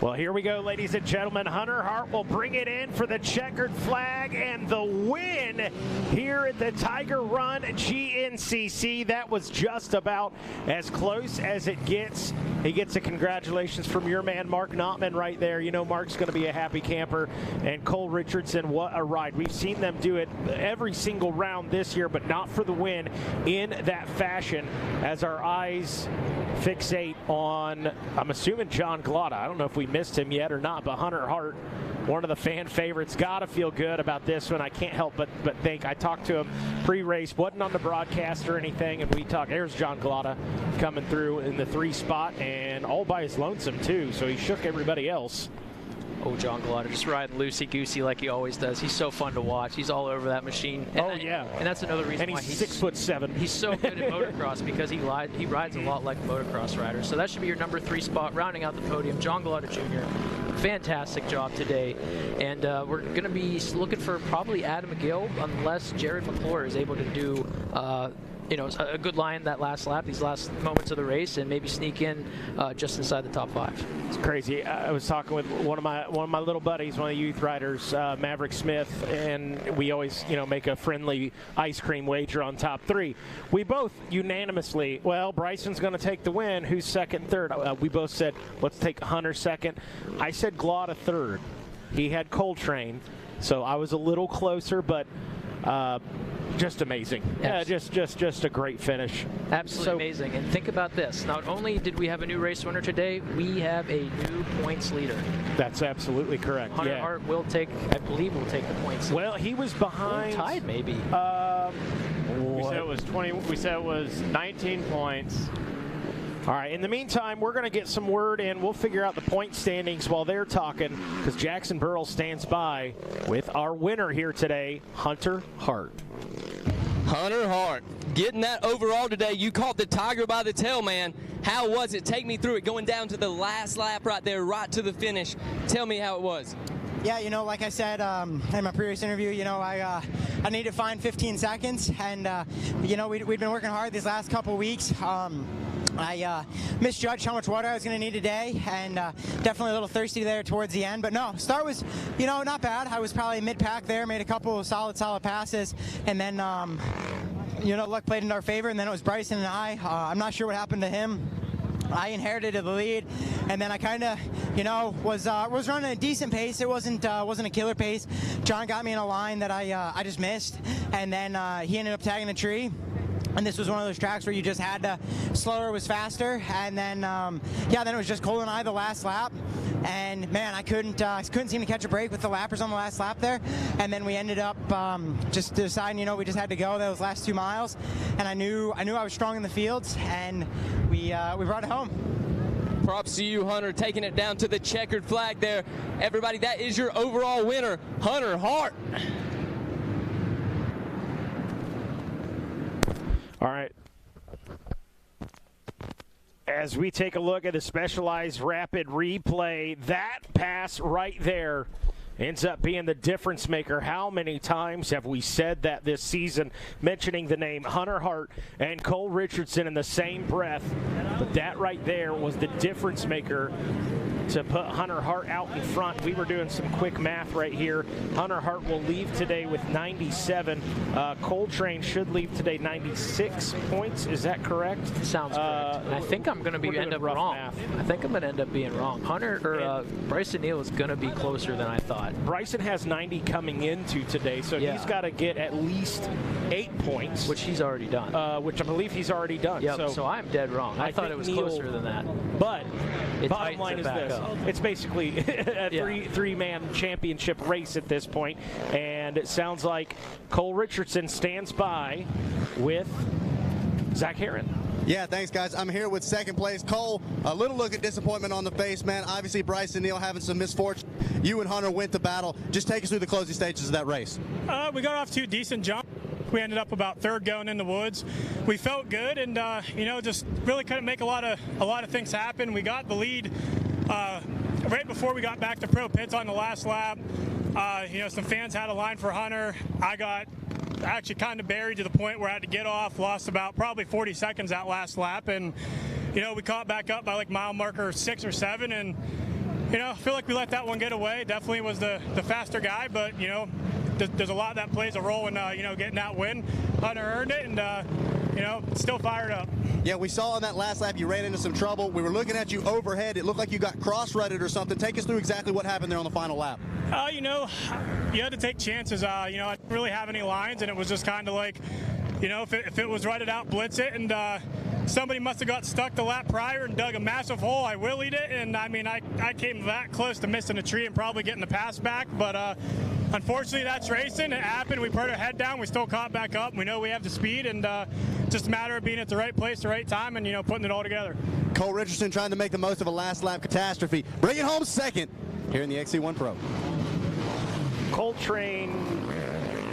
Well, here we go, ladies and gentlemen. Hunter Hart will bring it in for the checkered flag and the win here at the Tiger Run GNCC. That was just about as close as it gets. He gets a congratulations from your man, Mark Notman, right there. You know Mark's going to be a happy camper. And Cole Richardson, what a ride. We've seen them do it every single round this year, but not for the win in that fashion as our eyes fixate on, I'm assuming, John Glotta. I don't know if we missed him yet or not, but Hunter Hart, one of the fan favorites, gotta feel good about this one. I can't help but think. I talked to him pre-race, wasn't on the broadcast or anything, and we talked. There's John Glotta coming through in the 3 spot, and all by his lonesome too, so he shook everybody else. Oh, John Glotta just riding loosey-goosey like he always does. He's so fun to watch. He's all over that machine. And and that's another reason why he's 6'7". He's so good at motocross because he rides a lot like a motocross rider. So that should be your number 3 spot, rounding out the podium. John Glotta Jr. Fantastic job today, and we're going to be looking for probably Adam McGill unless Jared McClure is able to do a good line that last lap, these last moments of the race, and maybe sneak in just inside the top 5. It's crazy. I was talking with one of my little buddies, one of the youth riders, Maverick Smith, and we always make a friendly ice cream wager on top 3. We both unanimously, well, Bryson's going to take the win. Who's second, third? We both said let's take Hunter second. I said Glotta third. He had Coltrane, so I was a little closer, but. Just amazing. Yeah, just a great finish. Absolutely amazing. And think about this. Not only did we have a new race winner today, we have a new points leader. That's absolutely correct. Hunter Hart will take, I believe, will take the points. Well, he was behind. Tied, maybe. We said it was 20. We said it was 19 points. All right, in the meantime, we're going to get some word in. We'll figure out the point standings while they're talking, because Jackson Burrell stands by with our winner here today, Hunter Hart. Hunter Hart getting that overall today. You caught the tiger by the tail, man. How was it? Take me through it, going down to the last lap right there, right to the finish. Tell me how it was. Yeah, you know, like I said in my previous interview, you know, I need to find 15 seconds, and you know, we'd been working hard these last couple weeks. I misjudged how much water I was going to need today, and definitely a little thirsty there towards the end. But no, start was, you know, not bad. I was probably mid-pack there, made a couple of solid passes, and then, you know, luck played in our favor, and then it was Brycen and I. I'm not sure what happened to him. I inherited the lead, and then I kind of, you know, was running a decent pace. It wasn't a killer pace. John got me in a line that I just missed, and then he ended up tagging a tree. And this was one of those tracks where you just had to, slower was faster, and then yeah, then it was just Cole and I the last lap, and man, I couldn't seem to catch a break with the lappers on the last lap there, and then we ended up just deciding, you know, we just had to go those last 2 miles, and I knew I was strong in the fields, and we brought it home. Props to you, Hunter, taking it down to the checkered flag there. Everybody, that is your overall winner, Hunter Hart. All right. As we take a look at the Specialized Rapid Replay, that pass right there ends up being the difference maker. How many times have we said that this season, mentioning the name Hunter Hart and Cole Richardson in the same breath? But that right there was the difference maker to put Hunter Hart out in front. We were doing some quick math right here. Hunter Hart will leave today with 97. Coltrane should leave today 96 points. Is that correct? Sounds correct. I think I'm going to end up wrong. Math. I think I'm going to end up being wrong. Brycen Neal is going to be closer than I thought. Brycen has 90 coming into today, so he's got to get at least 8 points. Which he's already done. Which I believe he's already done. Yep, so I'm dead wrong. I thought it was closer than that. But bottom line is this. It's basically a three-man championship race at this point, and it sounds like Cole Richardson stands by with Zach Herron. Yeah, thanks, guys. I'm here with second place. Cole, a little look at disappointment on the face, man. Obviously, Brycen Neal having some misfortune. You and Hunter went to battle. Just take us through the closing stages of that race. We got off to a decent jump. We ended up about third going in the woods. We felt good, and you know, just really couldn't make a lot of things happen. We got the lead right before we got back to pro pits on the last lap. You know, some fans had a line for Hunter. I got actually kind of buried to the point where I had to get off, lost about probably 40 seconds that last lap, and you know, we caught back up by like mile marker 6 or 7, and you know, I feel like we let that one get away. Definitely was the faster guy, but you know, there's a lot that plays a role in you know, getting that win. Hunter earned it, and you know, still fired up. Yeah, we saw on that last lap you ran into some trouble. We were looking at you overhead. It looked like you got cross-rutted or something. Take us through exactly what happened there on the final lap. You know, you had to take chances. You know, I didn't really have any lines, and it was just kind of like, you know, if it was rutted out, blitz it, and somebody must have got stuck the lap prior and dug a massive hole. I willied it, and I mean, I came that close to missing a tree and probably getting the pass back, but unfortunately, that's racing. It happened. We put our head down. We still caught back up. We know we have the speed, and just a matter of being at the right place, the right time, and you know, putting it all together. Cole Richardson trying to make the most of a last lap catastrophe. Bring it home second here in the XC1 Pro. Coltrane,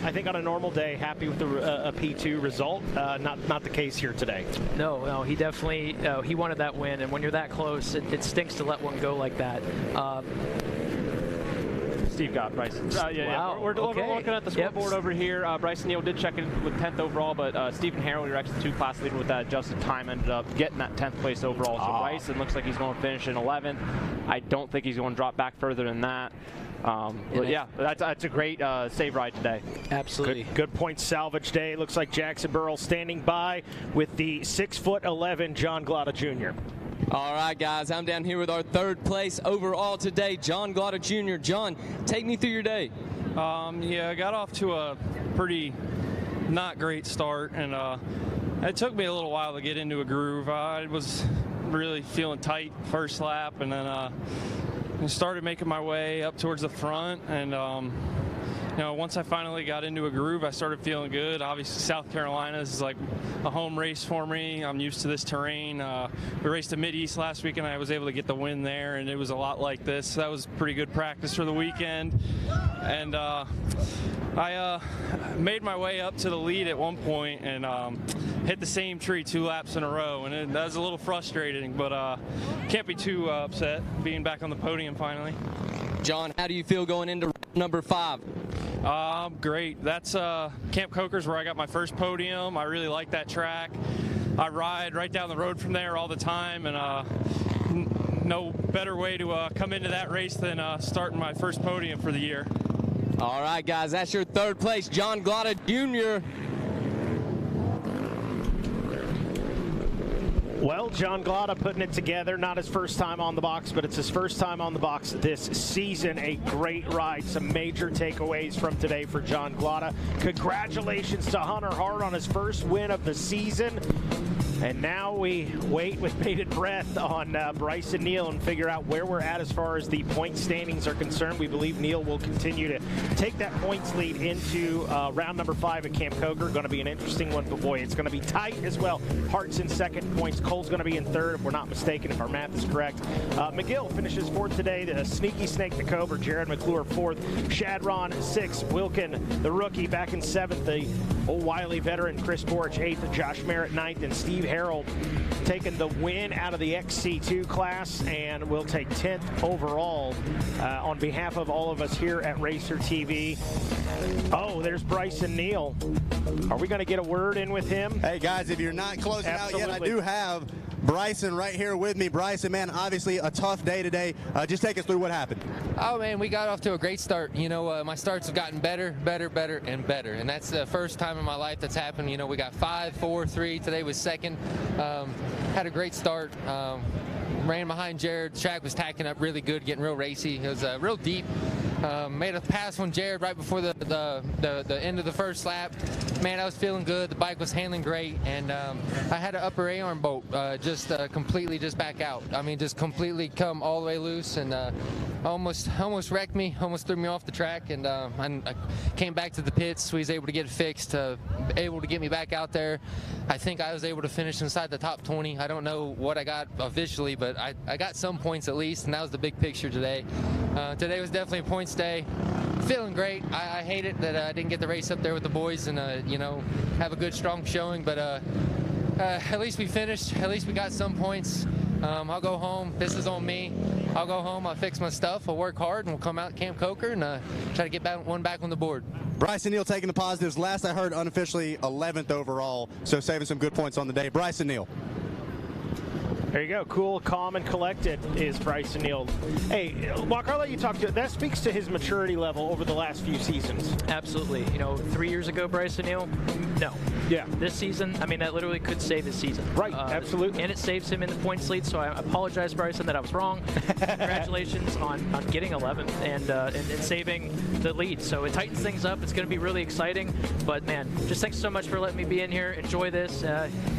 I think on a normal day, happy with a P2 result. Not the case here today. No, he definitely he wanted that win, and when you're that close, it stinks to let one go like that. Steve got Brycen. Wow. We're looking at the scoreboard over here. Brycen Neal did check in with 10th overall, but Stephen Harrell, your X2 class leader with that adjusted time, ended up getting that 10th place overall. So Brycen looks like he's going to finish in 11th. I don't think he's going to drop back further than that. But yeah, that's a great save ride today. Absolutely. Good point salvage day. Looks like Jackson Burrell standing by with the 6'11" John Glotta Jr. All right, guys, I'm down here with our third place overall today, John Glotta Jr. John, take me through your day. Yeah, I got off to a pretty not great start, and it took me a little while to get into a groove. I was really feeling tight first lap, and then I started making my way up towards the front, and once I finally got into a groove, I started feeling good. Obviously, South Carolina is like a home race for me. I'm used to this terrain. We raced a Mid-East last week, and I was able to get the win there, and it was a lot like this. So that was pretty good practice for the weekend. And I made my way up to the lead at one point and hit the same tree 2 laps in a row, and that was a little frustrating, but can't be too upset being back on the podium finally. John, how do you feel going into number 5? Great. That's Camp Coker's where I got my first podium. I really like that track. I ride right down the road from there all the time, and no better way to come into that race than starting my first podium for the year. All right, guys, that's your 3rd place, John Glotta Jr. Well, John Glotta putting it together. Not his first time on the box, but it's his first time on the box this season. A great ride. Some major takeaways from today for John Glotta. Congratulations to Hunter Hart on his first win of the season. And now we wait with bated breath on Brycen Neal and figure out where we're at as far as the point standings are concerned. We believe Neal will continue to take that points lead into round number 5 at Camp Coker. Going to be an interesting one, but boy, it's going to be tight as well. Hart's in 2nd, points. Cole's going to be in 3rd, if we're not mistaken, if our math is correct. McGill finishes 4th today. The sneaky snake, the Cobra. Jared McClure 4th. Shadron 6th. Wilkin, the rookie, back in 7th. The old wily veteran Chris Borch 8th. Josh Merritt 9th, and Steve Harold taking the win out of the XC2 class and will take 10th overall on behalf of all of us here at Racer TV. Oh, there's Brycen Neal. Are we going to get a word in with him? Hey, guys, if you're not closing out yet, I do have Brycen right here with me. Brycen, man, obviously a tough day today. Just take us through what happened. Oh, man, we got off to a great start. My starts have gotten better, and better. And that's the first time in my life that's happened. We got 5, 4, 3. Today was 2nd. Had a great start. Ran behind Jared. The track was tacking up really good, getting real racy. It was real deep. Made a pass on Jared right before the end of the first lap. Man, I was feeling good. The bike was handling great, and I had an upper A-arm bolt completely just back out. I mean, just completely come all the way loose, and almost wrecked me, almost threw me off the track, and I came back to the pits. We was able to get it fixed, able to get me back out there. I think I was able to finish inside the top 20. I don't know what I got officially, but I got some points at least, and that was the big picture today. Today was definitely a points day. Feeling great. I hate it that I didn't get the race up there with the boys and have a good strong showing, but at least we finished. At least we got some points. I'll go home. This is on me. I'll go home. I'll fix my stuff. I'll work hard, and we'll come out to Camp Coker and try to get one back on the board. Brycen Neal taking the positives. Last I heard, unofficially 11th overall, so saving some good points on the day. Brycen Neal. There you go. Cool, calm, and collected is Brycen Neal. Hey, Walker, I'll let you talk to it. That speaks to his maturity level over the last few seasons. Absolutely. 3 years ago, Brycen Neal, no. Yeah. This season, I mean, that literally could save his season. Right, absolutely. And it saves him in the points lead, so I apologize, Brycen, that I was wrong. Congratulations on getting 11th and saving the lead. So it tightens things up. It's going to be really exciting. But, man, just thanks so much for letting me be in here. Enjoy this.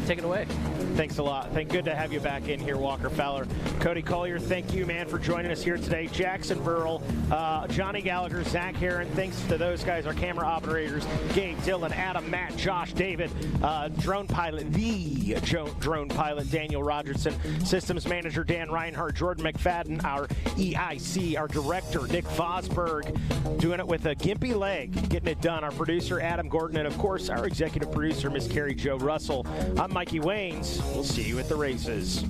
Take it away. Thanks a lot. Good to have you back in here, Walker Fowler. Cody Collier, thank you, man, for joining us here today. Jackson Burrell, Johnny Gallagher, Zach Heron, thanks to those guys, our camera operators, Gabe, Dylan, Adam, Matt, Josh, David, drone pilot, the drone pilot, Daniel Rogerson, systems manager, Dan Reinhardt, Jordan McFadden, our EIC, our director, Nick Fosberg, doing it with a gimpy leg, getting it done, our producer, Adam Gordon, and, of course, our executive producer, Miss Carrie Jo Russell. I'm Mikey Waynes. We'll see you at the races.